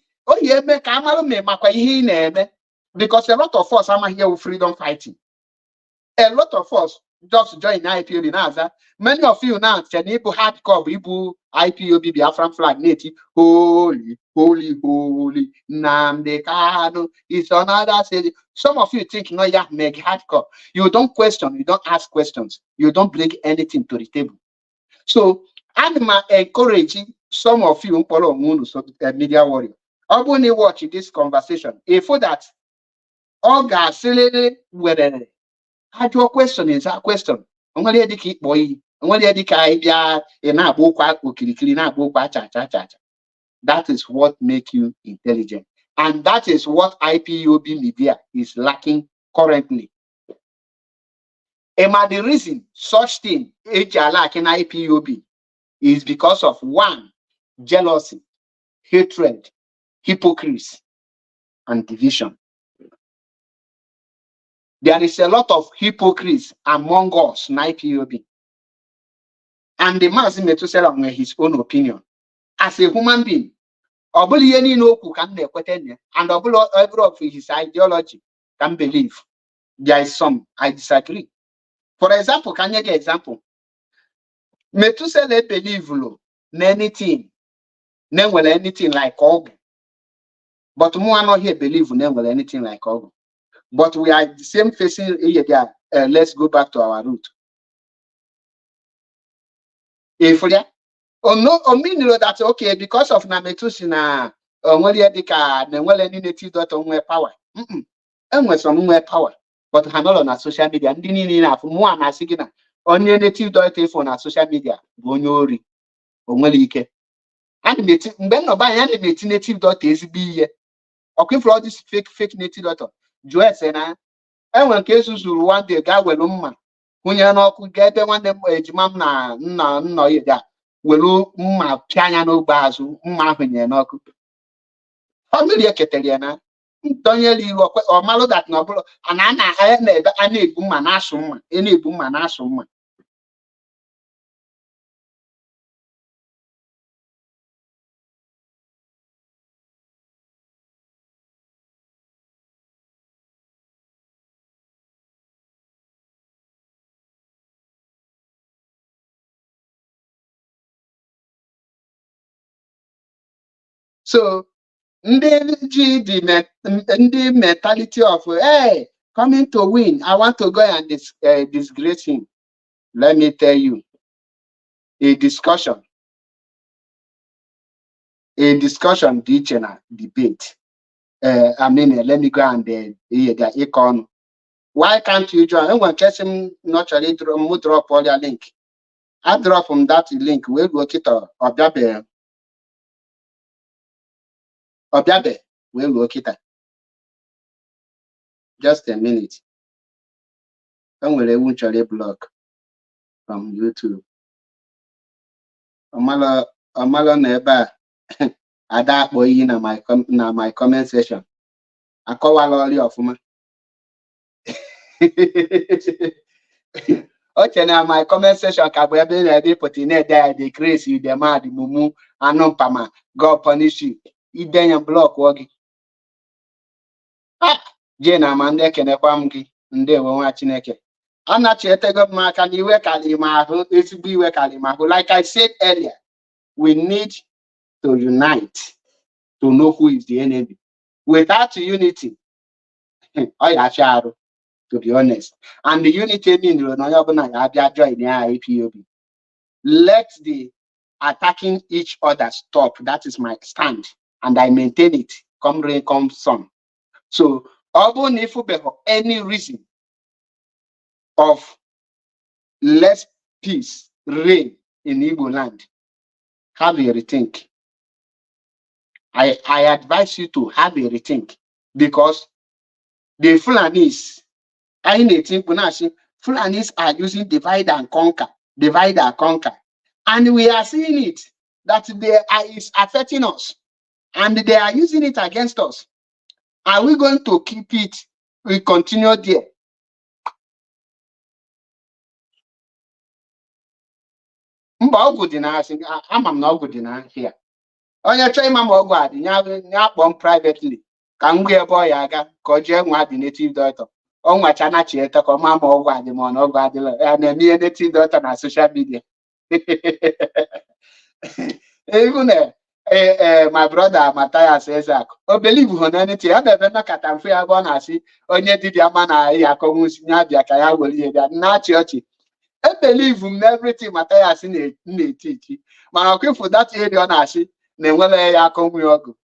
because a lot of us are here with freedom fighting. A lot of us just join IPOB now. Many of you now can able hardcore Ibu IPOB Biafran flag native. Holy, holy, holy. Namde Kano is another city. Some of you think no, yeah, make hardcore. You don't question, you don't ask questions, you don't bring anything to the table. So I'm encouraging some of you media warrior. I'm going to watch this conversation. If for that, all guys whether your question is a question. Only educate boy. Only educate cha cha cha. That is what makes you intelligent, and that is what IPOB media is lacking currently. And the reason such thing lack in IPOB is because of one, jealousy, hatred, hypocrisy, and division. There is a lot of hypocrisy among us in IPOB. And the Mazi Methuselah with his own opinion. As a human being, and every of his ideology can believe. There is some, I disagree. For example, can you get example? Methuselah believe anything, never anything like Ogu. But more not here believe never anything like Ogu. But we are the same facing here. Let's go back to our root. If we no, mean that okay, because of Nametusina, any native daughter power. And some power, but handle on social media. And didn't have more and sigina. Only native daughter on social media. Bonyori. Only and meeting when no buy any native daughters be okay for all this fake native daughter. Joyce and when cases will one day guy will when you're not get one them ejimam no ya welu mma pianya no bazu mma hwenye no ku family eketeliana donye liru o malo that no bro ana na ebe ana egbu mma na asu mma ena egbu mma na asu mma. So the mentality of hey, coming to win, I want to go and disgrace him. Let me tell you, a discussion, debate. I mean, let me go and econ. Why can't you join? And when person naturally drop all your link, I drop from that link. We'll work it or we'll work it. Just a minute. And we'll eventually block from YouTube. Amala neba ada boy in my comment section. I call all of them. Okay, now my comment section can be put in there. They crazy, they mad, mumu, anumpama. God punish you. You then block wagi. Ah, Jena mande kenekwamgi. Nde wa chineke. Anachete maka niwe kalimahu. Iwe kalimahu. Like I said earlier, we need to unite to know who is the enemy. Without unity, to be honest. And the unity means join IPOB. Let the attacking each other stop. That is my stand. And I maintain it. Come rain, come sun. So, even if we have any reason of less peace reign in Igbo land, have a rethink I advise you to have a rethink, because the Fulanis, Fulanis are using divide and conquer, and we are seeing it that is affecting us, and they are using it against us. Are we going to keep it? We continue there. Mba ọgwụ dị na asị, ama m na ọgwụ dị na here. Onye chọọ ịma ma ọgwụ a dị, ya kpọọ m privately ka m gwa ebe ọ ya aga ka ọ jee nwa dị native doctor. Ọ nwacha na chieta ka ọ ma ọgwụ adị ma ọ na ọgwụ adịla. Ya na-eme ihe native doctor na social media. Even my brother Matthias Ezak, o believe on anything. I never know kata mfe ya bụ na asị onye dibịa ma na ya akọnwụ si ya bịa ka ya were ihe bịa na-achị ọchị. I believe in everything Matthias na-etichi, mana ọkwefu that area ọ na-asị na enwere ya akọnwụ ọgụ.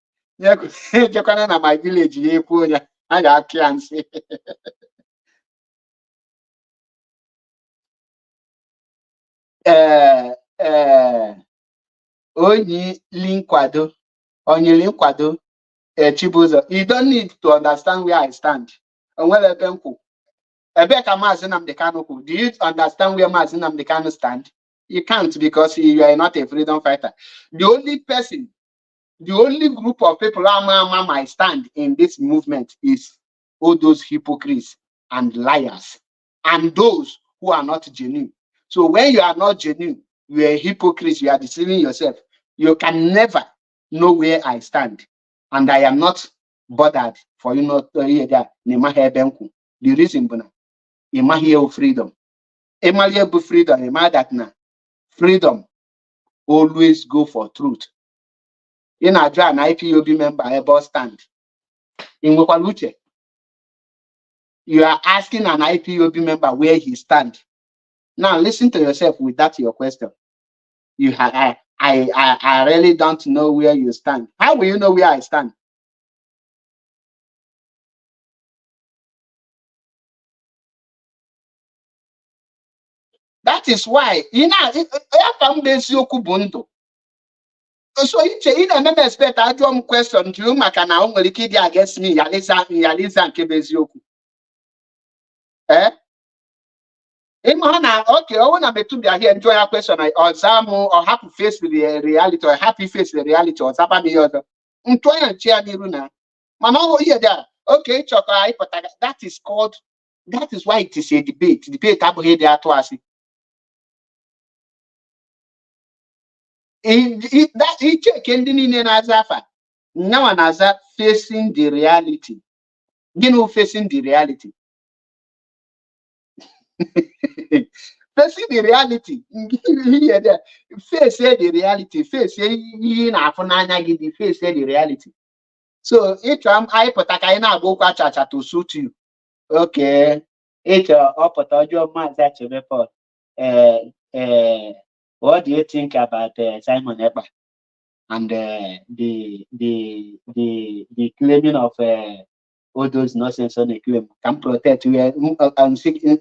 Jekwana na my village ya ekwu onye a ga-akị ya nsị. Onye linkwado Chibuzo, you don't need to understand where I stand. Onwere ebe nkwu. Ebe ka Maazị Nnamdi Kanu kwu. Do you understand where Maazị Nnamdi Kanu stand? You can't, because you are not a freedom fighter. The only group of people who might stand in this movement is all those hypocrites and liars, and those who are not genuine. So when you are not genuine, you are a hypocrite, you are deceiving yourself. You can never know where I stand. And I am not bothered for you not to hear that. The reason is hear freedom. Freedom always go for truth. In a an IPOB member about stand. In Wakaluche, you are asking an IPOB member where he stand. Now listen to yourself with that your question. I really don't know where you stand. How will you know where I stand? That is why so you never expect I do question to you makana onwere ike dị against me yaliza nke beziokwu. Okay, I want to be here enjoy your question or zamu or happy face with the reality or happy face the reality or zaba me other. Ntoya nchia niru na. Mama go here there. Okay, choka that is why it is a debate. Debate abụghị dị atụ asị. That check ndị niile na-aza afa. Nyawa na-aza facing the reality. Gịnị facing the reality? Facing the reality. Face the reality. Face the reality. So each I put a kind of go chacha to suit you. Okay. Each up at your man that you report. What do you think about Simon Eber and the claiming of all those nonsense on the claim can protect you and seek an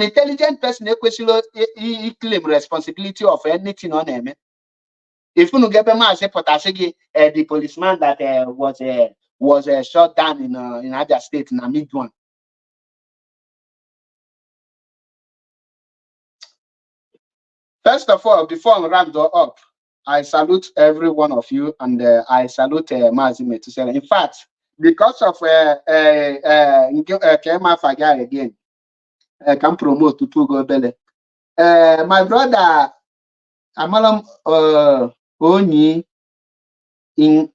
intelligent person he claim responsibility of anything on him. If you get the policeman that was shot down in Abia State in a mid-one. First of all, before I round up, I salute every one of you, and I salute Mazi Metusela. In fact, because of Kema Faga again, I can promote to go Bele. My brother Amalam Oni in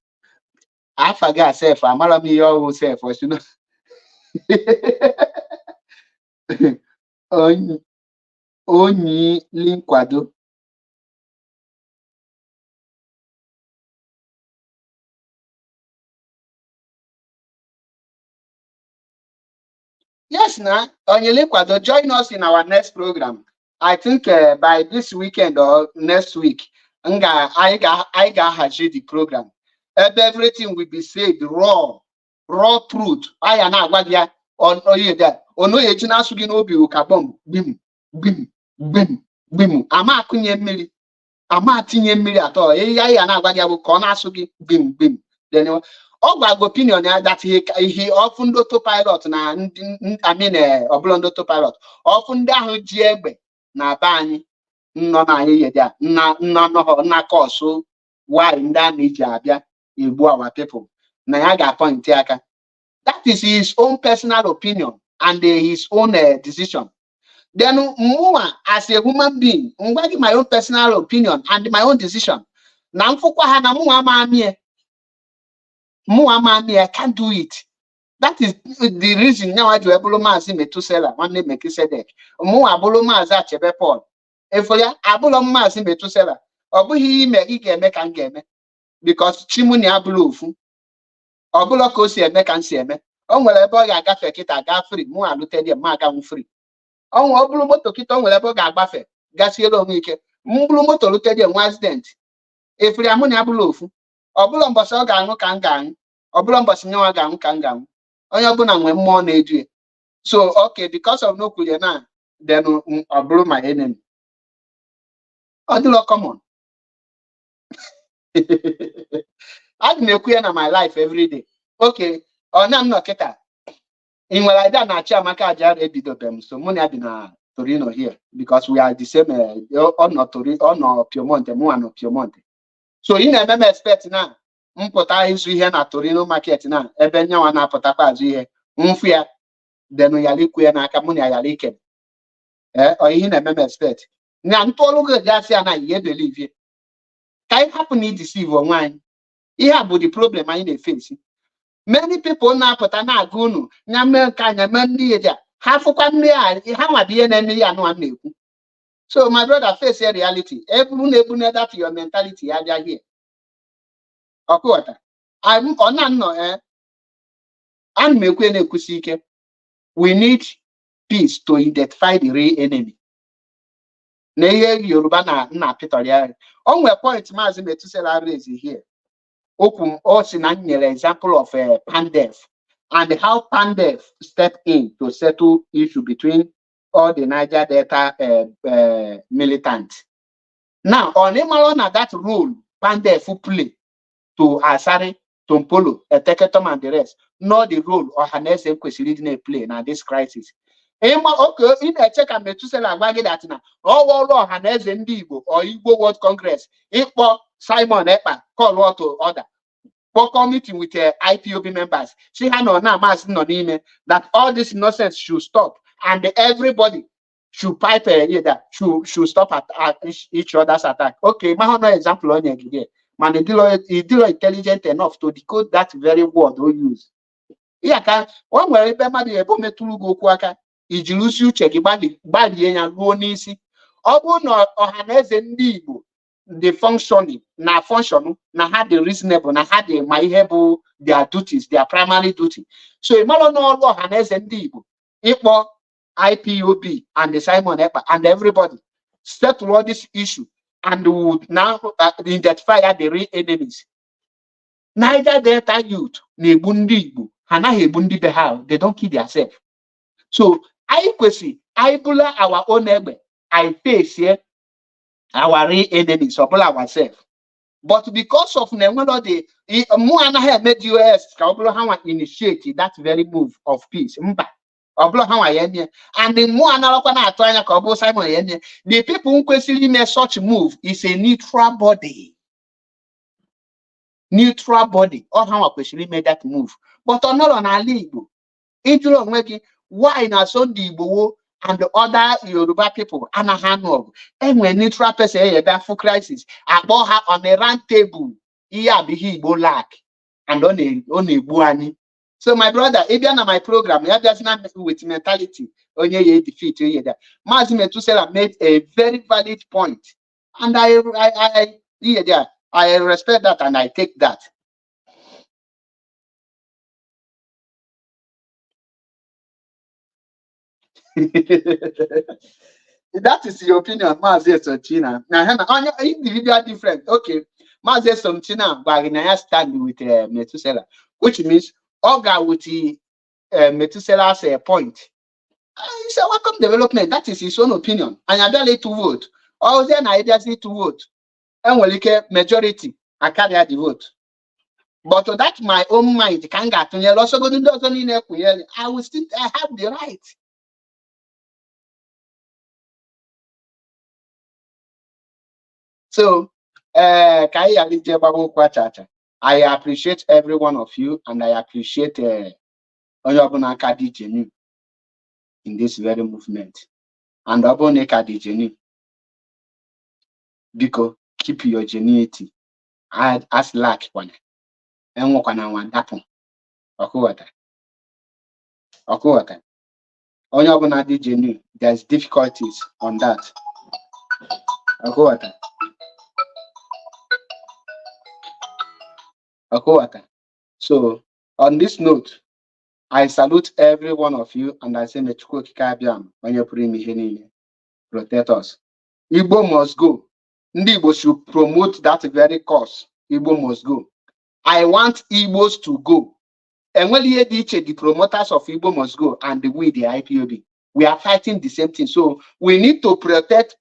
Afaga self, Amalam yo self, you know. Onyi linkwado. Yes, now Onyi linkwado, join us in our next program. I think by this weekend or next week, I got the program. Everything will be said raw truth. I am not what ya on that. Ono ejina sugi no bi ukabom bim. Bim. Ama akunye mmiri. ama tinye mmiri atọ ya na-agwa gị bụ ka ọ na-asụ gị bim bim. Then ọ gwa opinion ya that he often autopilot na ọbụla ndị autopilot ọfụ ndị ahụ ji egbe na be anyị nọ na anyị yedị nna kọsụ why ndị a na-eji abịa egbu our people na ya ga-apọintị aka. That is his own personal opinion and his own decision. Then mụnwa as a human being, ngwa gị my own personal opinion and my own decision. Na mfụkwa ha na mụnwa amamie, I can't do it. That is the reason now I do abụrụ Maazị Metusela nwanne Mekisedek. Mụnwa abụrụ Maazị Achebe Paul. Efoya abụrụ Maazị Metusela. Ọ bụghị ime ị ga-eme ka m ga-eme because Chimuni abụrụ ofu. Ọ bụla ka o si eme ka m si eme. O nwere ebe ọ ga-agafe kịta gaa free, mụ alụte dị ma aga m free. Ọ bụrụ moto kịta o nwere ebe ọ ga-agbafe gasiere onwe ike. M bụrụ moto lute dị nwa accident. Efiri amụ na abụrụ ofu. Ọ bụla mbọsị ọ ga-aṅụ ka m ga-aṅụ. Ọ bụla mbọsị nyewa ga-aṅụ ka m ga-aṅụ. Onye ọbụla nwee mmụọ na-edu ya. So okay, because of no kwuye na then ọ bụrụ my enemy. Ọ dịlọ common. I've been queer in my life every day. Okay, or no, no, Keta. In what I done, so money I've been Torino here because we are the same. Not Torino, or no Piemonte, Muano Piemonte. So you never expect now. Mpota is here na Torino market now. Ebenya wana potapa is here. Mfia. Then we are liquid na kamuni ayalike. Or you never expect. Now I'm told you that na ye believe here. Can happen to deceive or wine? Here but the problem I dey face. Many people na pụta na agụnụ nya mee ka anya mee ndị eja ha fụkwa ndị a ha nwa dị enemy ya no na-ekwu. So my brother face a reality. Ebu that your mentality ya bịa here. Ọkụwata. Ọ na-anọ ana m ekwe na-ekwusi ike. We need peace to identify the real enemy. Na ihe Yoruba na Peter ya. On a point Maazị Metusela raise here. Open also an example of Pandef and how Pandef stepped in to settle issue between all the Niger Delta militants. Now, on that role, Pandef play to Asari, Tompolo, Teketom and the rest, not the role or Hanese Kwesiri play now this crisis. Okay, in a check and Metusela Wagi that now, all Hanese and Igbo or Igbo World Congress, Igbo Simon Epa, call what to order. For committee with IPOB members, she had no that all this nonsense should stop and everybody should pipe should stop at each other's attack. Okay, my example on here. Man, he intelligent enough to decode that very word we use. Yeah, one way the ebo go kwaka. Ijilusi uche gbadi enya ruo n'isi. Ọ bụ na ọhaneze ndị Igbo the functioning na function na had the reasonable na had the my able their duties, their primary duty. So imalo no all ọhaneze ndị Igbo ịkpọ IPOB and the Simon Ekpa and everybody settle all this issue and would now identify the real enemies. Neither Delta youth na-egbu ndị Igbo ha naghị egbu ndị be ha, they don't kill themselves. So I kwesị I bula our own egbe I face here our real enemies or ourselves. But because of the Muana made US initiate that very move of peace. And the Muana Simon the people who question made such move is a neutral body. Neutral body. Or how question made that move. But on not on our Igbo. Why na so the Igbo and the other Yoruba people and a hand of and when neutral person for crisis about her on a round table here be he go lack and on a buani. So my brother, if you're my program, you have just not with mentality on your defeat that Maazị Metusela made a very valid point, and I respect that and I take that. That is your opinion, Maazị Sochina. Now, individual different. Okay, Maazị Sochina, Baginaya stand with Metusela, which means Oga with the Metusela's point. It's a welcome development. That is his own opinion, and I don't need to vote. All then I just need to vote. majority I carry the vote. But that my own mind can get to also go to I will still have the right. So I appreciate every one of you, and I appreciate Oyobunaka DJ in this very movement. And Oboneka DJ, because keep your genuity as lack one. And walk on one happen. Okuwata. Oyobuna DJ, there's difficulties on that. Okuwata. So on this note, I salute every one of you, and I say, Mechuko Kikabiam, when you're putting me here, protect us. Igbo must go. Ndi Igbo should promote that very cause. Igbo must go. I want Igbos to go. And when you the promoters of Igbo must go, and we, the IPOB, we are fighting the same thing. So we need to protect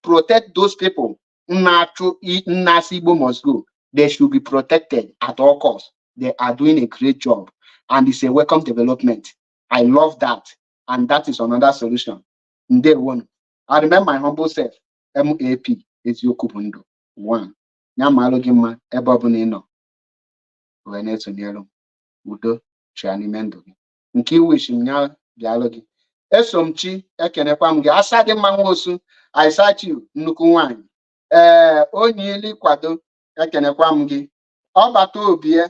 those people. Igbo must go. They should be protected at all costs. They are doing a great job, and it's a welcome development. I love that, and that is another solution. Day one, I remember my humble self. MAP is Yokubundo. One. Yamalogima Ebabunino. Venezuela. Udo Chianimendo. Nki wish nya dialogue. Esomchi ekenekwam gi asade manwosu. I search you nnukwu nwanyị. Onyili kwado ekenekwam gi. Ọbata obie.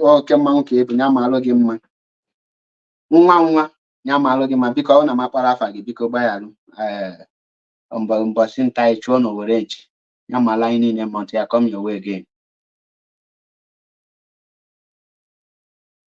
Oke mmanwụ ka ebu nya malụ gị mma. Nwa nya malụ gị mma biko ọ na mapara afa gị biko gbayarụ. Mbọsị nta ịchụọ n'Owerre ya mala anyị niile mọntụ ya come your way again.